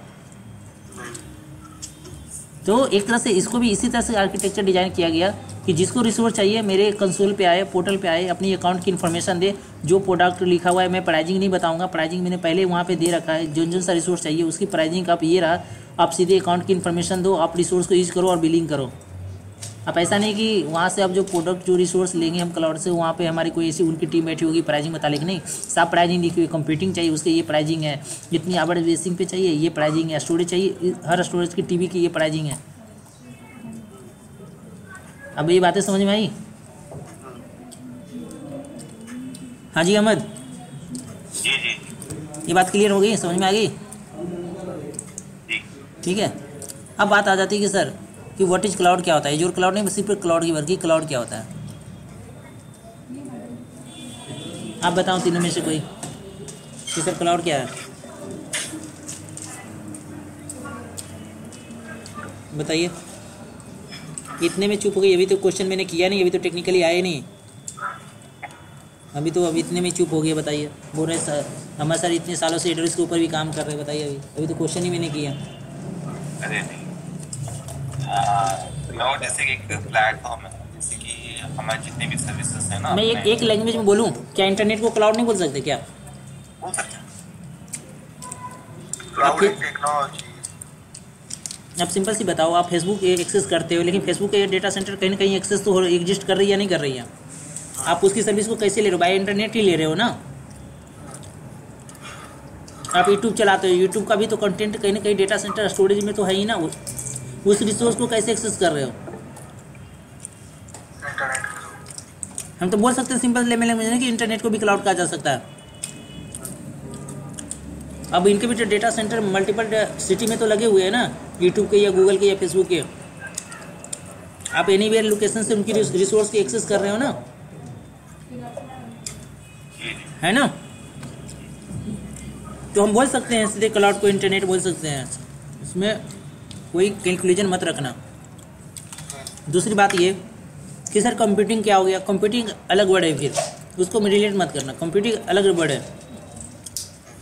तो एक तरह से इसको भी इसी तरह से आर्किटेक्चर डिजाइन किया गया कि जिसको रिसोर्स चाहिए मेरे कंसोल पे आए, पोर्टल पे आए, अपनी अकाउंट की इन्फॉर्मेशन दे, जो प्रोडक्ट लिखा हुआ है, मैं प्राइजिंग नहीं बताऊंगा, प्राइजिंग मैंने पहले वहाँ पे दे रखा है, जो सा रिसोर्स चाहिए उसकी प्राइजिंग आप ये रहा, आप सीधे अकाउंट की इन्फॉर्मेशन दो, आप रिसोर्स को यूज करो और बिलिंग करो। आप ऐसा नहीं कि वहाँ से आप जो प्रोडक्ट जो रिसोर्स लेंगे हम क्लाउड से, वहाँ पे हमारी कोई ऐसी उनकी टीम बैठी होगी प्राइजिंग बता, लेकिन नहीं, सब प्राइजिंग लिखी हुई, कंप्यूटिंग चाहिए उसके ये प्राइजिंग है, जितनी आवर बेसिंग पे चाहिए ये प्राइजिंग है, स्टोरेज चाहिए हर स्टोरेज की टीबी की ये प्राइजिंग है। अब ये बातें समझ में आई? हाँ जी अहमद जी जी ये बात क्लियर हो गई, समझ में आ गई? जी। ठीक है। अब बात आ जाती है कि सर कि व्हाट इज क्लाउड, क्या होता है? एजूर क्लाउड नहीं, सिर्फ क्लाउड की वर्ग की क्लाउड क्या होता है? आप बताओ तीनों में से कोई कि सर क्लाउड क्या है, बताइए। इतने में चुप हो गई, अभी तो क्वेश्चन मैंने किया नहीं, अभी तो टेक्निकली आए नहीं, अभी इतने में चुप हो गया। बताइए, बोल रहे सर हमारे सर इतने सालों से एडरेस के ऊपर भी काम कर रहे हैं, बताइए अभी तो क्वेश्चन ही मैंने किया। अरे नहीं, क्लाउड जैसे कि एक प्लेटफॉर्म है, जैसे कि हमारे जितने भी सर्विसेज हैं ना, मैं एक लैंग्वेज में बोलूँ क्या? इंटरनेट को क्लाउड नहीं बोल सकते क्या? बोल सकते हैं। क्लाउड एक टेक्नोलॉजी। अब सिंपल सी बताओ, आप फेसबुक एक्सेस करते हो, लेकिन फेसबुक के डेटा सेंटर कहीं ना कहीं एक्सेस तो एग्जिस्ट कर रही है या नहीं कर रही है? आप उसकी सर्विस को कैसे ले रहे हो? बाय इंटरनेट ही ले रहे हो ना। आप यूट्यूब चलाते हो, यूट्यूब का भी तो कंटेंट कहीं ना कहीं डेटा सेंटर स्टोरेज में तो है ही ना, उस रिसोर्स को कैसे एक्सेस कर रहे हो? हम तो बोल सकते हैं सिंपल लेवल में कि इंटरनेट को भी क्लाउड कहा जा सकता है। अब इनके भी डेटा सेंटर मल्टीपल सिटी में तो लगे हुए हैं ना, यूट्यूब के या गूगल के या फेसबुक के। आप एनीवेयर लोकेशन से उनकी रिसोर्स की एक्सेस कर रहे हो ना, है ना? तो हम बोल सकते हैं सीधे क्लाउड को इंटरनेट बोल सकते हैं, इसमें कोई कैलकुलेशन मत रखना। दूसरी बात ये कि सर कंप्यूटिंग क्या हो गया? कंप्यूटिंग अलग वर्ड है, फिर उसको रिलेट मत करना। कंप्यूटिंग अलग वर्ड है।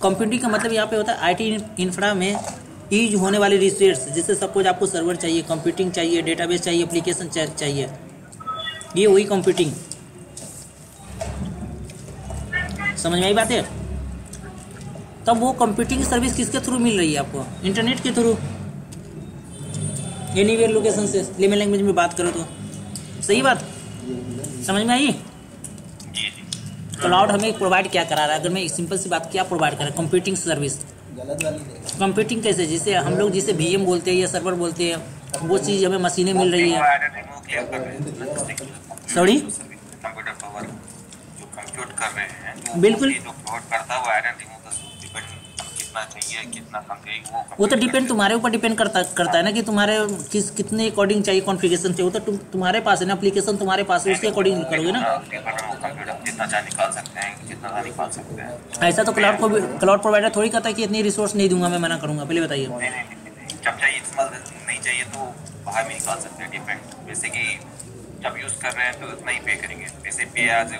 कंप्यूटिंग का मतलब यहाँ पे होता है आईटी इंफ्रा में यूज होने वाले रिसोर्स, जैसे सपोज आपको सर्वर चाहिए, कंप्यूटिंग चाहिए, डेटाबेस चाहिए, एप्लीकेशन चाहिए, ये वही कंप्यूटिंग। समझ में आई बात है? तब वो कंप्यूटिंग सर्विस किसके थ्रू मिल रही है आपको? इंटरनेट के थ्रू, एनीवेयर लोकेशन से। लेमन लैंग्वेज में बात करो तो सही बात समझ में आई? क्लाउड हमें प्रोवाइड क्या करा रहा है? अगर मैं सिंपल सी बात, क्या प्रोवाइड कर रहा है? Computing service. कंप्यूटिंग कैसे? जिसे हम लोग जिसे VM बोलते हैं या सर्वर बोलते हैं, वो चीज़ हमें मशीनें मिल रही है। सॉरी, कंप्यूटर पावर जो कंप्यूट कर रहे हैं, तो बिल्कुल। जो प्रोवाइड करता है वो आयरन रिमूव कर डिपेंड कितना चाहिए, कितना कम चाहिए, वो तो डिपेंड तुम्हारे ऊपर डिपेंड करता है ना कि तुम्हारे कितने अकॉर्डिंग चाहिए, कॉन्फ़िगरेशन चाहिए। वो तो तुम्हारे पास है ना, एप्लीकेशन तुम्हारे पास है, उसके अकॉर्डिंग करोगे ना। कंप्यूटर जितना चाहे निकाल सकते हैं, जितना चाहे निकाल सकते हैं। ऐसा तो क्लाउड प्रोवाइडर थोड़ी कहता है कि इतनी रिसोर्स नहीं दूंगा, मैं मना करूंगा। पहले बताइए। नहीं, जब चाहिए नहीं चाहिए तो बाहर में निकाल सकते हैं, डिपेंड। जैसे कि जब यूज़ कर रहे हैं तो उतना ही पे करेंगे, जैसे पे आज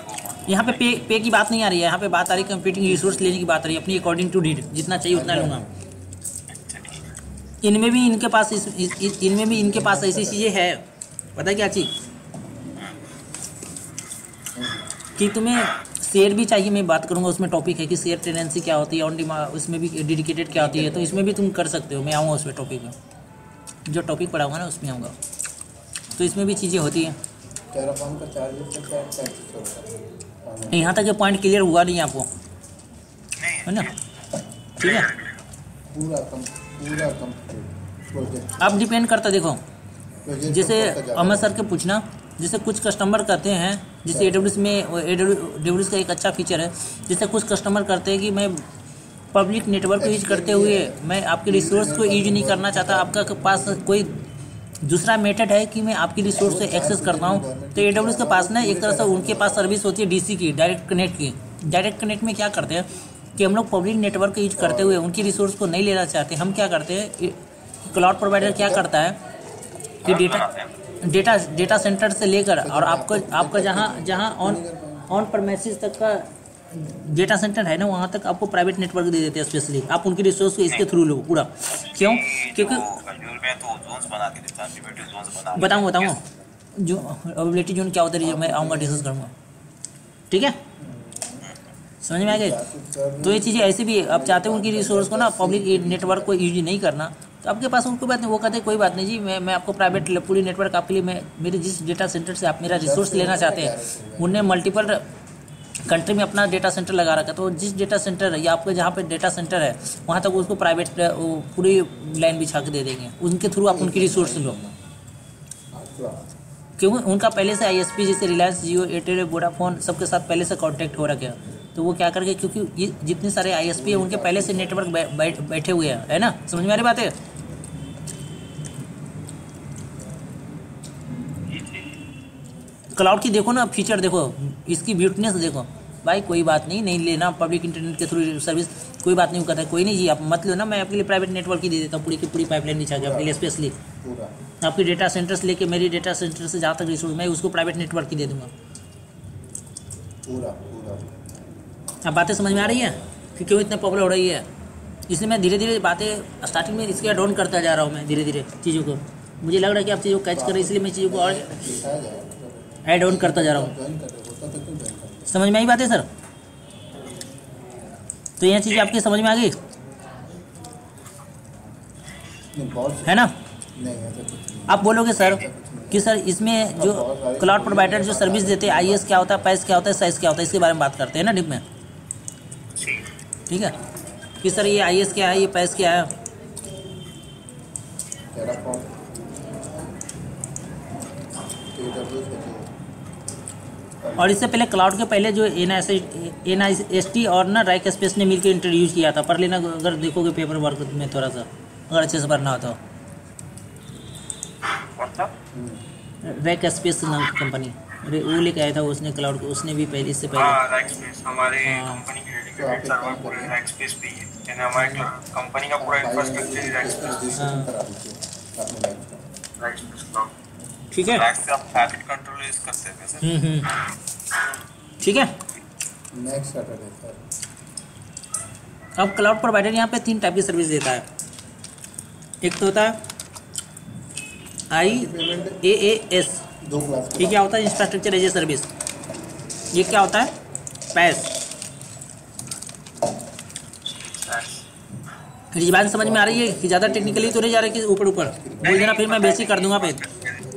यहाँ पे पे की बात नहीं आ रही है, यहाँ पे बात आ रही है कंप्यूटिंग रिसोर्स लेने की बात आ रही है, अपनी अकॉर्डिंग टू नीड, जितना चाहिए उतना लूँगा। इनमें भी इनके पास ऐसी चीज़ें है, पता है क्या चीज़? कि तुम्हें शेयर भी चाहिए, मैं बात करूँगा उसमें टॉपिक है कि शेयर टेनेंसी क्या होती है, ऑन डिमांड उसमें भी डेडिकेटेड क्या होती है, तो इसमें भी तुम कर सकते हो। मैं आऊँगा उसमें टॉपिक में, जो टॉपिक पढ़ाऊँगा ना उसमें आऊँगा, तो इसमें भी चीज़ें होती हैं। यहाँ तक ये पॉइंट क्लियर हुआ नहीं आपको, है ना? ठीक है, अब डिपेंड करता, देखो जैसे अमर सर के पूछना, जैसे कुछ कस्टमर कहते हैं, जैसे AWS में AWS का एक अच्छा फीचर है, जैसे कुछ कस्टमर करते हैं कि मैं पब्लिक नेटवर्क को यूज करते हुए मैं आपके रिसोर्स को यूज नहीं करना चाहता, आपका पास कोई दूसरा मेथड है कि मैं आपकी रिसोर्स से एक्सेस करता हूँ। तो AWS के पास ना एक तरह से उनके पास सर्विस होती है DC की, डायरेक्ट कनेक्ट की। डायरेक्ट कनेक्ट में क्या करते हैं कि हम लोग पब्लिक नेटवर्क यूज करते हुए उनकी रिसोर्स को नहीं लेना चाहते, हम क्या करते हैं, क्लाउड प्रोवाइडर क्या करता है कि डेटा सेंटर से लेकर और आपका जहाँ ऑन प्रेमिसेस तक का डेटा सेंटर है ना, वहाँ तक आपको प्राइवेट नेटवर्क दे देते हैं स्पेशली। आप उनकी रिसोर्स को इसके थ्रू लो पूरा। क्यों? क्योंकि बताऊँ जो अवेलेबिलिटी जोन क्या होता है, मैं आऊँगा डिस्कस करूँगा, ठीक है? समझ में आ गए? तो ये चीज़ें ऐसे भी आप चाहते हो उनकी रिसोर्स को ना पब्लिक नेटवर्क को यूज नहीं करना, तो आपके पास उनको बात नहीं, वो कहते हैं कोई बात नहीं जी, मैं आपको प्राइवेट पूरी नेटवर्क आपके लिए, मैं मेरे जिस डेटा सेंटर से आप मेरा रिसोर्स लेना चाहते हैं, उनने मल्टीपल कंट्री में अपना डेटा सेंटर लगा रखा है, तो जिस डेटा सेंटर या आपके जहाँ पे डेटा सेंटर है वहाँ तक उसको प्राइवेट पूरी लाइन बिछा के दे देंगे, उनके थ्रू आप उनकी रिसोर्स लो। क्योंकि उनका पहले से ISP जैसे रिलायंस, जियो, एयरटेल, वोडाफोन सबके साथ पहले से कॉन्टैक्ट हो रखा है, तो वो क्या करके, क्योंकि ये जितने सारे ISP है उनके पहले से नेटवर्क बैठे हुए हैं, है ना, समझ में आ रही बात है। क्लाउड की देखो ना फीचर, देखो इसकी ब्यूटीनेस देखो भाई। कोई बात नहीं, नहीं लेना पब्लिक इंटरनेट के थ्रू सर्विस, कोई बात नहीं, वो कहता है कोई नहीं जी आप मत लो ना, मैं आपके लिए प्राइवेट नेटवर्क ही दे देता हूँ, पूरी की पूरी पाइपलाइन बिछा के आपके लिए स्पेशली। आपकी डेटा सेंटर से लेके मेरी डेटा सेंटर से जहाँ तक रिसोर्स मैं उसको प्राइवेट नेटवर्क ही दे दूँगा। अब बातें समझ में आ रही है कि क्यों इतने पॉपुलर हो रही है। इसलिए मैं धीरे धीरे बातें स्टार्टिंग में इसके डाउन करता जा रहा हूँ मैं धीरे धीरे चीज़ों को। मुझे लग रहा है कि आप चीज़ों को कैच कर रहे हैं, इसलिए मैं चीज़ों को और ऐड ऑन करता जा रहा हूँ। समझ में आई बात है सर? तो यह चीज़ आपकी समझ में आ गई है ना? आप बोलोगे सर कि सर इसमें जो क्लाउड प्रोवाइडर जो सर्विस देते हैं IS क्या होता है, पैस क्या होता है, साइज क्या होता है, इसके बारे में बात करते हैं ना डिप में। ठीक है कि सर ये IS क्या है, ये पैस क्या है। और इससे पहले क्लाउड के पहले जो NIST और ना रैक स्पेस ने मिलकर इंट्रोड्यूस किया था। पर लेना अगर देखोगे पेपर वर्क में थोड़ा सा अगर अच्छे से भरना होता हो। रैक स्पेस नाम की कंपनी वो लेके आया था उसने क्लाउड को, उसने भी पहले इससे पहले रैक स्पेस हमारे कंपनी की डेडिकेटेड सर्वर पूरे रैक स्पेस पे ही है, यानी हमारे कंपनी का पूरा इंफ्रास्ट्रक्चर ही रैक स्पेस क्लाउड। ठीक है, रैक से आप पैकेट कंट्रोल यूज करते हैं वैसे। ठीक है। Next Saturday sir. अब क्लाउड प्रोवाइडर यहाँ पे 3 टाइप की सर्विस देता है। एक तो होता है IaaS, 2 क्लास। ये क्या होता है, इंफ्रास्ट्रक्चर एज ए सर्विस। ये क्या होता है, पैस। ये बात समझ में आ रही है कि ज़्यादा टेक्निकली तो नहीं जा रही कि ऊपर बोल देना, फिर मैं बेसिक कर दूंगा फिर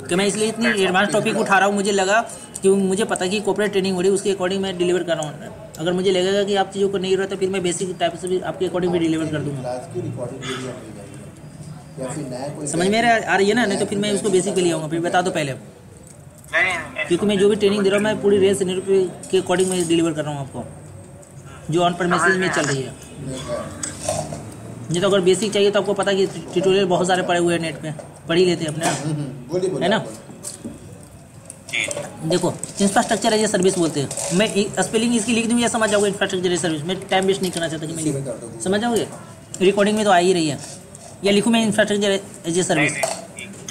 कि मैं इसलिए इतनी एडवांस टॉपिक उठा रहा हूँ। मुझे लगा कि मुझे पता कि कॉर्पोरेट ट्रेनिंग हो रही है, उसके अकॉर्डिंग मैं डिलीवर कर रहा हूँ। अगर मुझे लगेगा कि आप चीज़ों को नहीं रहा तो फिर मैं बेसिक टाइप से भी आपके अकॉर्डिंग भी डिलीवर कर दूँगा। क्लास की रिकॉर्डिंग वीडियो मिल जाएगी या फिर नया कोई समझ में आ रही है ना? नहीं तो फिर मैं उसको बेसिक पे ले आऊँगा। फिर बता दो पहले, क्योंकि मैं जो भी ट्रेनिंग दे रहा हूँ मैं पूरी रेल सिनेरियो के अकॉर्डिंग मैं डिलीवर कर रहा हूँ आपको, जो ऑन प्रीमिसेस में चल रही है। नहीं तो अगर बेसिक चाहिए तो आपको पता कि ट्यूटोरियल बहुत सारे पड़े हुए हैं नेट पे, पढ़ ही लेते हैं अपने, है ना। देखो इंफ्रास्ट्रक्चर एज ए सर्विस बोलते हैं। मैं स्पेलिंग इसकी लिख दूँ या समझ जाओगे इंफ्रास्ट्रक्चर एज ए सर्विस। मैं टाइम वेस्ट नहीं करना चाहता कि मैं लिखूँ, समझ जाओगे। रिकॉर्डिंग में तो आ ही रही है, या लिखूँ मैं इंफ्रास्ट्रक्चर एज ए सर्विस?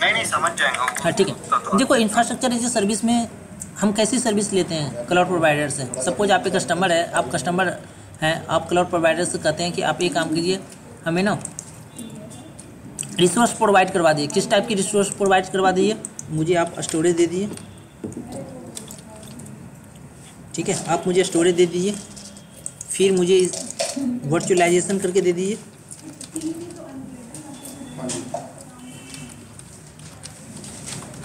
नहीं समझ जाएगा। हाँ ठीक है। देखो इंफ्रास्ट्रक्चर एज ए सर्विस में हम कैसी सर्विस लेते हैं क्लाउड प्रोवाइडर से। सपोज आप एक कस्टमर है, आप कस्टमर हैं, आप क्लाउड प्रोवाइडर से कहते हैं कि आप ये काम कीजिए, हमें ना रिसोर्स प्रोवाइड करवा दीजिए। किस टाइप की रिसोर्स प्रोवाइड करवा दीजिए? मुझे आप स्टोरेज दे दीजिए, ठीक है, आप मुझे स्टोरेज दे दीजिए, फिर मुझे वर्चुअलाइजेशन करके दे दीजिए,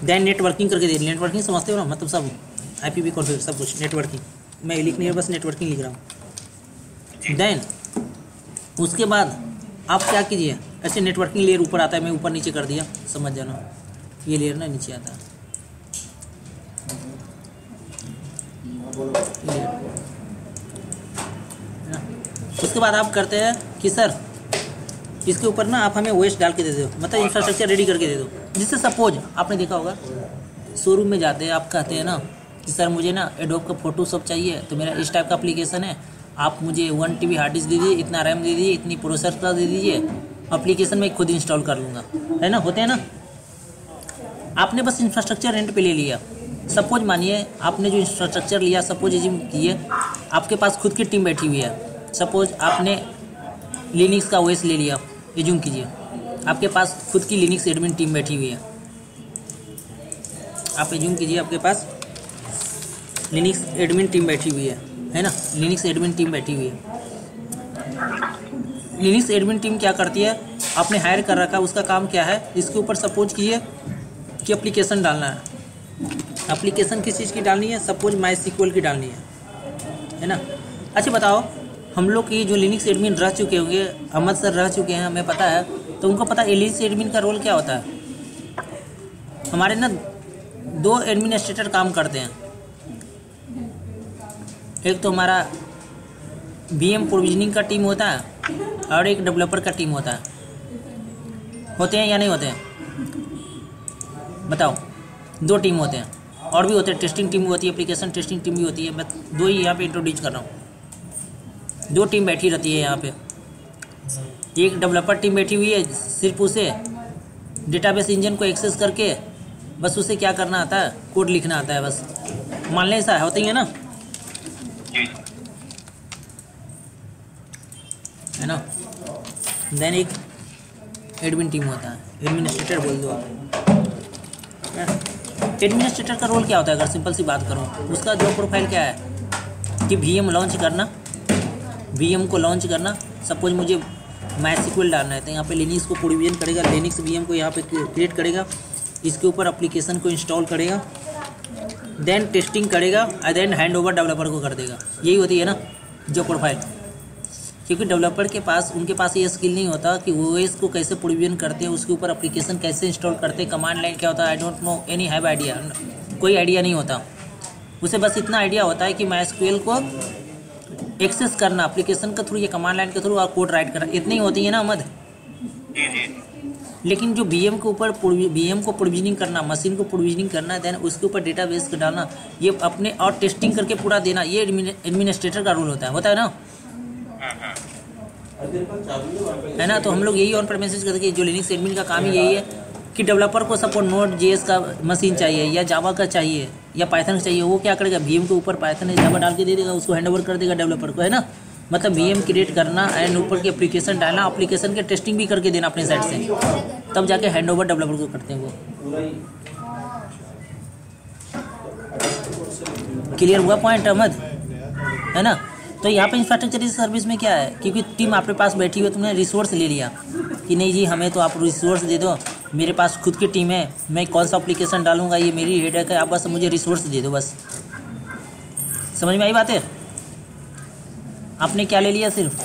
देन नेटवर्किंग करके दे दीजिए। नेटवर्किंग समझते हो ना, मतलब सब IPv कॉन्फ़िगर सब कुछ नेटवर्किंग। मैं लिख नहीं है, बस नेटवर्किंग लिख रहा हूँ। देन उसके बाद आप क्या कीजिए, ऐसे नेटवर्किंग लेयर ऊपर आता है, मैं ऊपर नीचे कर दिया, समझ जाना। ये लेयर ना नीचे आता है, उसके बाद आप करते हैं कि सर इसके ऊपर ना आप हमें OS डाल के दे दो, मतलब इंफ्रास्ट्रक्चर रेडी करके दे दो। जिससे सपोज आपने देखा होगा शोरूम में जाते हैं, आप कहते हैं ना कि सर मुझे ना एडोब का फोटोशॉप चाहिए, तो मेरा इस टाइप का एप्लीकेशन है, आप मुझे 1 TB हार्ड डिस्क दे दीजिए, इतना रैम दे दीजिए, इतनी प्रोसेसर दे दीजिए, एप्लीकेशन मैं खुद इंस्टॉल कर लूँगा, है ना। होते हैं ना, आपने बस इंफ्रास्ट्रक्चर रेंट पे ले लिया। सपोज मानिए आपने जो इंफ्रास्ट्रक्चर लिया, सपोज एज्यूम कीजिए आपके पास खुद की टीम बैठी हुई है। सपोज आपने लिनक्स का OS ले लिया, एज्यूम कीजिए आपके पास खुद की लिनक्स एडमिन टीम बैठी हुई है। आप एज्यूम कीजिए आपके पास लिनक्स एडमिन टीम बैठी हुई है ना। लिनक्स एडमिन टीम बैठी हुई है। लिनक्स एडमिन टीम क्या करती है, आपने हायर कर रखा है, उसका काम क्या है, इसके ऊपर सपोज कीजिए कि एप्लीकेशन डालना है। एप्लीकेशन किस चीज़ की डालनी है, सपोज MySQL की डालनी है ना। अच्छा बताओ, हम लोग की जो लिनक्स एडमिन रह चुके होंगे, अहमद सर रह चुके हैं, हमें पता है, तो उनको पता है लिनक्स एडमिन का रोल क्या होता है। हमारे ना 2 एडमिनिस्ट्रेटर काम करते हैं। एक तो हमारा VM प्रोविजनिंग का टीम होता है और एक डेवलपर का टीम होता है, होते हैं या नहीं होते हैं? बताओ। 2 टीम होते हैं, और भी होते हैं, टेस्टिंग टीम भी होती है, एप्लीकेशन टेस्टिंग टीम भी होती है। मैं 2 ही यहाँ पे इंट्रोड्यूस कर रहा हूँ। 2 टीम बैठी रहती है यहाँ पे। एक डेवलपर टीम बैठी हुई है, सिर्फ उसे डेटाबेस इंजन को एक्सेस करके बस उसे क्या करना आता है, कोड लिखना आता है बस। मान लें ऐसा होता ही है ना, है ना। देन एक एडमिन टीम होता है, एडमिनिस्ट्रेटर बोल दो आप। एडमिनिस्ट्रेटर का रोल क्या होता है, अगर सिंपल सी बात करूँ, उसका जॉब प्रोफाइल क्या है कि VM लॉन्च करना, VM को लॉन्च करना। सपोज मुझे MySQL डालना है तो यहाँ पे लिनक्स को प्रोविजन करेगा, लिनक्स VM को यहाँ पे क्रिएट करेगा, इसके ऊपर एप्लीकेशन को इंस्टॉल करेगा, देन टेस्टिंग करेगा और देन हैंड ओवर डेवलपर को कर देगा। यही होती है ना जॉब प्रोफाइल। क्योंकि डेवलपर के पास, उनके पास ये स्किल नहीं होता कि OS को कैसे प्रोविजन करते हैं, उसके ऊपर एप्लीकेशन कैसे इंस्टॉल करते हैं, कमांड लाइन क्या होता है, I don't know any have idea, कोई आइडिया नहीं होता उसे। बस इतना आइडिया होता है कि MySQL को एक्सेस करना एप्लीकेशन के थ्रू, ये कमांड लाइन के थ्रू, और कोड राइट करना, इतनी होती है ना अहमद। लेकिन जो VM के ऊपर VM को प्रोविजनिंग करना, मशीन को प्रोविजनिंग करना, देन उसके ऊपर डेटाबेस को डालना, ये अपने और टेस्टिंग करके पूरा देना, ये एडमिनिस्ट्रेटर का रोल होता है ना, है ना। तो हम लोग यही ऑन प्रेमिसेस करते हैं, जो लिनक्स एडमिन का काम ही यही है कि डेवलपर को सपोज Node.js का मशीन चाहिए या जावा का चाहिए या पाइथन का चाहिए, वो क्या करेगा, VM के ऊपर पाइथन या जावा डाल के दे देगा, उसको हैंड ओवर कर देगा डेवलपर को, है ना। मतलब VM क्रिएट करना एंड ऊपर की एप्लीकेशन डालना, एप्लीकेशन के टेस्टिंग भी करके देना अपने साइड से, तब जाके हैंड ओवर डेवलपर को करते हैं वो। क्लियर हुआ पॉइंट अहमद, है ना। तो यहाँ पे इंफ्रास्ट्रक्चर एज सर्विस में क्या है, क्योंकि टीम आपके पास बैठी हुई है, तुमने रिसोर्स ले लिया कि नहीं जी हमें तो आप रिसोर्स दे दो, मेरे पास खुद की टीम है, मैं कौन सा एप्लीकेशन डालूंगा, ये मेरी हेडेक है, आप बस मुझे रिसोर्स दे दो बस। समझ में आई बात है? आपने क्या ले लिया, सिर्फ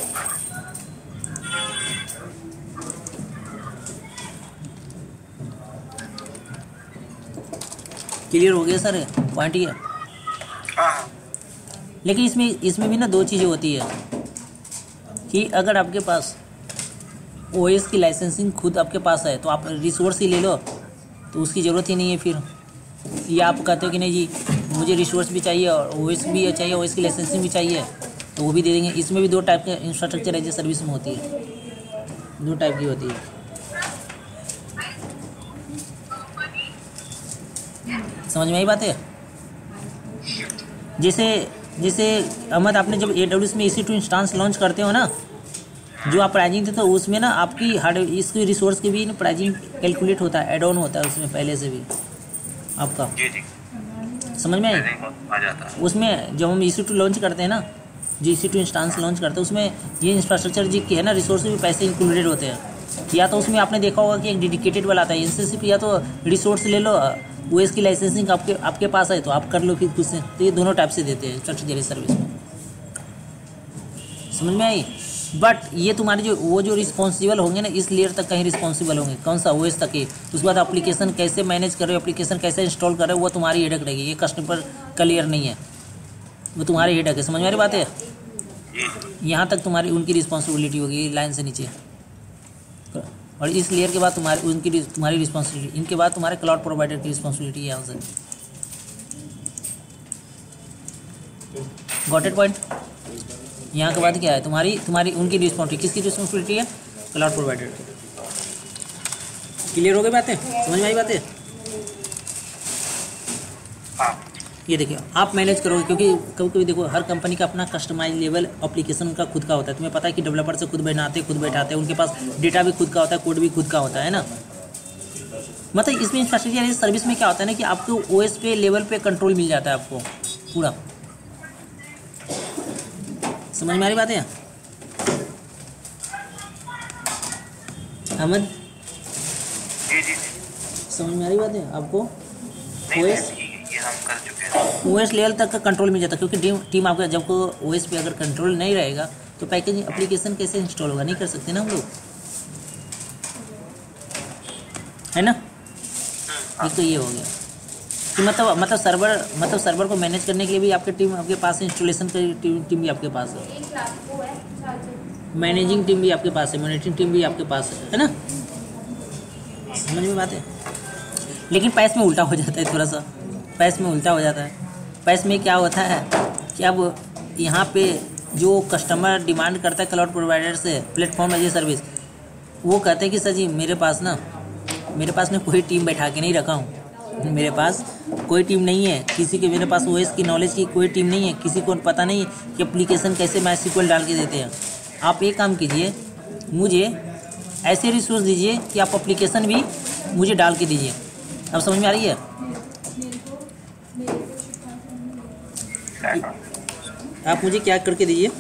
क्लियर हो गया सर पॉइंट ये। लेकिन इसमें भी ना 2 चीज़ें होती है कि अगर आपके पास OS की लाइसेंसिंग खुद आपके पास है तो आप रिसोर्स ही ले लो, तो उसकी ज़रूरत ही नहीं है फिर। ये आप कहते हो कि नहीं जी मुझे रिसोर्स भी चाहिए और OS भी चाहिए, OS की लाइसेंसिंग भी चाहिए, तो वो भी दे देंगे। इसमें भी 2 टाइप के इंफ्रास्ट्रक्चर एज ए सर्विस में होती है, 2 टाइप की होती है। समझ में आई बात है? जैसे अहमद, आपने जब AWS में EC2 इंस्टांस लॉन्च करते हो ना, जो आप प्राइजिंग थे तो उसमें ना आपकी हार्ड इसकी रिसोर्स की भी प्राइजिंग कैलकुलेट होता है, एड ऑन होता है उसमें पहले से भी आपका। समझ में आई? उसमें जब हम EC2 लॉन्च करते हैं ना, जो EC2 इंस्टांस लॉन्च करते हैं, उसमें ये इंफ्रास्ट्रक्चर जी की है ना, रिसोर्स भी पैसे इंक्लूडेड होते हैं। या तो उसमें आपने देखा होगा कि एक डेडिकेटेड वाला आता है इंस्टेंस, या तो रिसोर्स ले लो, OS की लाइसेंसिंग आपके पास है तो आप कर लो फिर खुद से। तो ये दोनों टाइप से देते हैं इंफ्रास्ट्रक्चर सर्विस में। समझ में आई? बट ये तुम्हारे जो रिस्पॉन्सिबल होंगे ना, इस लेयर तक कहीं रिस्पॉन्सिबल होंगे, कौन सा OS तक ही। उसके बाद एप्लीकेशन कैसे मैनेज कर रहे हो, एप्लीकेशन कैसे इंस्टॉल कर रहे हो, वो तुम्हारी हेडेक रहेगी। ये कस्टमर का लेयर नहीं है, वो तुम्हारी हेडेक है। समझ में आ रही बात है? यहाँ तक उनकी रिस्पॉन्सिबिलिटी होगी लाइन से नीचे, और इस लेयर के बाद तुम्हारी रिस्पॉन्सिबिलिटी, इनके बाद तुम्हारे क्लाउड प्रोवाइडर की रिस्पॉन्सिबिलिटी है यहाँ से। Got it point? यहाँ के बाद क्या है, तुम्हारी उनकी रिस्पॉन्सिबिलिटी, किसकी रिस्पॉन्सिबिलिटी है? क्लाउड प्रोवाइडर की। क्लियर हो गई बातें? समझ में आई बातें? ये देखिए आप मैनेज करोगे, क्योंकि कभी कभी देखो हर कंपनी का अपना कस्टमाइज लेवल एप्लीकेशन का खुद का होता है। तुम्हें पता है कि डेवलपर से खुद बैठाते हैं, उनके पास डेटा भी खुद का होता है, कोड भी खुद का होता है ना। मतलब इसमें इंफ्रास्ट्रक्चर सर्विस में क्या होता है ना कि आपको OS पे लेवल पे कंट्रोल मिल जाता है आपको पूरा। समझ में आ रही बात है अहमद? समझ में आ रही बात है आपको? OS लेवल तक का कंट्रोल मिल जाता है, क्योंकि टीम आपका जब को OS पे अगर कंट्रोल नहीं रहेगा तो पैकेजिंग एप्लीकेशन कैसे इंस्टॉल होगा, नहीं कर सकते ना हम लोग, है ना। एक तो ये हो गया। कि मतलब सर्वर को मैनेज करने के लिए भी आपके टीम आपके पास है, इंस्टॉलेशन का टीम भी आपके पास है, मैनेजिंग टीम भी आपके पास है, मॉनिटरिंग टीम भी आपके पास है ना? समझ में बात है? लेकिन पैस में उल्टा हो जाता है, थोड़ा सा पैस में उल्टा हो जाता है। पैस में क्या होता है कि अब यहाँ पे जो कस्टमर डिमांड करता है क्लाउड प्रोवाइडर से प्लेटफॉर्म एज ए सर्विस, वो कहते हैं कि सर जी मेरे पास ना कोई टीम बैठा के नहीं रखा हूँ, मेरे पास कोई टीम नहीं है, किसी के मेरे पास ओएस की नॉलेज की कोई टीम नहीं है, किसी को पता नहीं कि एप्लीकेशन कैसे MySQL डाल के देते हैं। आप एक काम कीजिए, मुझे ऐसे रिसोर्स दीजिए कि आप एप्लीकेशन भी मुझे डाल के दीजिए। अब समझ में आ रही है? आप मुझे क्या करके दीजिए,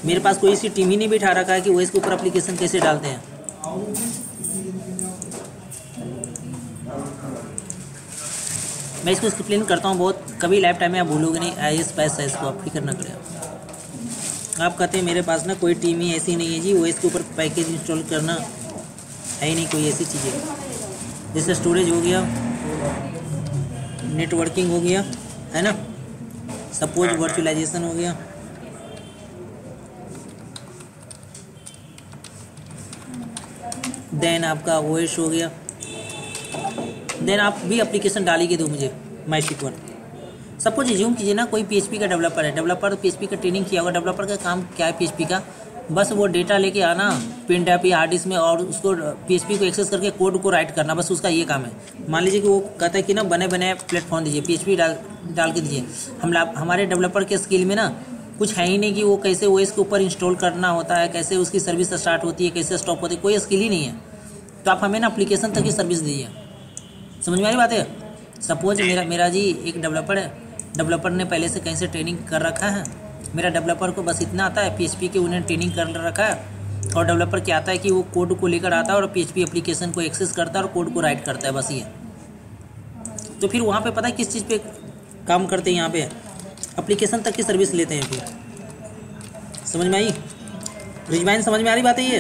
मेरे पास कोई सी टीम ही नहीं बैठा रखा है कि ओएस के ऊपर एप्लीकेशन कैसे डालते हैं। मैं इसको एक्सप्लेन करता हूँ बहुत, कभी लाइफ टाइम में आप भूलोगे नहीं। IIS पैस है, इसको आप फिक्र ना करें। आप कहते हैं मेरे पास ना कोई टीम ही ऐसी नहीं है जी, ओएस के ऊपर पैकेज इंस्टॉल करना है ही नहीं कोई ऐसी चीज़ें, जैसे स्टोरेज हो गया, नेटवर्किंग हो गया, है ना, सपोज वर्चुअलाइजेशन हो गया, देन आपका ओएस हो गया, देन आप भी एप्लीकेशन डाली के दो मुझे MySQL। सपोज एज्यूम कीजिए ना कोई PHP का डेवलपर है, डेवलपर PHP का ट्रेनिंग किया होगा, डेवलपर का काम क्या है PHP का, बस वो डेटा लेके आना पेन ड्राइव या हार्ड डिस्क में और उसको PHP को एक्सेस करके कोड को राइट करना, बस उसका ये काम है। मान लीजिए कि वो कहता है कि ना बने बनाए प्लेटफॉर्म दीजिए, PHP डाल के दीजिए। हमारे डेवलपर के स्किल में ना कुछ है ही नहीं कि वो कैसे ओएस के ऊपर इंस्टॉल करना होता है, कैसे उसकी सर्विस स्टार्ट होती है, कैसे स्टॉप होती है, कोई स्किल ही नहीं है। तो आप हमें ना एप्लीकेशन तक की सर्विस दीजिए। समझ में आ रही बात है? सपोज मेरा जी एक डेवलपर है, डेवलपर ने पहले से कहीं से ट्रेनिंग कर रखा है, मेरा डेवलपर को बस इतना आता है PHP के उन्हें ट्रेनिंग कर रखा है, और डेवलपर क्या आता है कि वो कोड को लेकर आता है और PHP एप्लीकेशन को एक्सेस करता है और कोड को राइट करता है, बस ये। तो फिर वहाँ पे पता है किस चीज़ पे काम करते हैं, यहाँ पे एप्लीकेशन तक की सर्विस लेते हैं। फिर समझ में आई रिजवाइन? समझ में आ रही बात है ये?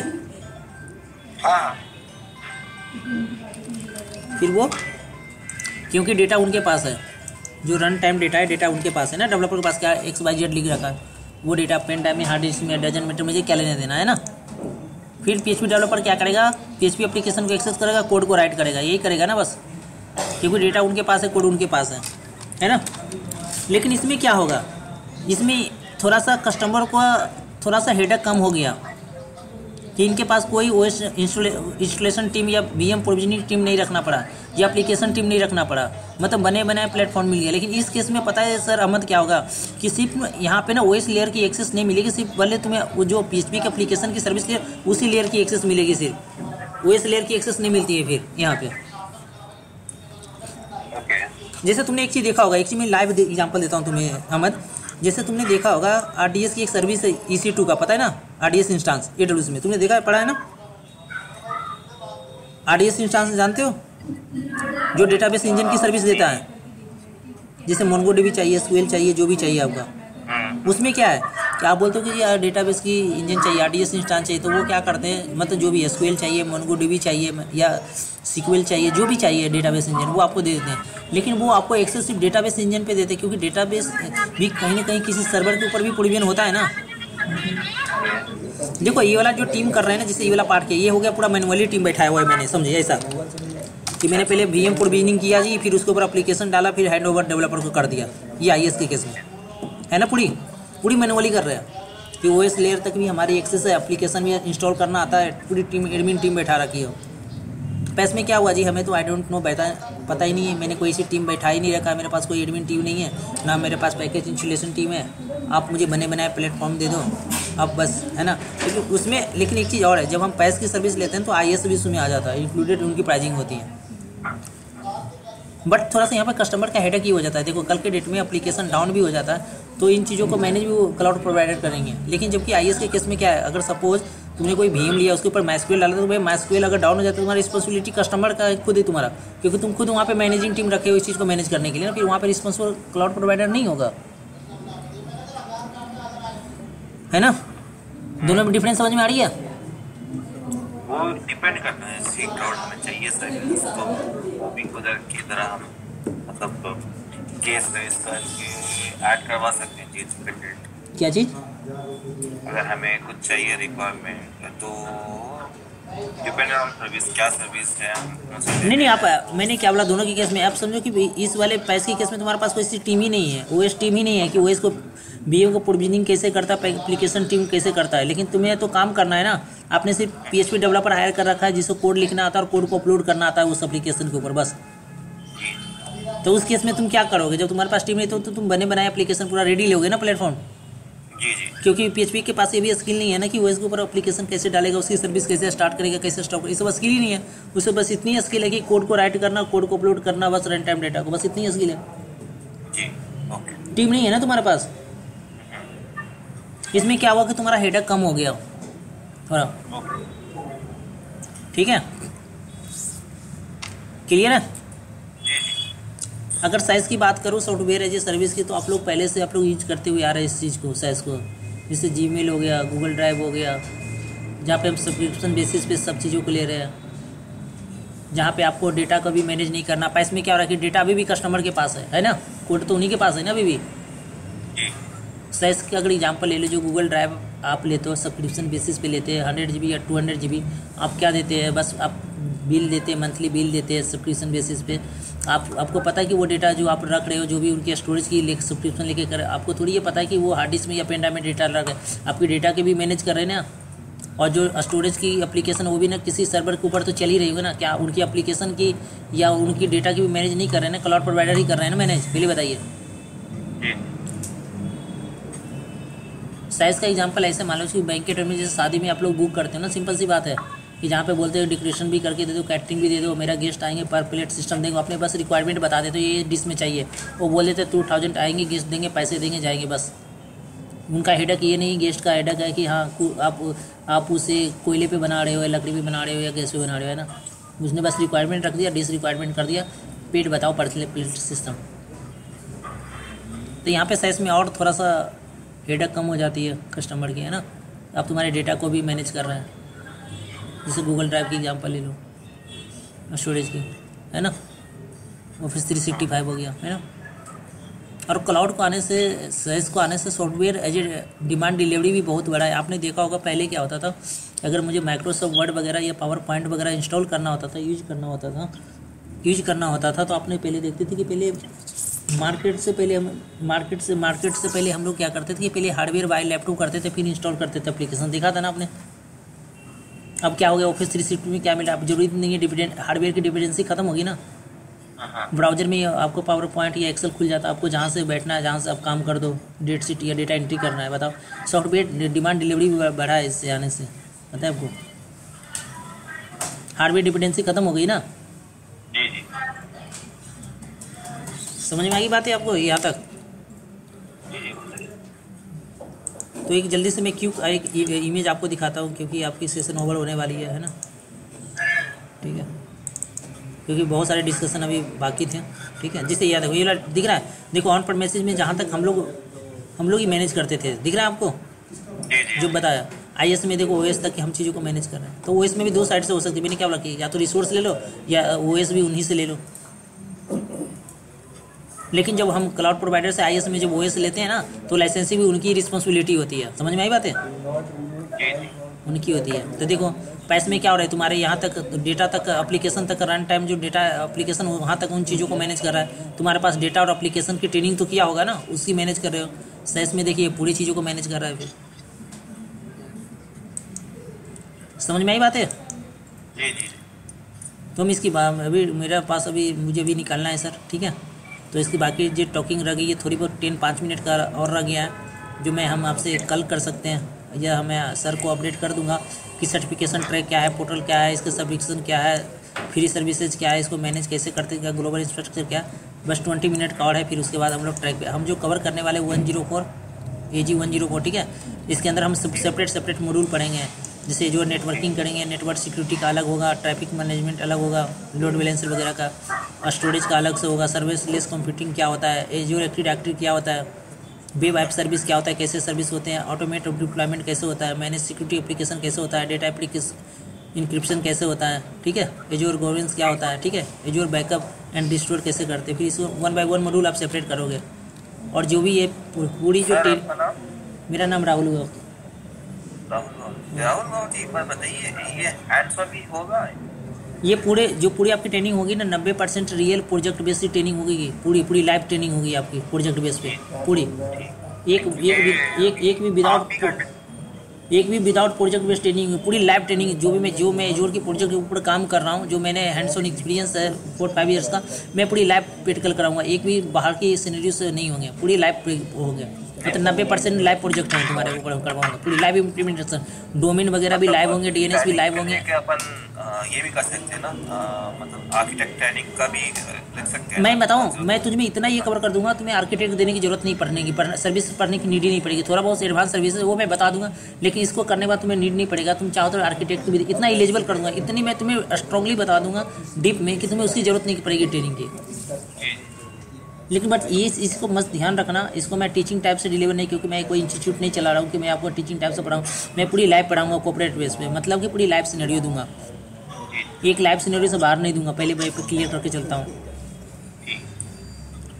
हाँ। फिर वो क्योंकि डेटा उनके पास है, जो रन टाइम डेटा है, डेटा उनके पास है ना, डेवलपर के पास क्या XYZ लिख रखा है, वो डेटा पेन ड्राइव में, हार्ड डिस्क में, डजन मीटर, मुझे क्या लेने देना है ना। फिर PHP डेवलपर क्या करेगा, PHP एप्लीकेशन को एक्सेस करेगा, कोड को राइट करेगा, यही करेगा ना बस, क्योंकि डेटा उनके पास है, कोड उनके पास है ना। लेकिन इसमें क्या होगा, इसमें थोड़ा सा कस्टमर को थोड़ा सा हेडेक कम हो गया कि इनके पास कोई OS इंस्टॉलेशन टीम या VM प्रोविजनिंग टीम नहीं रखना पड़ा, या एप्लीकेशन टीम नहीं रखना पड़ा, मतलब बने बनाए प्लेटफॉर्म मिल गया। लेकिन इस केस में पता है सर अहमद क्या होगा कि सिर्फ यहाँ पे ना OS लेयर की एक्सेस नहीं मिलेगी, सिर्फ भले तुम्हें वो जो PHP के एप्लीकेशन की सर्विस की उसी लेयर की एक्सेस मिलेगी, सिर्फ OS लेयर की एक्सेस नहीं मिलती है फिर यहाँ पे। जैसे तुमने एक चीज़ देखा होगा, एक चीज़ मैं लाइव एग्जाम्पल देता हूँ तुम्हें अहमद, जैसे तुमने देखा होगा RDS की एक सर्विस है EC2 का, पता है ना, RDS इंस्टांस AWS में तुमने देखा है, पढ़ा है ना? RDS इंस्टांस जानते हो, जो डेटाबेस इंजन की सर्विस देता है, जैसे MongoDB चाहिए, SQL चाहिए, जो भी चाहिए आपका, उसमें क्या है कि आप बोलते हो कि यार डेटाबेस की इंजन चाहिए, RDS इंस्टांस चाहिए, तो वो क्या करते हैं, मतलब जो भी SQL चाहिए, MongoDB चाहिए या SQL चाहिए, जो भी चाहिए डेटाबेस इंजन, वो आपको दे देते हैं। लेकिन वो आपको एक्सेस सिर्फ डेटाबेस इंजन पे देते हैं, क्योंकि डेटाबेस भी कहीं ना कहीं किसी सर्वर के ऊपर भी प्रोविजन होता है ना। देखो ये वाला जो टीम कर रहे हैं ना, जैसे ये वाला पार्ट किया, ये हो गया पूरा मैनुअली टीम बैठाया हुआ है मैंने, समझे ऐसा कि मैंने पहले VM प्रोविजनिंग किया जी, फिर उसके ऊपर एप्लीकेशन डाला, फिर हैंड ओवर डेवलपर को कर दिया। ये IIS के केस में है ना, पूरी मैनुअली कर रहे हैं कि OS लेयर तक भी हमारी एक्सेस है, एप्लीकेशन भी इंस्टॉल करना आता है, पूरी टीम एडमिन टीम बैठा रखी हो। पैस में क्या हुआ जी, हमें तो आई डोंट नो पता ही नहीं है, मैंने कोई ऐसी टीम बैठा ही नहीं रखा, मेरे पास कोई एडमिन टीम नहीं है ना, मेरे पास पैकेज इंस्टॉलेशन टीम है। आप मुझे बने बनाए प्लेटफॉर्म दे दो अब बस, है ना। क्योंकि उसमें लेकिन एक चीज़ और है, जब हम पैस की सर्विस लेते हैं तो IIS भी उसमें आ जाता है, इंक्लूडेड उनकी प्राइसिंग होती है। बट थोड़ा सा यहाँ पर कस्टमर का हेडेक ही हो जाता है। देखो कल के डेट में एप्लीकेशन डाउन भी हो जाता है, तो इन चीज़ों को मैनेज भी वो क्लाउड प्रोवाइडर करेंगे। लेकिन जबकि IIS के केस में क्या है, अगर सपोज तुमने कोई VM लिया, उसके ऊपर MySQL डाला, तो भाई MySQL अगर डाउन हो जाता है, तुम्हारी रिस्पॉन्सिबिलिटी कस्टमर का खुद ही तुम्हारा, क्योंकि तुम खुद वहाँ पे मैनेजिंग टीम रखे हो इस चीज़ को मैनेज करने के लिए ना, फिर वहाँ पे रिस्पॉन्सिबल क्लाउड प्रोवाइडर नहीं होगा, है ना। दोनों में डिफरेंस समझ में आ रही है? वो डिपेंड करता है, सी क्लाउड हमें चाहिए सर्विस तो भी उधर की तरह हम मतलब मतलब केस रजिस्टर के ऐड करवा सकते हैं चीज कंटेंट। क्या चीज़? अगर हमें कुछ चाहिए रिक्वायरमेंट तो डिपेंड ऑन सर्विस, क्या सर्विस है हम उनसे नहीं लेते आप, हैं। मैंने क्या बोला दोनों के केस में। आप समझो कि इस वाले पैस के केस में तुम्हारे पास कोई सी टीम ही नहीं है, ओएस टीम ही नहीं है कि ओएस को बीए को प्रोविजनिंग कैसे करता है, एप्लीकेशन टीम कैसे करता है। लेकिन तुम्हें तो काम करना है ना। आपने सिर्फ पीएचपी डेवलपर हायर कर रखा है जिसको कोड लिखना आता है और कोड को अपलोड करना आता है उस एप्लीकेशन के ऊपर बस। तो उस केस में तुम क्या करोगे? जब तुम्हारे पास टीम नहीं तो तुम बने बनाए एप्लीकेशन पूरा रेडी लोगे ना प्लेटफॉर्म। जी जी क्योंकि पीएचपी के पास ये भी स्किल नहीं है ना कि वो इसके ऊपर एप्लीकेशन कैसे डालेगा, उसकी सर्विस कैसे स्टार्ट करेगा, कैसे स्टॉप करेगा, ये सब स्किल ही नहीं है। उसे बस इतनी स्किल है कि कोड को राइट करना, कोड को अपलोड करना, बस रन टाइम डेटा को, बस इतनी स्किल है। जी ओके। टीम नहीं है ना तुम्हारे पास। इसमें क्या हुआ कि तुम्हारा हेडक कम हो गया थोड़ा। ओके ठीक है, क्लियर है। जी जी अगर साइज़ की बात करूँ सॉफ्टवेयर एज ए सर्विस की, तो आप लोग पहले से आप लोग यूज करते हुए आ रहे हैं इस चीज़ को, साइज़ को। जैसे जीमेल हो गया, गूगल ड्राइव हो गया, जहाँ पे हम सब्सक्रिप्शन बेसिस पे सब चीज़ों को ले रहे हैं, जहाँ पे आपको डेटा का भी मैनेज नहीं करना। पैस में क्या हो रहा है कि डेटा अभी भी कस्टमर के पास है ना, कोड तो उन्हीं के पास है ना अभी भी। जी साइज़ का अगर एग्जांपल ले लो, जो गूगल ड्राइव आप लेते हो सब्सक्रिप्शन बेसिस पे लेते हैं 100 GB या 200 GB, आप क्या देते हैं, बस आप बिल देते हैं, मंथली बिल देते हैं सब्सक्रिप्शन बेसिस पे। आपको पता है कि वो डेटा जो आप रख रहे हो, जो भी उनके स्टोरेज की सब्सक्रिप्शन लेके कर, आपको थोड़ी ये पता है कि वो हार्ड डिस्क में या पेन ड्राइव में डेटा रख है। आपकी डेटा के भी मैनेज कर रहे हैं ना, और जो स्टोरेज की एप्लीकेशन वो भी ना किसी सर्वर के ऊपर तो चल ही रही होगी ना। क्या उनकी एप्लीकेशन की या उनकी डेटा की भी मैनेज नहीं कर रहे हैं ना, क्लाउड प्रोवाइडर ही कर रहे हैं ना मैनेज। पहले बताइए। जी साइज़ का एग्जांपल ऐसे मान लो कि बैंक के टर्म में जैसे शादी में आप लोग बुक करते हो ना, सिंपल सी बात है कि जहाँ पे बोलते हो डेकोरेशन भी करके दे दो, कैटरिंग भी दे दो, मेरा गेस्ट आएंगे पर प्लेट सिस्टम देंगे, अपने बस रिक्वायरमेंट बता देते हो ये डिश में चाहिए, वो बोल देते 2000 आएंगे, गेस्ट देंगे, पैसे देंगे, जाएंगे बस। उनका हेडक ये नहीं, गेस्ट का हेडक है कि हाँ आप उसे कोयले पे बना रहे हो या लकड़ी पे बना रहे हो या गैस पे बना रहे हो, है ना। उसने बस रिक्वायरमेंट रख दिया, डिश रिक्वायरमेंट कर दिया, पेट बताओ पर प्लेट सिस्टम। तो यहाँ पे साइज में और थोड़ा सा हेडक कम हो जाती है कस्टमर की, है ना। आप तुम्हारे डेटा को भी मैनेज कर रहे हैं। जैसे गूगल ड्राइव की एग्जांपल ले लो, स्टोरेज की, है ना, ऑफिस 365 हो गया, है ना। और क्लाउड को आने से, साइज को आने से software as a demand delivery भी बहुत बड़ा है। आपने देखा होगा पहले क्या होता था, अगर मुझे माइक्रोसॉफ्ट वर्ड वगैरह या पावर पॉइंट वगैरह इंस्टॉल करना होता था, यूज करना होता था, तो आपने पहले देखते थे कि पहले मार्केट से पहले हम लोग क्या करते थे कि पहले हार्डवेयर बाय लैपटॉप करते थे, फिर इंस्टॉल करते थे एप्लीकेशन। देखा था ना आपने। अब क्या हो गया, ऑफिस 365 में क्या मिला, अब जरूरी नहीं है हार्डवेयर की डिपेंडेंसी खत्म होगी ना। ब्राउजर में आपको पावर पॉइंट या एक्सेल खुल जाता है, आपको जहाँ से बैठना है, जहाँ से आप काम कर दो, डेट शीट या डेटा एंट्री करना है। बताओ, सॉफ्टवेयर डिमांड डिलीवरी भी बढ़ा है इससे आने से, पता है आपको। हार्डवेयर डिपेंडेंसी खत्म हो गई ना। जी जी समझ में आ गई बात है आपको यहाँ तक। तो एक जल्दी से मैं एक इमेज आपको दिखाता हूँ, क्योंकि आपकी सेशन ओवर होने वाली है ना। ठीक है, क्योंकि बहुत सारे डिस्कशन अभी बाकी थे। ठीक है, जिससे याद है ये दिख रहा है, देखो ऑन पर मैसेज में जहाँ तक हम लोग ही मैनेज करते थे, दिख रहा है आपको जो बताया। आईएस में देखो ओएस तक हम चीज़ों को मैनेज कर रहे हैं। तो ओएस में भी दो साइड से हो सकती है। मैंने क्या बोला कि या तो रिसोर्स ले लो या ओएस भी उन्हीं से ले लो। लेकिन जब हम क्लाउड प्रोवाइडर से आईएस में जब ओएस लेते हैं ना, तो लाइसेंसिंग भी उनकी रिस्पॉन्सिबिलिटी होती है। समझ में आई बात है, उनकी होती है। तो देखो पैस में क्या हो रहा है, तुम्हारे यहाँ तक डेटा तक, एप्लीकेशन तक रन टाइम, जो डेटा एप्लीकेशन वहाँ तक उन चीज़ों को मैनेज कर रहा है। तुम्हारे पास डेटा और एप्लीकेशन की ट्रेनिंग तो किया होगा ना, उसकी मैनेज कर रहे हो। सैस में देखिए पूरी चीज़ों को मैनेज कर रहा है। फिर समझ में आई बात है। जी जी तो हम इसकी अभी मेरे पास मुझे भी निकालना है सर। ठीक है, तो इसकी बाकी जो टॉकिंग रह गई है थोड़ी बहुत 10-5 मिनट का और रह गया है, जो हम आपसे कल कर सकते हैं, या मैं सर को अपडेट कर दूंगा कि सर्टिफिकेशन ट्रैक क्या है, पोर्टल क्या है, इसका सब्सक्रिप्शन क्या है, फ्री सर्विसेज क्या है, इसको मैनेज कैसे करते हैं, ग्लोबल इंफ्रास्ट्रक्चर क्या है। बस 20 मिनट का और है, फिर उसके बाद हम लोग ट्रैक पे हम जो कवर करने वाले 104 AG 104। ठीक है, इसके अंदर हम सेपरेट मॉड्यूल पढ़ेंगे। जैसे जो नेटवर्किंग करेंगे, नेटवर्क सिक्योरिटी का अलग होगा, ट्रैफिक मैनेजमेंट अलग होगा, लोड बैलेंसर वगैरह का, स्टोरेज का अलग से होगा, सर्विसलेस कंप्यूटिंग क्या होता है, एज्योर एक्टिव डायरेक्टरी क्या होता है, वेब ऐप सर्विस क्या होता है, कैसे सर्विस होते हैं, ऑटोमेट डिप्लॉयमेंट कैसे होता है, मैनेज सिक्योरिटी एप्लीकेशन कैसे होता है, इंक्रिप्शन कैसे होता है, ठीक है, एजोर गवर्नेंस क्या होता है, ठीक है, एजोर बैकअप एंड रिस्टोर कैसे करते हैं, फिर इसको 1 बाय 1 मॉड्यूल आप सेपरेट करोगे। और जो भी ये पूरी जो मेरा नाम राहुल हुआ। राहुल बाबू एक बार बताइए, ये हैंड्स ऑन भी होगा? ये पूरी आपकी ट्रेनिंग होगी ना, 90% रियल प्रोजेक्ट बेस की ट्रेनिंग होगी, पूरी लाइव ट्रेनिंग होगी आपकी प्रोजेक्ट बेस पे पूरी। एक भी विदाउट प्रोजेक्ट बेस्ड ट्रेनिंग, पूरी लाइव ट्रेनिंग। जो मैं एजोर की प्रोजेक्ट के ऊपर काम कर रहा हूँ, जो मैंने हैंड्स ऑन एक्सपीरियंस है 4-5 ईयर्स का, मैं पूरी लाइव प्रैक्टिकल कराऊंगा। एक भी बाहर की सिनेरियो से नहीं होंगे, पूरी लाइव हो गया। मतलब 90% लाइव प्रोजेक्ट है तुम्हारे ऊपर करवाऊंगा, पूरी लाइव इम्प्लीमेंटेशन, डोमेन वगैरह भी लाइव होंगे, डीएनएस भी लाइव होंगे। अपन ये भी कर सकते हैं ना, मतलब आर्किटेक्ट ट्रेनिंग का भी लिख सकते हैं। मैं बताऊं, मैं तुझमें इतना ये कवर कर दूंगा, तुम्हें आर्किटेक्ट देने की जरूरत नहीं पड़ने की, सर्विस पढ़ने की नीड ही नहीं पड़ेगी। थोड़ा बहुत एडवांस सर्विस है वो मैं बता दूंगा, लेकिन इसको करने के बाद तुम्हें नीड नहीं पड़ेगा। तुम चाहो तो आर्किटेक्ट भी इतना एलिजिबल कर दूंगा, इतनी मैं तुम्हें स्ट्रांगली बता दूंगा डीप में कि तुम्हें उसकी जरूरत नहीं पड़ेगी ट्रेनिंग की। लेकिन बट ये इसको मस्त ध्यान रखना, इसको मैं टीचिंग टाइप से डिलीवर नहीं, क्योंकि मैं कोई इंस्टीट्यूट नहीं चला रहा हूँ कि मैं आपको टीचिंग टाइप से पढ़ाऊँ। मैं पूरी लाइव पढ़ाऊँगा कोऑपरेट बेस पे, मतलब कि पूरी लाइव सिनेरियो दूंगा, एक लाइव सिनेरियो से बाहर नहीं दूंगा, पहले मैं क्लियर करके चलता हूँ।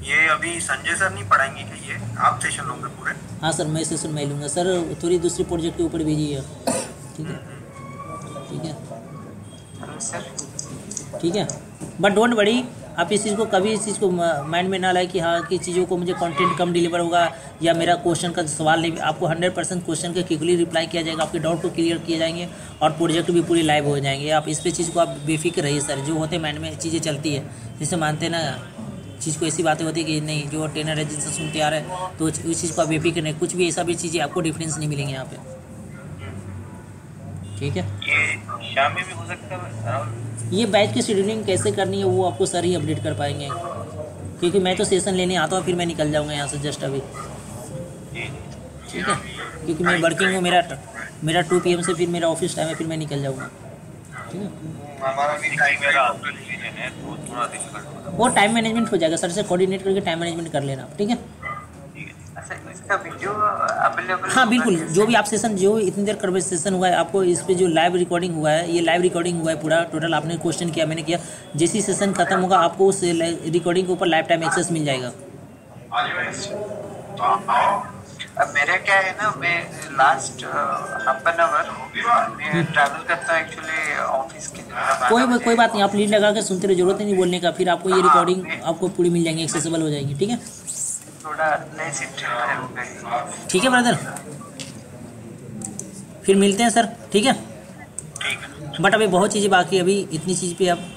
ये अभी संजय सर नहीं पढ़ाएंगे क्या, ये आप सेशन लोगे पूरे? हाँ सर, मैं सेशन मैं लूँगा सर, थोड़ी दूसरी प्रोजेक्ट के ऊपर भेजिए। ठीक है, ठीक है, ठीक है। बट डोंट वरी, आप इस चीज़ को कभी इस चीज़ को माइंड में ना लाए कि हाँ कि चीज़ों को मुझे कंटेंट कम डिलीवर होगा या मेरा क्वेश्चन का सवाल नहीं। आपको 100% क्वेश्चन के क्विकली रिप्लाई किया जाएगा, आपके डाउट को क्लियर किए जाएंगे और प्रोजेक्ट भी पूरी लाइव हो जाएंगे। आप इस पे चीज़ को आप बेफिक्र रहिए सर, जो होते माइंड में चीज़ें चलती है, जैसे मानते ना चीज़ को, ऐसी बातें होती है कि नहीं जो ट्रेनर है जिससे सुनते आ रहे हैं, तो उस चीज़ को आप बेफिक्र नहीं, कुछ भी ऐसा भी चीज़ें आपको डिफरेंस नहीं मिलेंगे यहाँ पे। ठीक है, ये शाम में भी हो सकता है। ये बैच की शेड्यूलिंग कैसे करनी है वो आपको सर ही अपडेट कर पाएंगे, क्योंकि मैं तो सेशन लेने आता हूँ, फिर मैं निकल जाऊँगा यहाँ से जस्ट अभी। ठीक है, क्योंकि मैं वर्किंग हूँ, मेरा 2 PM से फिर मेरा ऑफिस टाइम है, फिर मैं निकल जाऊँगा। ठीक है, हमारा भी टाइम है तो थोड़ा डिफिकल्ट होगा, वो टाइम मैनेजमेंट हो जाएगा, सर से कोऑर्डिनेट करके टाइम मैनेजमेंट कर लेना। ठीक है, इसका वीडियो अवेलेबल? हाँ बिल्कुल, जो भी आप सेशन, जो इतनी देर कन्वर्सेशन हुआ है आपको, इस पे जो लाइव रिकॉर्डिंग हुआ है, ये लाइव रिकॉर्डिंग हुआ है पूरा टोटल। आपने क्वेश्चन किया, मैंने किया, जैसी सेशन खत्म होगा आपको उस रिकॉर्डिंग के ऊपर लाइफ टाइम एक्सेस मिल जाएगा। अब मेरा क्या है ना, मैं लास्ट हाफ एन आवर मैं ट्रैवल करता हूँ एक्चुअली ऑफिस के लिए। कोई बात नहीं, आप लीड लगा के सुनते रहो, जरूरत नहीं बोलने का, फिर आपको ये रिकॉर्डिंग आपको पूरी मिल जाएंगी, एक्सेसिबल हो जाएगी। ठीक है, थोड़ा लेस इंटरेस्ट। ठीक है ब्रदर, फिर मिलते हैं सर। ठीक है, बट अभी बहुत चीज़ें बाकी, अभी इतनी चीज़ पे आप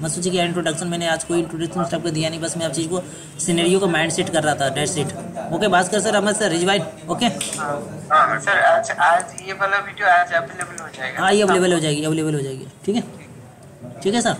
मत सोचिए कि इंट्रोडक्शन मैंने आज कोई इंट्रोडक्शन स्टेप को दिया नहीं, बस मैं आप चीज़ को सिनेरियो का माइंड सेट कर रहा था, date set. Okay Bhaskar sir, Ahmed sir, Rizwan, okay sir. आज ये वाला वीडियो आज अवेलेबल हो जाएगा? हाँ, ये अवेलेबल हो जाएगी, अवेलेबल हो जाएगी। ठीक है, ठीक है सर।